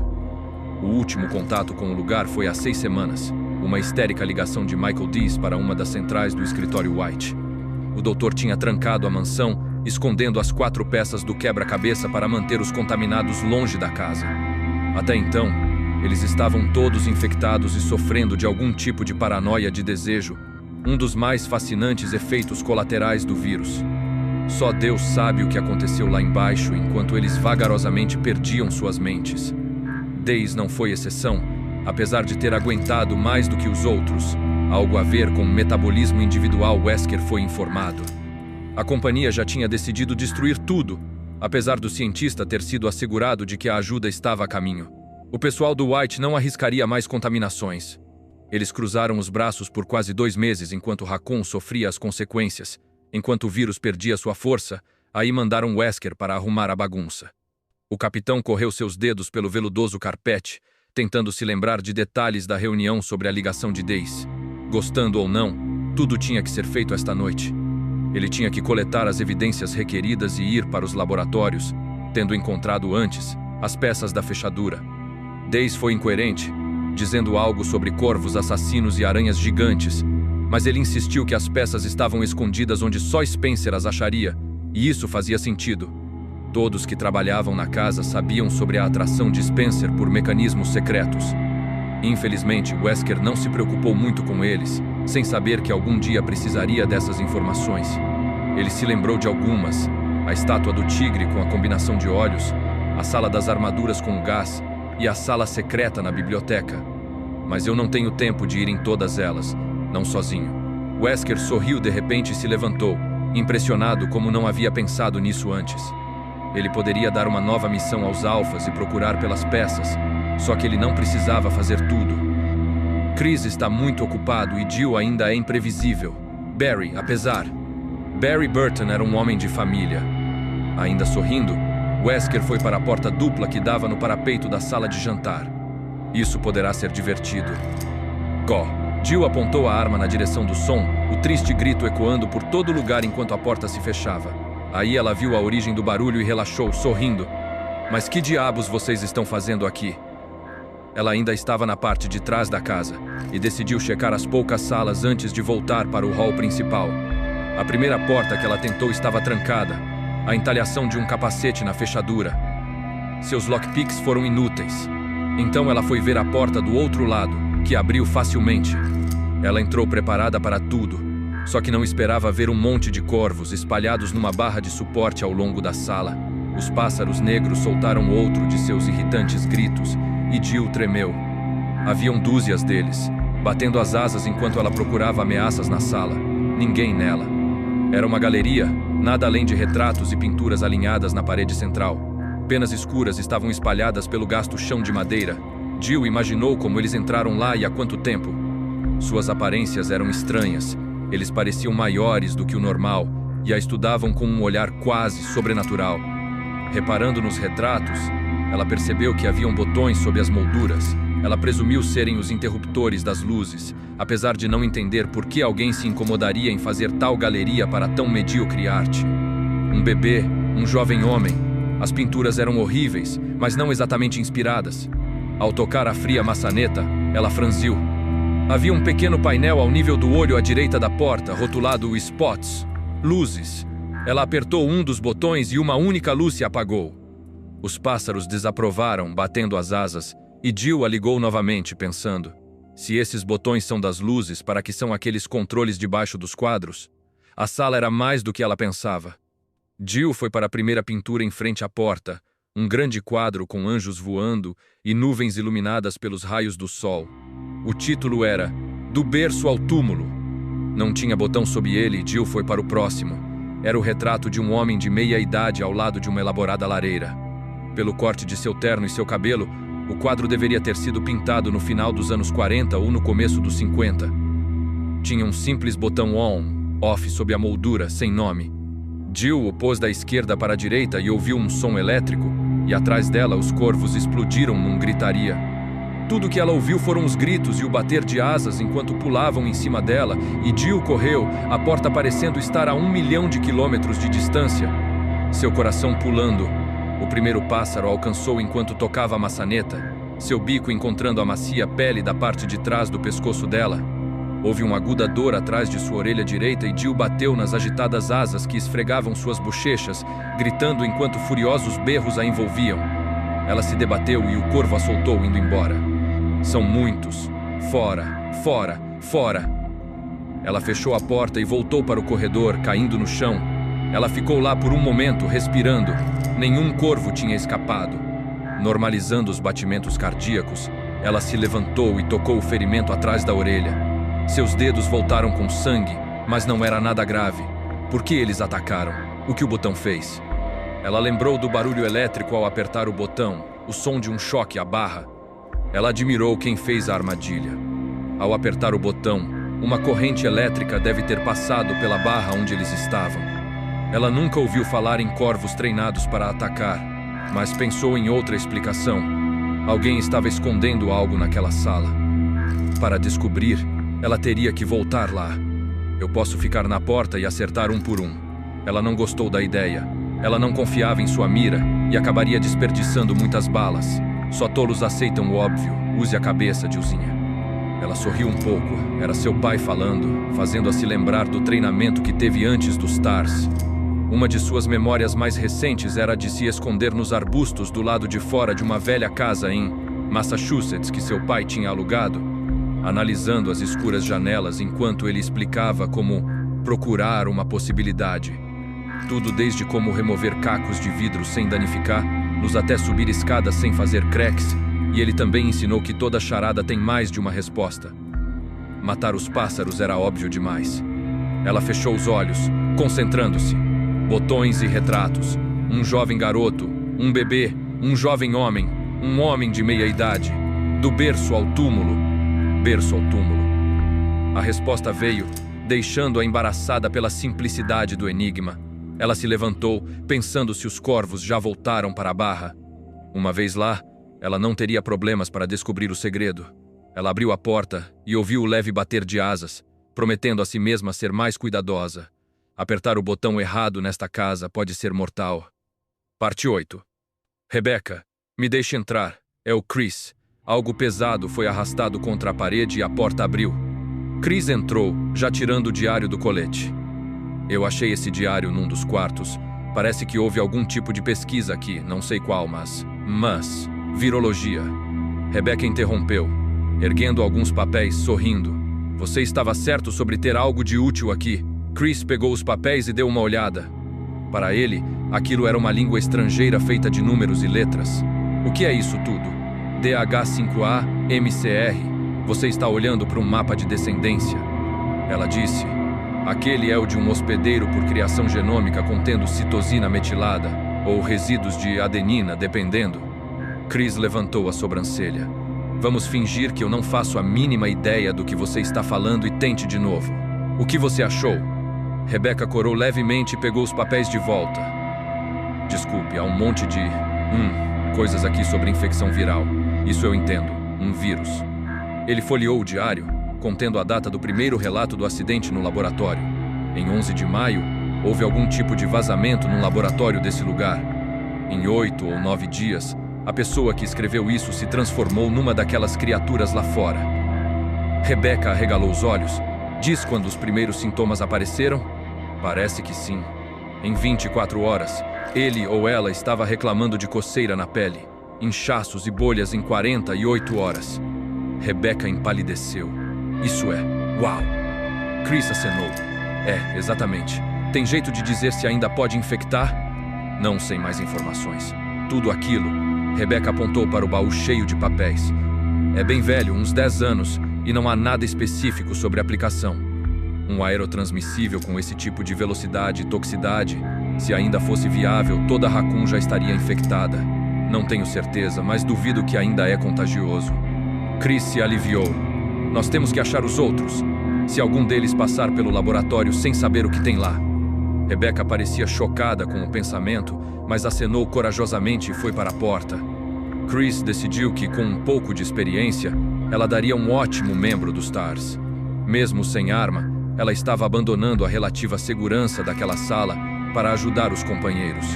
O último contato com o lugar foi há 6 semanas, uma histérica ligação de Michael Dees para uma das centrais do escritório White. O doutor tinha trancado a mansão, escondendo as 4 peças do quebra-cabeça para manter os contaminados longe da casa. Até então, eles estavam todos infectados e sofrendo de algum tipo de paranoia de desejo, um dos mais fascinantes efeitos colaterais do vírus. Só Deus sabe o que aconteceu lá embaixo enquanto eles vagarosamente perdiam suas mentes. Deis não foi exceção, apesar de ter aguentado mais do que os outros. Algo a ver com o metabolismo individual, Wesker foi informado. A companhia já tinha decidido destruir tudo, apesar do cientista ter sido assegurado de que a ajuda estava a caminho. O pessoal do White não arriscaria mais contaminações. Eles cruzaram os braços por quase 2 meses enquanto Raccoon sofria as consequências. Enquanto o vírus perdia sua força, aí mandaram Wesker para arrumar a bagunça. O capitão correu seus dedos pelo veludoso carpete, tentando se lembrar de detalhes da reunião sobre a ligação de Deis. Gostando ou não, tudo tinha que ser feito esta noite. Ele tinha que coletar as evidências requeridas e ir para os laboratórios, tendo encontrado antes as peças da fechadura. Deis foi incoerente, dizendo algo sobre corvos assassinos e aranhas gigantes, mas ele insistiu que as peças estavam escondidas onde só Spencer as acharia, e isso fazia sentido. Todos que trabalhavam na casa sabiam sobre a atração de Spencer por mecanismos secretos. Infelizmente, Wesker não se preocupou muito com eles, sem saber que algum dia precisaria dessas informações. Ele se lembrou de algumas: a estátua do tigre com a combinação de olhos, a sala das armaduras com o gás e a sala secreta na biblioteca. Mas eu não tenho tempo de ir em todas elas, não sozinho. Wesker sorriu de repente e se levantou, impressionado como não havia pensado nisso antes. Ele poderia dar uma nova missão aos alfas e procurar pelas peças, só que ele não precisava fazer tudo. Chris está muito ocupado e Jill ainda é imprevisível. Barry, apesar. Barry Burton era um homem de família. Ainda sorrindo, Wesker foi para a porta dupla que dava no parapeito da sala de jantar. Isso poderá ser divertido. Go! Jill apontou a arma na direção do som, o triste grito ecoando por todo lugar enquanto a porta se fechava. Aí ela viu a origem do barulho e relaxou, sorrindo. Mas que diabos vocês estão fazendo aqui? Ela ainda estava na parte de trás da casa e decidiu checar as poucas salas antes de voltar para o hall principal. A primeira porta que ela tentou estava trancada, a entalhação de um capacete na fechadura. Seus lockpicks foram inúteis. Então ela foi ver a porta do outro lado, que abriu facilmente. Ela entrou preparada para tudo, só que não esperava ver um monte de corvos espalhados numa barra de suporte ao longo da sala. Os pássaros negros soltaram outro de seus irritantes gritos, e Jill tremeu. Haviam dúzias deles, batendo as asas enquanto ela procurava ameaças na sala. Ninguém nela. Era uma galeria, nada além de retratos e pinturas alinhadas na parede central. Penas escuras estavam espalhadas pelo gasto chão de madeira. Jill imaginou como eles entraram lá e há quanto tempo. Suas aparências eram estranhas. Eles pareciam maiores do que o normal e a estudavam com um olhar quase sobrenatural. Reparando nos retratos, ela percebeu que haviam botões sob as molduras. Ela presumiu serem os interruptores das luzes, apesar de não entender por que alguém se incomodaria em fazer tal galeria para tão medíocre arte. Um bebê, um jovem homem. As pinturas eram horríveis, mas não exatamente inspiradas. Ao tocar a fria maçaneta, ela franziu. Havia um pequeno painel ao nível do olho à direita da porta, rotulado Spots, luzes. Ela apertou um dos botões e uma única luz se apagou. Os pássaros desaprovaram, batendo as asas, e Jill a ligou novamente, pensando: se esses botões são das luzes, para que são aqueles controles debaixo dos quadros? A sala era mais do que ela pensava. Jill foi para a primeira pintura em frente à porta, um grande quadro com anjos voando e nuvens iluminadas pelos raios do sol. O título era Do Berço ao Túmulo. Não tinha botão sob ele e Jill foi para o próximo. Era o retrato de um homem de meia idade ao lado de uma elaborada lareira. Pelo corte de seu terno e seu cabelo, o quadro deveria ter sido pintado no final dos anos 40 ou no começo dos 50. Tinha um simples botão on/off sob a moldura, sem nome. Jill o pôs da esquerda para a direita e ouviu um som elétrico, e atrás dela os corvos explodiram num gritaria. Tudo que ela ouviu foram os gritos e o bater de asas enquanto pulavam em cima dela, e Jill correu, a porta parecendo estar a 1 milhão de quilômetros de distância. Seu coração pulando. O primeiro pássaro alcançou enquanto tocava a maçaneta, seu bico encontrando a macia pele da parte de trás do pescoço dela. Houve uma aguda dor atrás de sua orelha direita e Jill bateu nas agitadas asas que esfregavam suas bochechas, gritando enquanto furiosos berros a envolviam. Ela se debateu e o corvo a soltou indo embora. São muitos. Fora, fora, fora. Ela fechou a porta e voltou para o corredor, caindo no chão. Ela ficou lá por um momento, respirando. Nenhum corvo tinha escapado. Normalizando os batimentos cardíacos, ela se levantou e tocou o ferimento atrás da orelha. Seus dedos voltaram com sangue, mas não era nada grave. Por que eles atacaram? O que o botão fez? Ela lembrou do barulho elétrico ao apertar o botão, o som de um choque à barra. Ela admirou quem fez a armadilha. Ao apertar o botão, uma corrente elétrica deve ter passado pela barra onde eles estavam. Ela nunca ouviu falar em corvos treinados para atacar, mas pensou em outra explicação. Alguém estava escondendo algo naquela sala. Para descobrir, ela teria que voltar lá. Eu posso ficar na porta e acertar um por um. Ela não gostou da ideia. Ela não confiava em sua mira e acabaria desperdiçando muitas balas. Só tolos aceitam o óbvio. Use a cabeça, Jillzinha. Ela sorriu um pouco. Era seu pai falando, fazendo-a se lembrar do treinamento que teve antes dos TARS. Uma de suas memórias mais recentes era de se esconder nos arbustos do lado de fora de uma velha casa em Massachusetts que seu pai tinha alugado, analisando as escuras janelas enquanto ele explicava como procurar uma possibilidade. Tudo desde como remover cacos de vidro sem danificar-nos até subir escadas sem fazer cracks, e ele também ensinou que toda charada tem mais de uma resposta. Matar os pássaros era óbvio demais. Ela fechou os olhos, concentrando-se. Botões e retratos. Um jovem garoto, um bebê, um jovem homem, um homem de meia-idade. Do berço ao túmulo. Berço ao túmulo. A resposta veio, deixando-a embaraçada pela simplicidade do enigma. Ela se levantou, pensando se os corvos já voltaram para a barra. Uma vez lá, ela não teria problemas para descobrir o segredo. Ela abriu a porta e ouviu o leve bater de asas, prometendo a si mesma ser mais cuidadosa. Apertar o botão errado nesta casa pode ser mortal. Parte 8. Rebecca, me deixe entrar. É o Chris. Algo pesado foi arrastado contra a parede e a porta abriu. Chris entrou, já tirando o diário do colete. Eu achei esse diário num dos quartos. Parece que houve algum tipo de pesquisa aqui, não sei qual, mas... virologia. Rebecca interrompeu, erguendo alguns papéis, sorrindo. Você estava certo sobre ter algo de útil aqui. Chris pegou os papéis e deu uma olhada. Para ele, aquilo era uma língua estrangeira feita de números e letras. O que é isso tudo? DH5A, MCR. Você está olhando para um mapa de descendência. Ela disse. Aquele é o de um hospedeiro por criação genômica contendo citosina metilada, ou resíduos de adenina, dependendo. Chris levantou a sobrancelha. Vamos fingir que eu não faço a mínima ideia do que você está falando e tente de novo. O que você achou? Rebecca corou levemente e pegou os papéis de volta. Desculpe, há um monte de... coisas aqui sobre infecção viral. Isso eu entendo. Um vírus. Ele folheou o diário, contendo a data do primeiro relato do acidente no laboratório. Em 11 de maio, houve algum tipo de vazamento no laboratório desse lugar. Em 8 ou 9 dias, a pessoa que escreveu isso se transformou numa daquelas criaturas lá fora. Rebecca arregalou os olhos. Diz quando os primeiros sintomas apareceram? Parece que sim. Em 24 horas, ele ou ela estava reclamando de coceira na pele, inchaços e bolhas em 48 horas. Rebecca empalideceu. Isso é, uau! Chris acenou. É, exatamente. Tem jeito de dizer se ainda pode infectar? Não sei mais informações. Tudo aquilo. Rebecca apontou para o baú cheio de papéis. É bem velho, uns 10 anos, e não há nada específico sobre a aplicação. Um aerotransmissível com esse tipo de velocidade e toxicidade, se ainda fosse viável, toda a Raccoon já estaria infectada. Não tenho certeza, mas duvido que ainda é contagioso. Chris se aliviou. Nós temos que achar os outros. Se algum deles passar pelo laboratório sem saber o que tem lá. Rebecca parecia chocada com o pensamento, mas acenou corajosamente e foi para a porta. Chris decidiu que, com um pouco de experiência, ela daria um ótimo membro dos TARS. Mesmo sem arma, ela estava abandonando a relativa segurança daquela sala para ajudar os companheiros.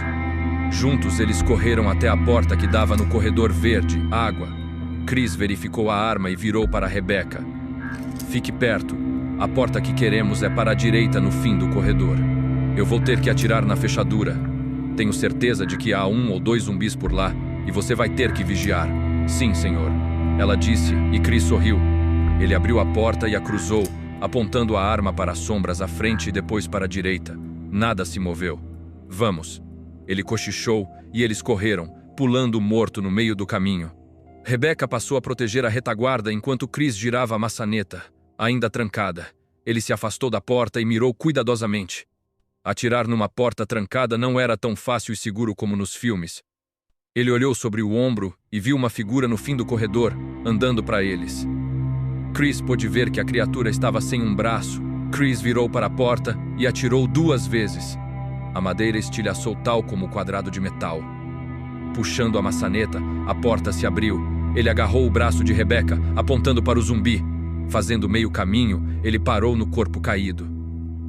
Juntos, eles correram até a porta que dava no corredor verde, água. Chris verificou a arma e virou para Rebecca. Fique perto. A porta que queremos é para a direita no fim do corredor. Eu vou ter que atirar na fechadura. Tenho certeza de que há 1 ou 2 zumbis por lá e você vai ter que vigiar. Sim, senhor. Ela disse e Chris sorriu. Ele abriu a porta e a cruzou, apontando a arma para as sombras à frente e depois para a direita. Nada se moveu. Vamos. Ele cochichou e eles correram, pulando morto no meio do caminho. Rebecca passou a proteger a retaguarda enquanto Chris girava a maçaneta, ainda trancada. Ele se afastou da porta e mirou cuidadosamente. Atirar numa porta trancada não era tão fácil e seguro como nos filmes. Ele olhou sobre o ombro e viu uma figura no fim do corredor, andando para eles. Chris pôde ver que a criatura estava sem um braço. Chris virou para a porta e atirou 2 vezes. A madeira estilhaçou tal como o quadrado de metal. Puxando a maçaneta, a porta se abriu. Ele agarrou o braço de Rebecca, apontando para o zumbi. Fazendo meio caminho, ele parou no corpo caído.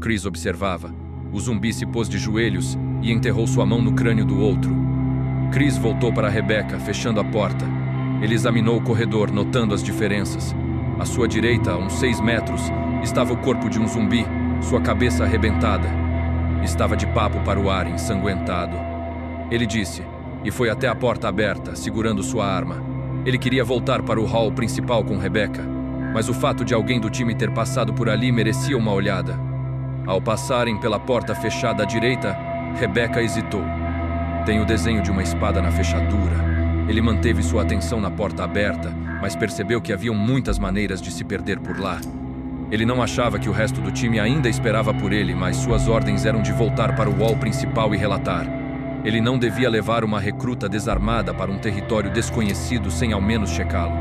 Chris observava. O zumbi se pôs de joelhos e enterrou sua mão no crânio do outro. Chris voltou para Rebecca, fechando a porta. Ele examinou o corredor, notando as diferenças. À sua direita, a uns 6 metros, estava o corpo de um zumbi, sua cabeça arrebentada. Estava de papo para o ar, ensanguentado. Ele disse, e foi até a porta aberta, segurando sua arma. Ele queria voltar para o hall principal com Rebecca, mas o fato de alguém do time ter passado por ali merecia uma olhada. Ao passarem pela porta fechada à direita, Rebecca hesitou. Tem o desenho de uma espada na fechadura. Ele manteve sua atenção na porta aberta, mas percebeu que haviam muitas maneiras de se perder por lá. Ele não achava que o resto do time ainda esperava por ele, mas suas ordens eram de voltar para o hall principal e relatar. Ele não devia levar uma recruta desarmada para um território desconhecido sem ao menos checá-lo.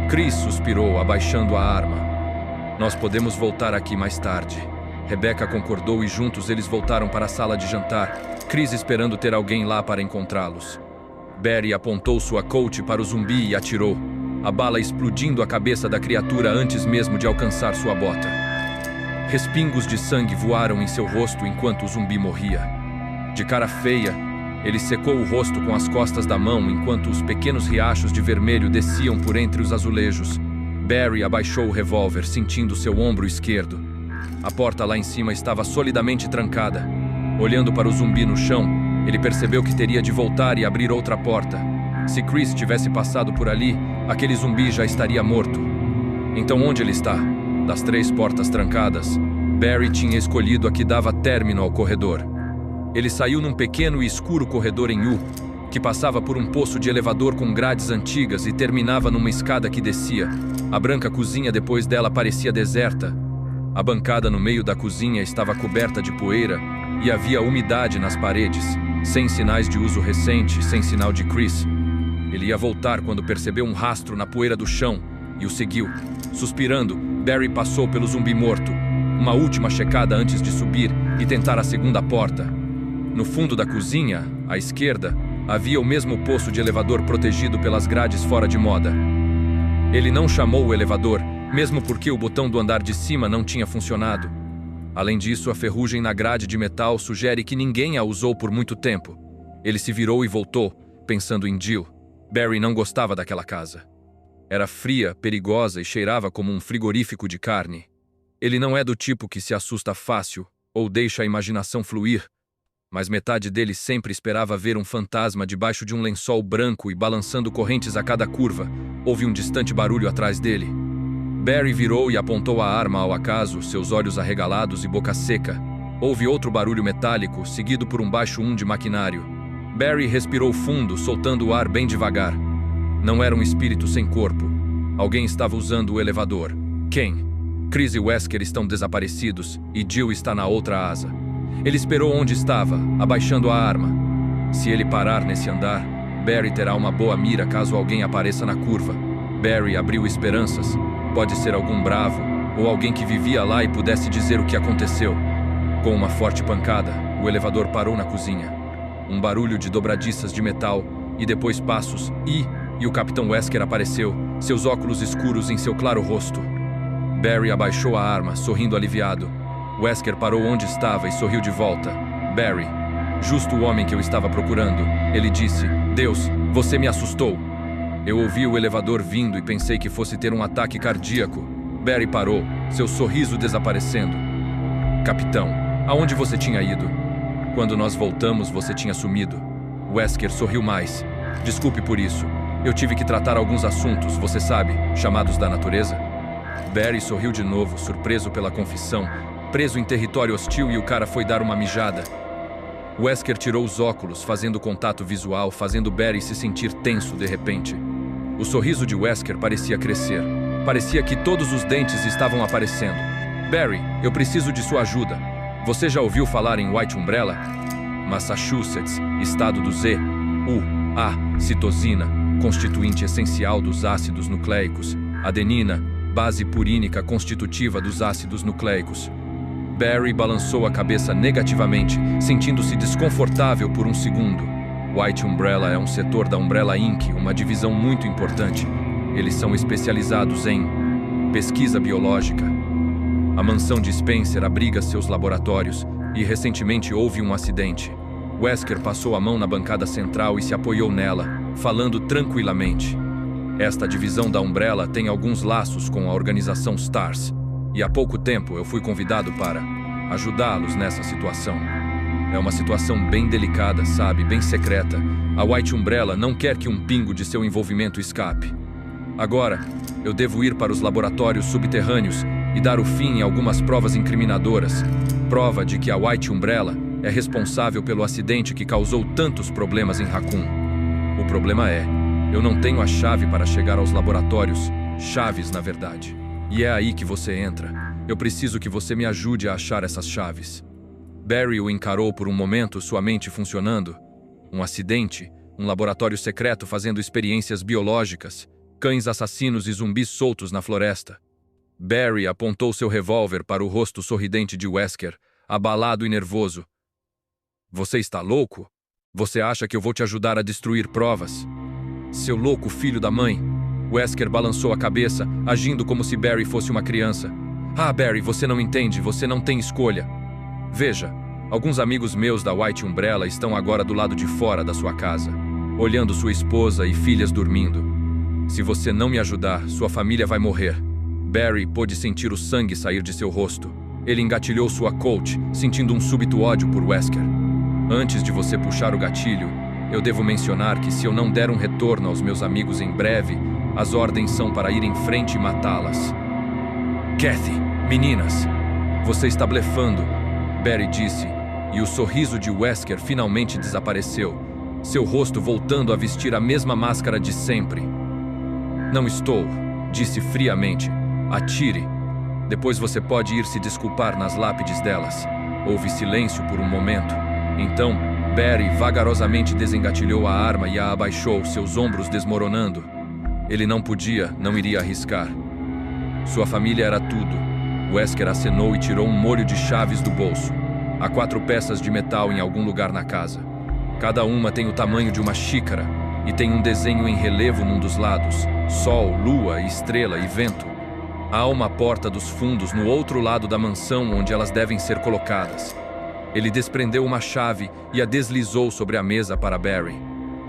Chris suspirou, abaixando a arma. Nós podemos voltar aqui mais tarde. Rebecca concordou e juntos eles voltaram para a sala de jantar, Chris esperando ter alguém lá para encontrá-los. Barry apontou sua Colt para o zumbi e atirou, a bala explodindo a cabeça da criatura antes mesmo de alcançar sua bota. Respingos de sangue voaram em seu rosto enquanto o zumbi morria. De cara feia, ele secou o rosto com as costas da mão enquanto os pequenos riachos de vermelho desciam por entre os azulejos. Barry abaixou o revólver, sentindo seu ombro esquerdo. A porta lá em cima estava solidamente trancada. Olhando para o zumbi no chão, ele percebeu que teria de voltar e abrir outra porta. Se Chris tivesse passado por ali, aquele zumbi já estaria morto. Então onde ele está? Das 3 portas trancadas, Barry tinha escolhido a que dava término ao corredor. Ele saiu num pequeno e escuro corredor em U, que passava por um poço de elevador com grades antigas e terminava numa escada que descia. A branca cozinha depois dela parecia deserta. A bancada no meio da cozinha estava coberta de poeira e havia umidade nas paredes, sem sinais de uso recente, sem sinal de Chris. Ele ia voltar quando percebeu um rastro na poeira do chão e o seguiu. Suspirando, Barry passou pelo zumbi morto. Uma última checada antes de subir e tentar a segunda porta. No fundo da cozinha, à esquerda, havia o mesmo poço de elevador protegido pelas grades fora de moda. Ele não chamou o elevador, mesmo porque o botão do andar de cima não tinha funcionado. Além disso, a ferrugem na grade de metal sugere que ninguém a usou por muito tempo. Ele se virou e voltou, pensando em Jill. Barry não gostava daquela casa. Era fria, perigosa e cheirava como um frigorífico de carne. Ele não é do tipo que se assusta fácil ou deixa a imaginação fluir, mas metade dele sempre esperava ver um fantasma debaixo de um lençol branco e balançando correntes a cada curva. Houve um distante barulho atrás dele. Barry virou e apontou a arma ao acaso, seus olhos arregalados e boca seca. Houve outro barulho metálico, seguido por um baixo de maquinário. Barry respirou fundo, soltando o ar bem devagar. Não era um espírito sem corpo. Alguém estava usando o elevador. Quem? Chris e Wesker estão desaparecidos e Jill está na outra asa. Ele esperou onde estava, abaixando a arma. Se ele parar nesse andar, Barry terá uma boa mira caso alguém apareça na curva. Barry abriu esperanças. Pode ser algum bravo, ou alguém que vivia lá e pudesse dizer o que aconteceu. Com uma forte pancada, o elevador parou na cozinha. Um barulho de dobradiças de metal, e depois passos, e o Capitão Wesker apareceu, seus óculos escuros em seu claro rosto. Barry abaixou a arma, sorrindo aliviado. Wesker parou onde estava e sorriu de volta. Barry, justo o homem que eu estava procurando. Ele disse, Deus, você me assustou. Eu ouvi o elevador vindo e pensei que fosse ter um ataque cardíaco. Barry parou, seu sorriso desaparecendo. Capitão, aonde você tinha ido? Quando nós voltamos, você tinha sumido. Wesker sorriu mais. Desculpe por isso. Eu tive que tratar alguns assuntos, você sabe, chamados da natureza. Barry sorriu de novo, surpreso pela confissão. Preso em território hostil e o cara foi dar uma mijada. Wesker tirou os óculos, fazendo contato visual, fazendo Barry se sentir tenso de repente. O sorriso de Wesker parecia crescer. Parecia que todos os dentes estavam aparecendo. Barry, eu preciso de sua ajuda. Você já ouviu falar em White Umbrella? Massachusetts, estado do Z. Citosina, constituinte essencial dos ácidos nucleicos. Adenina, base purínica constitutiva dos ácidos nucleicos. Barry balançou a cabeça negativamente, sentindo-se desconfortável por um segundo. White Umbrella é um setor da Umbrella Inc., uma divisão muito importante. Eles são especializados em pesquisa biológica. A mansão de Spencer abriga seus laboratórios e recentemente houve um acidente. Wesker passou a mão na bancada central e se apoiou nela, falando tranquilamente. Esta divisão da Umbrella tem alguns laços com a organização STARS, e há pouco tempo eu fui convidado para ajudá-los nessa situação. É uma situação bem delicada, sabe, bem secreta. A White Umbrella não quer que um pingo de seu envolvimento escape. Agora, eu devo ir para os laboratórios subterrâneos e dar o fim em algumas provas incriminadoras. Prova de que a White Umbrella é responsável pelo acidente que causou tantos problemas em Raccoon. O problema é, eu não tenho a chave para chegar aos laboratórios. Chaves, na verdade. E é aí que você entra. Eu preciso que você me ajude a achar essas chaves. Barry o encarou por um momento, sua mente funcionando. Um acidente, um laboratório secreto fazendo experiências biológicas, cães assassinos e zumbis soltos na floresta. Barry apontou seu revólver para o rosto sorridente de Wesker, abalado e nervoso. Você está louco? Você acha que eu vou te ajudar a destruir provas? Seu louco filho da mãe! Wesker balançou a cabeça, agindo como se Barry fosse uma criança. Ah, Barry, você não entende, você não tem escolha. Veja, alguns amigos meus da White Umbrella estão agora do lado de fora da sua casa, olhando sua esposa e filhas dormindo. Se você não me ajudar, sua família vai morrer. Barry pôde sentir o sangue sair de seu rosto. Ele engatilhou sua Colt, sentindo um súbito ódio por Wesker. Antes de você puxar o gatilho, eu devo mencionar que se eu não der um retorno aos meus amigos em breve, as ordens são para ir em frente e matá-las. Kathy, meninas, você está blefando, Barry disse, e o sorriso de Wesker finalmente desapareceu, seu rosto voltando a vestir a mesma máscara de sempre. Não estou, disse friamente. Atire. Depois você pode ir se desculpar nas lápides delas. Houve silêncio por um momento. Então, Barry vagarosamente desengatilhou a arma e a abaixou, seus ombros desmoronando. Ele não podia, não iria arriscar. Sua família era tudo. Wesker acenou e tirou um molho de chaves do bolso. Há 4 peças de metal em algum lugar na casa. Cada uma tem o tamanho de uma xícara e tem um desenho em relevo num dos lados. Sol, lua, estrela e vento. Há uma porta dos fundos no outro lado da mansão onde elas devem ser colocadas. Ele desprendeu uma chave e a deslizou sobre a mesa para Barry.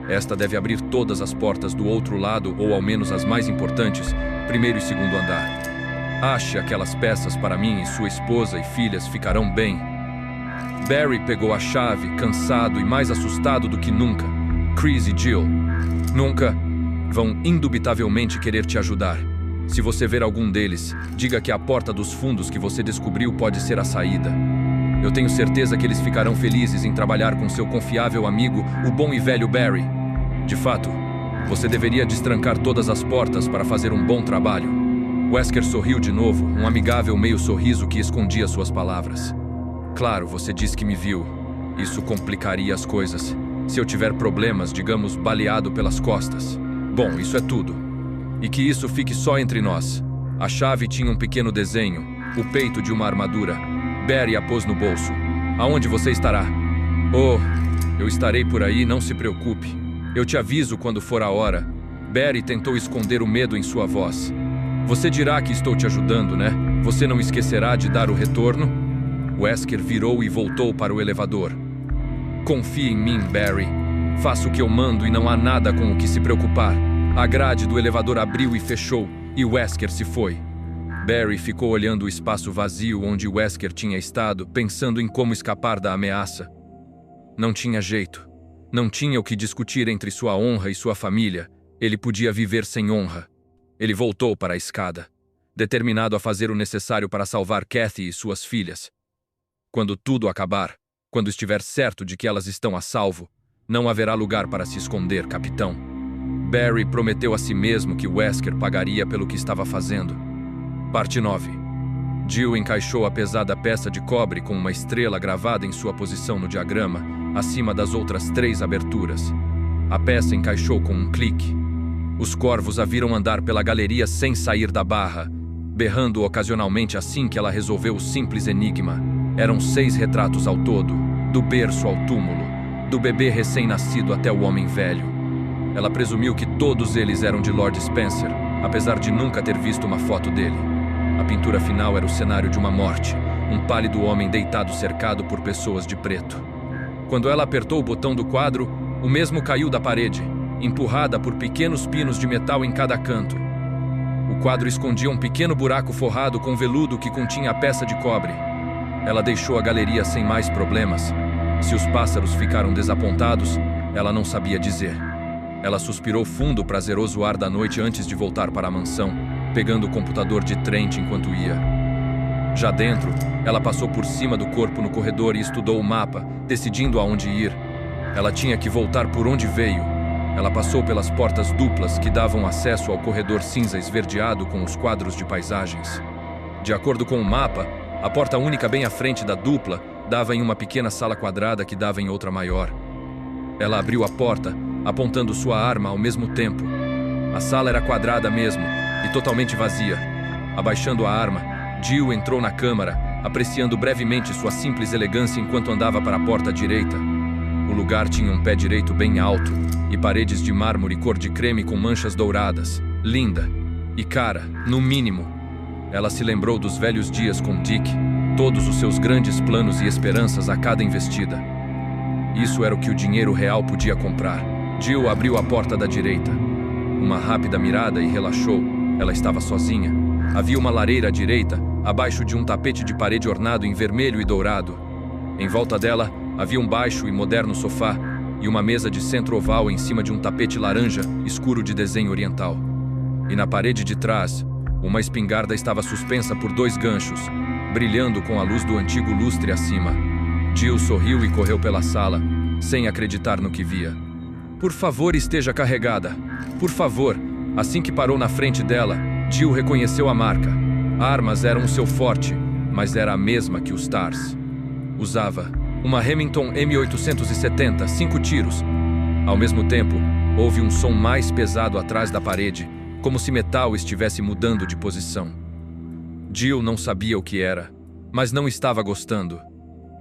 Esta deve abrir todas as portas do outro lado, ou ao menos as mais importantes, primeiro e segundo andar. Ache aquelas peças para mim e sua esposa e filhas ficarão bem. Barry pegou a chave, cansado e mais assustado do que nunca. Chris e Jill nunca vão indubitavelmente querer te ajudar. Se você ver algum deles, diga que a porta dos fundos que você descobriu pode ser a saída. Eu tenho certeza que eles ficarão felizes em trabalhar com seu confiável amigo, o bom e velho Barry. De fato, você deveria destrancar todas as portas para fazer um bom trabalho. Wesker sorriu de novo, um amigável meio sorriso que escondia suas palavras. Claro, você disse que me viu. Isso complicaria as coisas. Se eu tiver problemas, digamos, baleado pelas costas. Bom, isso é tudo. E que isso fique só entre nós. A chave tinha um pequeno desenho, o peito de uma armadura. Barry a pôs no bolso. Aonde você estará? Oh, eu estarei por aí, não se preocupe. Eu te aviso quando for a hora. Barry tentou esconder o medo em sua voz. Você dirá que estou te ajudando, né? Você não esquecerá de dar o retorno? Wesker virou e voltou para o elevador. Confie em mim, Barry. Faça o que eu mando e não há nada com o que se preocupar. A grade do elevador abriu e fechou, e Wesker se foi. Barry ficou olhando o espaço vazio onde Wesker tinha estado, pensando em como escapar da ameaça. Não tinha jeito. Não tinha o que discutir entre sua honra e sua família. Ele podia viver sem honra. Ele voltou para a escada, determinado a fazer o necessário para salvar Kathy e suas filhas. Quando tudo acabar, quando estiver certo de que elas estão a salvo, não haverá lugar para se esconder, capitão. Barry prometeu a si mesmo que Wesker pagaria pelo que estava fazendo. Parte 9. Jill encaixou a pesada peça de cobre com uma estrela gravada em sua posição no diagrama, acima das outras 3 aberturas. A peça encaixou com um clique. Os corvos a viram andar pela galeria sem sair da barra, berrando ocasionalmente assim que ela resolveu o simples enigma. Eram 6 retratos ao todo, do berço ao túmulo, do bebê recém-nascido até o homem velho. Ela presumiu que todos eles eram de Lord Spencer, apesar de nunca ter visto uma foto dele. A pintura final era o cenário de uma morte, um pálido homem deitado cercado por pessoas de preto. Quando ela apertou o botão do quadro, o mesmo caiu da parede. empurrada por pequenos pinos de metal em cada canto. O quadro escondia um pequeno buraco forrado com veludo que continha a peça de cobre. Ela deixou a galeria sem mais problemas. Se os pássaros ficaram desapontados, ela não sabia dizer. Ela suspirou fundo o prazeroso ar da noite antes de voltar para a mansão, pegando o computador de Trent enquanto ia. Já dentro, ela passou por cima do corpo no corredor e estudou o mapa, decidindo aonde ir. Ela tinha que voltar por onde veio. Ela passou pelas portas duplas que davam acesso ao corredor cinza esverdeado com os quadros de paisagens. De acordo com o mapa, a porta única bem à frente da dupla dava em uma pequena sala quadrada que dava em outra maior. Ela abriu a porta, apontando sua arma ao mesmo tempo. A sala era quadrada mesmo, e totalmente vazia. Abaixando a arma, Jill entrou na câmara, apreciando brevemente sua simples elegância enquanto andava para a porta direita. O lugar tinha um pé direito bem alto, e paredes de mármore cor de creme com manchas douradas. Linda. E cara, no mínimo. Ela se lembrou dos velhos dias com Dick, todos os seus grandes planos e esperanças a cada investida. Isso era o que o dinheiro real podia comprar. Jill abriu a porta da direita. Uma rápida mirada e relaxou. Ela estava sozinha. Havia uma lareira à direita, abaixo de um tapete de parede ornado em vermelho e dourado. Em volta dela, havia um baixo e moderno sofá e uma mesa de centro oval em cima de um tapete laranja escuro de desenho oriental. E na parede de trás, uma espingarda estava suspensa por 2 ganchos, brilhando com a luz do antigo lustre acima. Jill sorriu e correu pela sala, sem acreditar no que via. Por favor, esteja carregada. Por favor. Assim que parou na frente dela, Jill reconheceu a marca. Armas eram o seu forte, mas era a mesma que os Stars. Usava uma Remington M870, 5 tiros. Ao mesmo tempo, houve um som mais pesado atrás da parede, como se metal estivesse mudando de posição. Jill não sabia o que era, mas não estava gostando.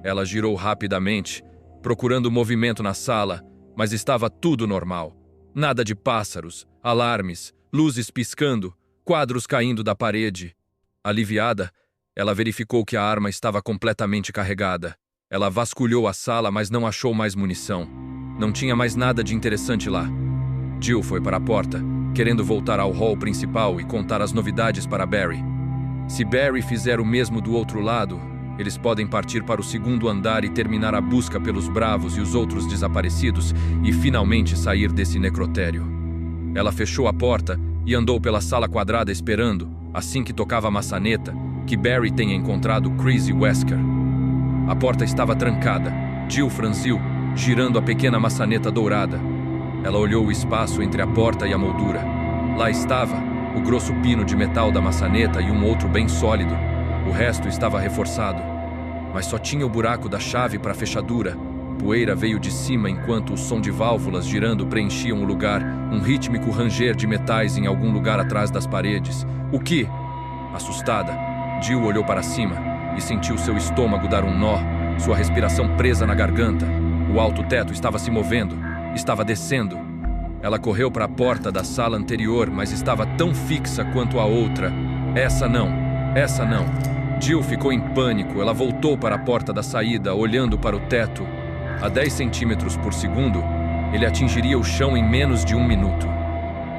Ela girou rapidamente, procurando movimento na sala, mas estava tudo normal. Nada de pássaros, alarmes, luzes piscando, quadros caindo da parede. Aliviada, ela verificou que a arma estava completamente carregada. Ela vasculhou a sala, mas não achou mais munição. Não tinha mais nada de interessante lá. Jill foi para a porta, querendo voltar ao hall principal e contar as novidades para Barry. Se Barry fizer o mesmo do outro lado, eles podem partir para o 2º andar e terminar a busca pelos bravos e os outros desaparecidos e finalmente sair desse necrotério. Ela fechou a porta e andou pela sala quadrada esperando, assim que tocava a maçaneta, que Barry tenha encontrado Chris e Wesker. A porta estava trancada. Jill franziu, girando a pequena maçaneta dourada. Ela olhou o espaço entre a porta e a moldura. Lá estava, o grosso pino de metal da maçaneta e um outro bem sólido. O resto estava reforçado. Mas só tinha o buraco da chave para a fechadura. Poeira veio de cima enquanto o som de válvulas girando preenchiam o lugar, um rítmico ranger de metais em algum lugar atrás das paredes. O que? Assustada, Jill olhou para cima e sentiu seu estômago dar um nó, sua respiração presa na garganta. O alto teto estava se movendo, estava descendo. Ela correu para a porta da sala anterior, mas estava tão fixa quanto a outra. Essa não, essa não. Jill ficou em pânico. Ela voltou para a porta da saída, olhando para o teto. A 10 centímetros por segundo, ele atingiria o chão em menos de 1 minuto.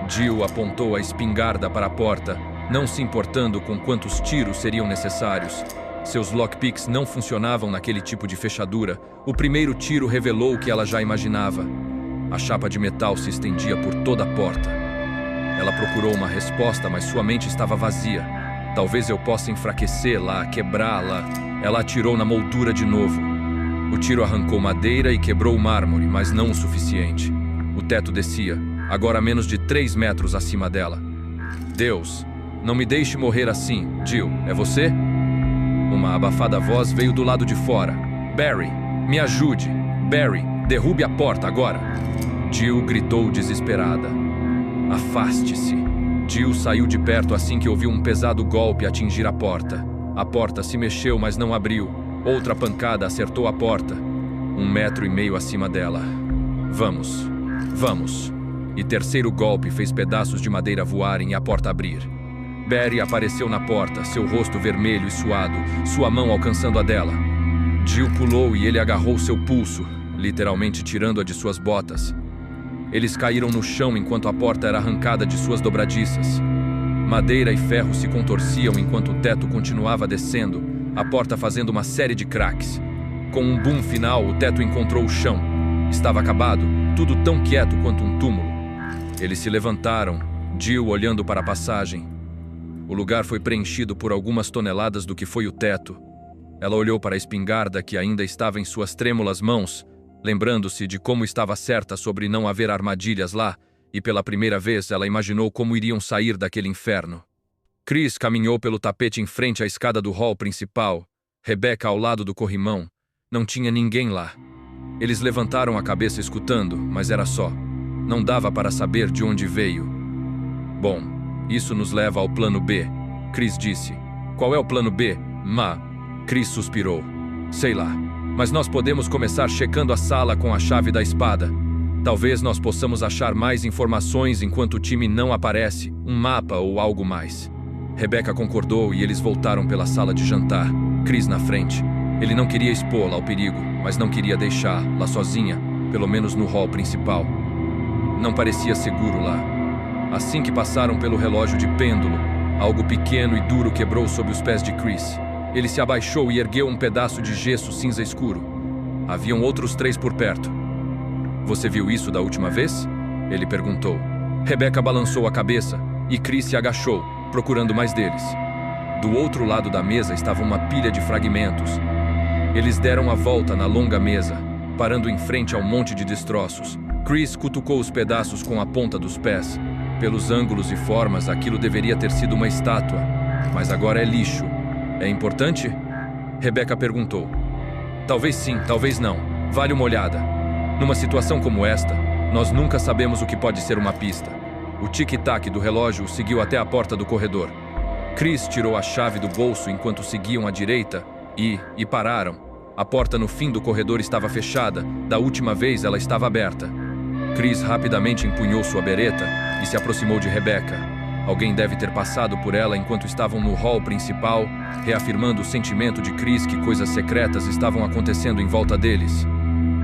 Jill apontou a espingarda para a porta, não se importando com quantos tiros seriam necessários. Seus lockpicks não funcionavam naquele tipo de fechadura. O primeiro tiro revelou o que ela já imaginava. A chapa de metal se estendia por toda a porta. Ela procurou uma resposta, mas sua mente estava vazia. Talvez eu possa enfraquecê-la, quebrá-la. Ela atirou na moldura de novo. O tiro arrancou madeira e quebrou o mármore, mas não o suficiente. O teto descia, agora a menos de 3 metros acima dela. Deus, não me deixe morrer assim. Jill, é você? Uma abafada voz veio do lado de fora. Barry, me ajude. Barry, derrube a porta agora. Jill gritou desesperada. Afaste-se. Jill saiu de perto assim que ouviu um pesado golpe atingir a porta. A porta se mexeu, mas não abriu. Outra pancada acertou a porta, 1,5 metros acima dela. Vamos, vamos. E terceiro golpe fez pedaços de madeira voarem e a porta abrir. Barry apareceu na porta, seu rosto vermelho e suado, sua mão alcançando a dela. Jill pulou e ele agarrou seu pulso, literalmente tirando-a de suas botas. Eles caíram no chão enquanto a porta era arrancada de suas dobradiças. Madeira e ferro se contorciam enquanto o teto continuava descendo, a porta fazendo uma série de craques. Com um boom final, o teto encontrou o chão. Estava acabado, tudo tão quieto quanto um túmulo. Eles se levantaram, Jill olhando para a passagem. O lugar foi preenchido por algumas toneladas do que foi o teto. Ela olhou para a espingarda que ainda estava em suas trêmulas mãos, lembrando-se de como estava certa sobre não haver armadilhas lá, e pela primeira vez ela imaginou como iriam sair daquele inferno. Chris caminhou pelo tapete em frente à escada do hall principal, Rebecca ao lado do corrimão. Não tinha ninguém lá. Eles levantaram a cabeça escutando, mas era só. Não dava para saber de onde veio. Bom, isso nos leva ao plano B, Chris disse. Qual é o plano B, Ma? Chris suspirou. Sei lá, mas nós podemos começar checando a sala com a chave da espada. Talvez nós possamos achar mais informações enquanto o time não aparece, um mapa ou algo mais. Rebecca concordou e eles voltaram pela sala de jantar, Chris na frente. Ele não queria expô-la ao perigo, mas não queria deixá-la sozinha, pelo menos no hall principal. Não parecia seguro lá. Assim que passaram pelo relógio de pêndulo, algo pequeno e duro quebrou sob os pés de Chris. Ele se abaixou e ergueu um pedaço de gesso cinza escuro. Haviam outros 3 por perto. Você viu isso da última vez? Ele perguntou. Rebecca balançou a cabeça e Chris se agachou, procurando mais deles. Do outro lado da mesa estava uma pilha de fragmentos. Eles deram a volta na longa mesa, parando em frente ao monte de destroços. Chris cutucou os pedaços com a ponta dos pés. Pelos ângulos e formas, aquilo deveria ter sido uma estátua, mas agora é lixo. É importante? Rebecca perguntou. Talvez sim, talvez não. Vale uma olhada. Numa situação como esta, nós nunca sabemos o que pode ser uma pista. O tic-tac do relógio seguiu até a porta do corredor. Chris tirou a chave do bolso enquanto seguiam à direita e pararam. A porta no fim do corredor estava fechada. Da última vez ela estava aberta. Chris rapidamente empunhou sua bereta e se aproximou de Rebecca. Alguém deve ter passado por ela enquanto estavam no hall principal, reafirmando o sentimento de Chris que coisas secretas estavam acontecendo em volta deles.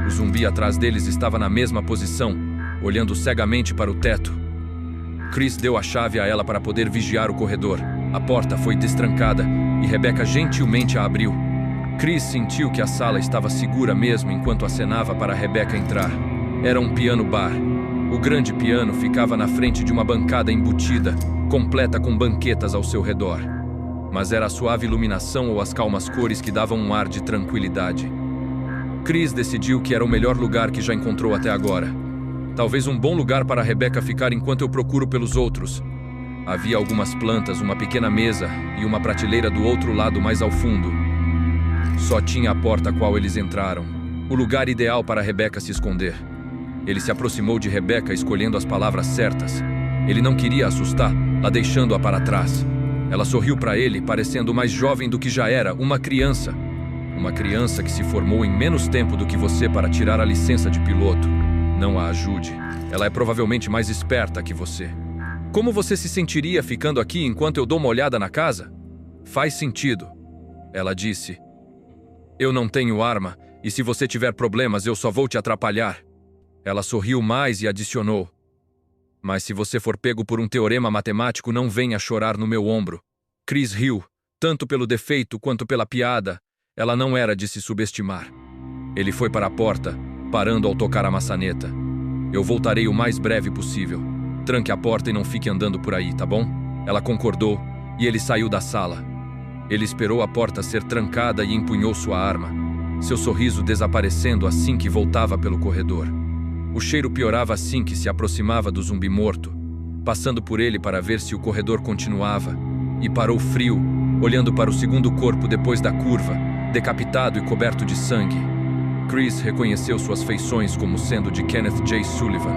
O zumbi atrás deles estava na mesma posição, olhando cegamente para o teto. Chris deu a chave a ela para poder vigiar o corredor. A porta foi destrancada e Rebecca gentilmente a abriu. Chris sentiu que a sala estava segura mesmo enquanto acenava para Rebecca entrar. Era um piano bar. O grande piano ficava na frente de uma bancada embutida, completa com banquetas ao seu redor. Mas era a suave iluminação ou as calmas cores que davam um ar de tranquilidade. Chris decidiu que era o melhor lugar que já encontrou até agora. Talvez um bom lugar para Rebecca ficar enquanto eu procuro pelos outros. Havia algumas plantas, uma pequena mesa e uma prateleira do outro lado mais ao fundo. Só tinha a porta a qual eles entraram. O lugar ideal para Rebecca se esconder. Ele se aproximou de Rebecca escolhendo as palavras certas. Ele não queria assustá-la, deixando-a para trás. Ela sorriu para ele, parecendo mais jovem do que já era, uma criança. Uma criança que se formou em menos tempo do que você para tirar a licença de piloto. Não a ajude. Ela é provavelmente mais esperta que você. Como você se sentiria ficando aqui enquanto eu dou uma olhada na casa? Faz sentido, ela disse. Eu não tenho arma, e se você tiver problemas eu só vou te atrapalhar. Ela sorriu mais e adicionou. Mas se você for pego por um teorema matemático, não venha chorar no meu ombro. Chris riu, tanto pelo defeito quanto pela piada. Ela não era de se subestimar. Ele foi para a porta, parando ao tocar a maçaneta. Eu voltarei o mais breve possível. Tranque a porta e não fique andando por aí, tá bom? Ela concordou e ele saiu da sala. Ele esperou a porta ser trancada e empunhou sua arma, seu sorriso desaparecendo assim que voltava pelo corredor. O cheiro piorava assim que se aproximava do zumbi morto, passando por ele para ver se o corredor continuava, e parou frio, olhando para o segundo corpo depois da curva, decapitado e coberto de sangue. Chris reconheceu suas feições como sendo de Kenneth J. Sullivan,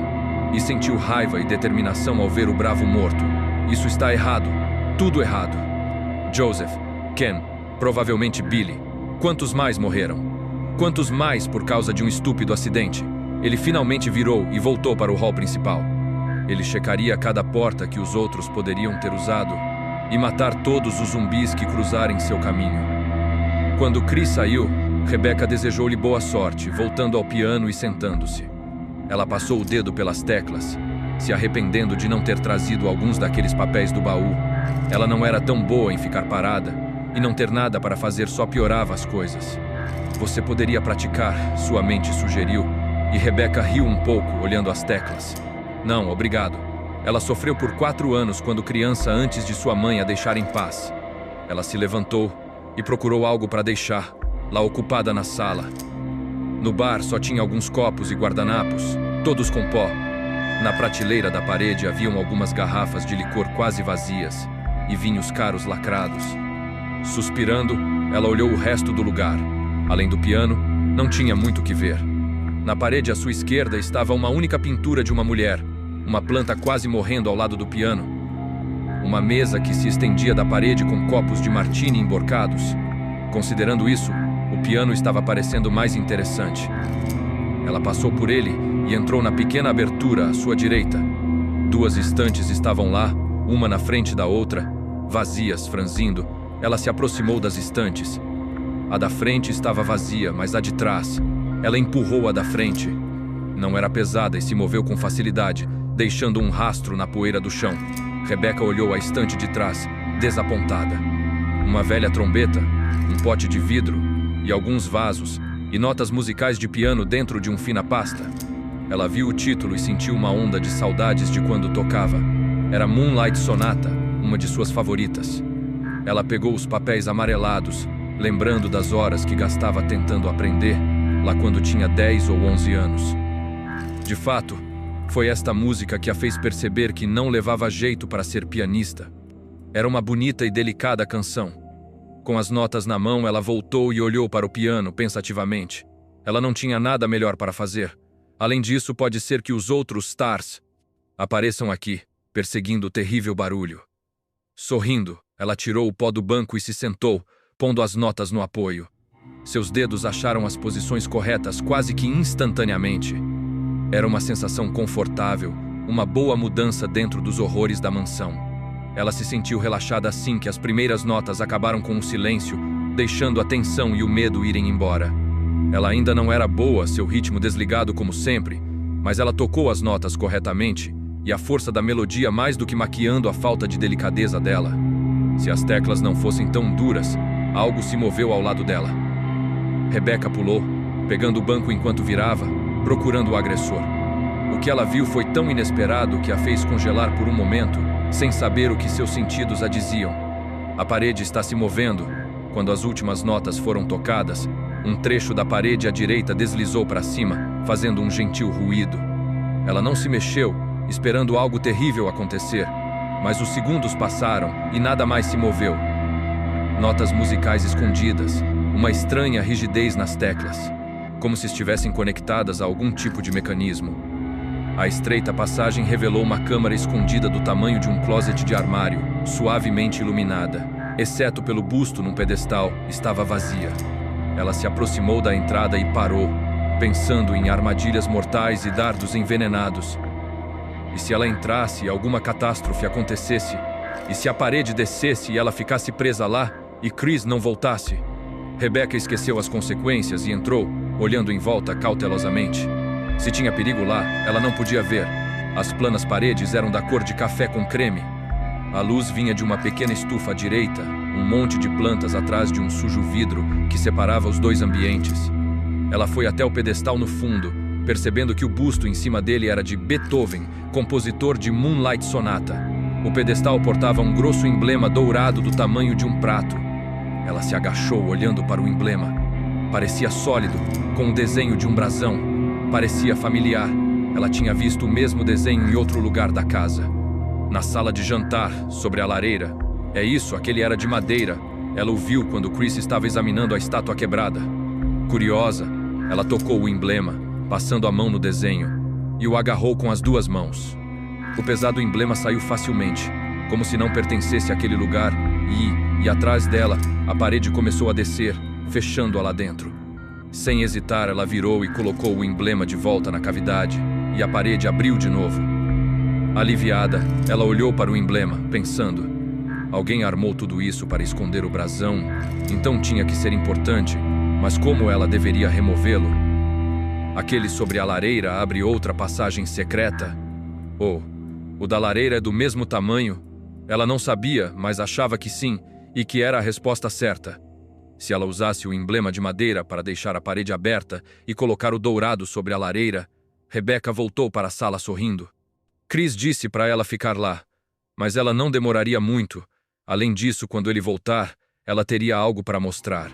e sentiu raiva e determinação ao ver o bravo morto. Isso está errado. Tudo errado. Joseph, Ken, provavelmente Billy. Quantos mais morreram? Quantos mais por causa de um estúpido acidente? Ele finalmente virou e voltou para o hall principal. Ele checaria cada porta que os outros poderiam ter usado e matar todos os zumbis que cruzarem seu caminho. Quando Chris saiu, Rebecca desejou-lhe boa sorte, voltando ao piano e sentando-se. Ela passou o dedo pelas teclas, se arrependendo de não ter trazido alguns daqueles papéis do baú. Ela não era tão boa em ficar parada, e não ter nada para fazer só piorava as coisas. Você poderia praticar, sua mente sugeriu, e Rebecca riu um pouco, olhando as teclas. Não, obrigado. Ela sofreu por 4 anos quando criança antes de sua mãe a deixar em paz. Ela se levantou e procurou algo para deixar, lá ocupada na sala. No bar só tinha alguns copos e guardanapos, todos com pó. Na prateleira da parede haviam algumas garrafas de licor quase vazias e vinhos caros lacrados. Suspirando, ela olhou o resto do lugar. Além do piano, não tinha muito o que ver. Na parede à sua esquerda estava uma única pintura de uma mulher, uma planta quase morrendo ao lado do piano. Uma mesa que se estendia da parede com copos de martini emborcados. Considerando isso, o piano estava parecendo mais interessante. Ela passou por ele e entrou na pequena abertura à sua direita. 2 estantes estavam lá, uma na frente da outra, vazias, franzindo. Ela se aproximou das estantes. A da frente estava vazia, mas a de trás. Ela empurrou a da frente. Não era pesada e se moveu com facilidade, deixando um rastro na poeira do chão. Rebecca olhou a estante de trás, desapontada. Uma velha trombeta, um pote de vidro e alguns vasos, e notas musicais de piano dentro de um fina pasta. Ela viu o título e sentiu uma onda de saudades de quando tocava. Era Moonlight Sonata, uma de suas favoritas. Ela pegou os papéis amarelados, lembrando das horas que gastava tentando aprender, lá quando tinha 10 ou 11 anos. De fato, foi esta música que a fez perceber que não levava jeito para ser pianista. Era uma bonita e delicada canção. Com as notas na mão, ela voltou e olhou para o piano pensativamente. Ela não tinha nada melhor para fazer. Além disso, pode ser que os outros stars apareçam aqui, perseguindo o terrível barulho. Sorrindo, ela tirou o pó do banco e se sentou, pondo as notas no apoio. Seus dedos acharam as posições corretas quase que instantaneamente. Era uma sensação confortável, uma boa mudança dentro dos horrores da mansão. Ela se sentiu relaxada assim que as primeiras notas acabaram com o silêncio, deixando a tensão e o medo irem embora. Ela ainda não era boa, seu ritmo desligado como sempre, mas ela tocou as notas corretamente e a força da melodia mais do que maquiando a falta de delicadeza dela. Se as teclas não fossem tão duras, algo se moveu ao lado dela. Rebecca pulou, pegando o banco enquanto virava, procurando o agressor. O que ela viu foi tão inesperado que a fez congelar por um momento, sem saber o que seus sentidos a diziam. A parede está se movendo. Quando as últimas notas foram tocadas, um trecho da parede à direita deslizou para cima, fazendo um gentil ruído. Ela não se mexeu, esperando algo terrível acontecer, mas os segundos passaram e nada mais se moveu. Notas musicais escondidas, uma estranha rigidez nas teclas, como se estivessem conectadas a algum tipo de mecanismo. A estreita passagem revelou uma câmara escondida do tamanho de um closet de armário, suavemente iluminada. Exceto pelo busto num pedestal, estava vazia. Ela se aproximou da entrada e parou, pensando em armadilhas mortais e dardos envenenados. E se ela entrasse e alguma catástrofe acontecesse? E se a parede descesse e ela ficasse presa lá e Chris não voltasse? Rebecca esqueceu as consequências e entrou, olhando em volta cautelosamente. Se tinha perigo lá, ela não podia ver. As planas paredes eram da cor de café com creme. A luz vinha de uma pequena estufa à direita, um monte de plantas atrás de um sujo vidro que separava os dois ambientes. Ela foi até o pedestal no fundo, percebendo que o busto em cima dele era de Beethoven, compositor de Moonlight Sonata. O pedestal portava um grosso emblema dourado do tamanho de um prato. Ela se agachou olhando para o emblema. Parecia sólido, com o desenho de um brasão. Parecia familiar. Ela tinha visto o mesmo desenho em outro lugar da casa. Na sala de jantar, sobre a lareira. É isso, aquele era de madeira. Ela o viu quando Chris estava examinando a estátua quebrada. Curiosa, ela tocou o emblema, passando a mão no desenho, e o agarrou com as 2 mãos. O pesado emblema saiu facilmente, como se não pertencesse àquele lugar, e atrás dela, a parede começou a descer, fechando-a lá dentro. Sem hesitar, ela virou e colocou o emblema de volta na cavidade, e a parede abriu de novo. Aliviada, ela olhou para o emblema, pensando: alguém armou tudo isso para esconder o brasão, então tinha que ser importante, mas como ela deveria removê-lo? Aquele sobre a lareira abre outra passagem secreta. Ou, o da lareira é do mesmo tamanho. Ela não sabia, mas achava que sim, e que era a resposta certa. Se ela usasse o emblema de madeira para deixar a parede aberta e colocar o dourado sobre a lareira, Rebecca voltou para a sala sorrindo. Chris disse para ela ficar lá, mas ela não demoraria muito. Além disso, quando ele voltar, ela teria algo para mostrar.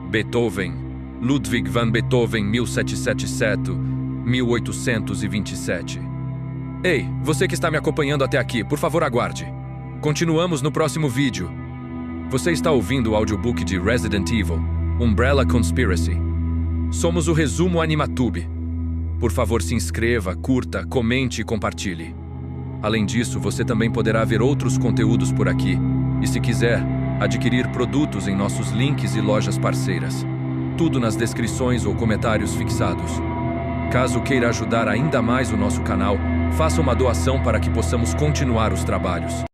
Beethoven, Ludwig van Beethoven, 1777-1827. Ei, você que está me acompanhando até aqui, por favor aguarde. Continuamos no próximo vídeo. Você está ouvindo o audiobook de Resident Evil, Umbrella Conspiracy. Somos o Resumo Animatube. Por favor, se inscreva, curta, comente e compartilhe. Além disso, você também poderá ver outros conteúdos por aqui. E se quiser, adquirir produtos em nossos links e lojas parceiras. Tudo nas descrições ou comentários fixados. Caso queira ajudar ainda mais o nosso canal, faça uma doação para que possamos continuar os trabalhos.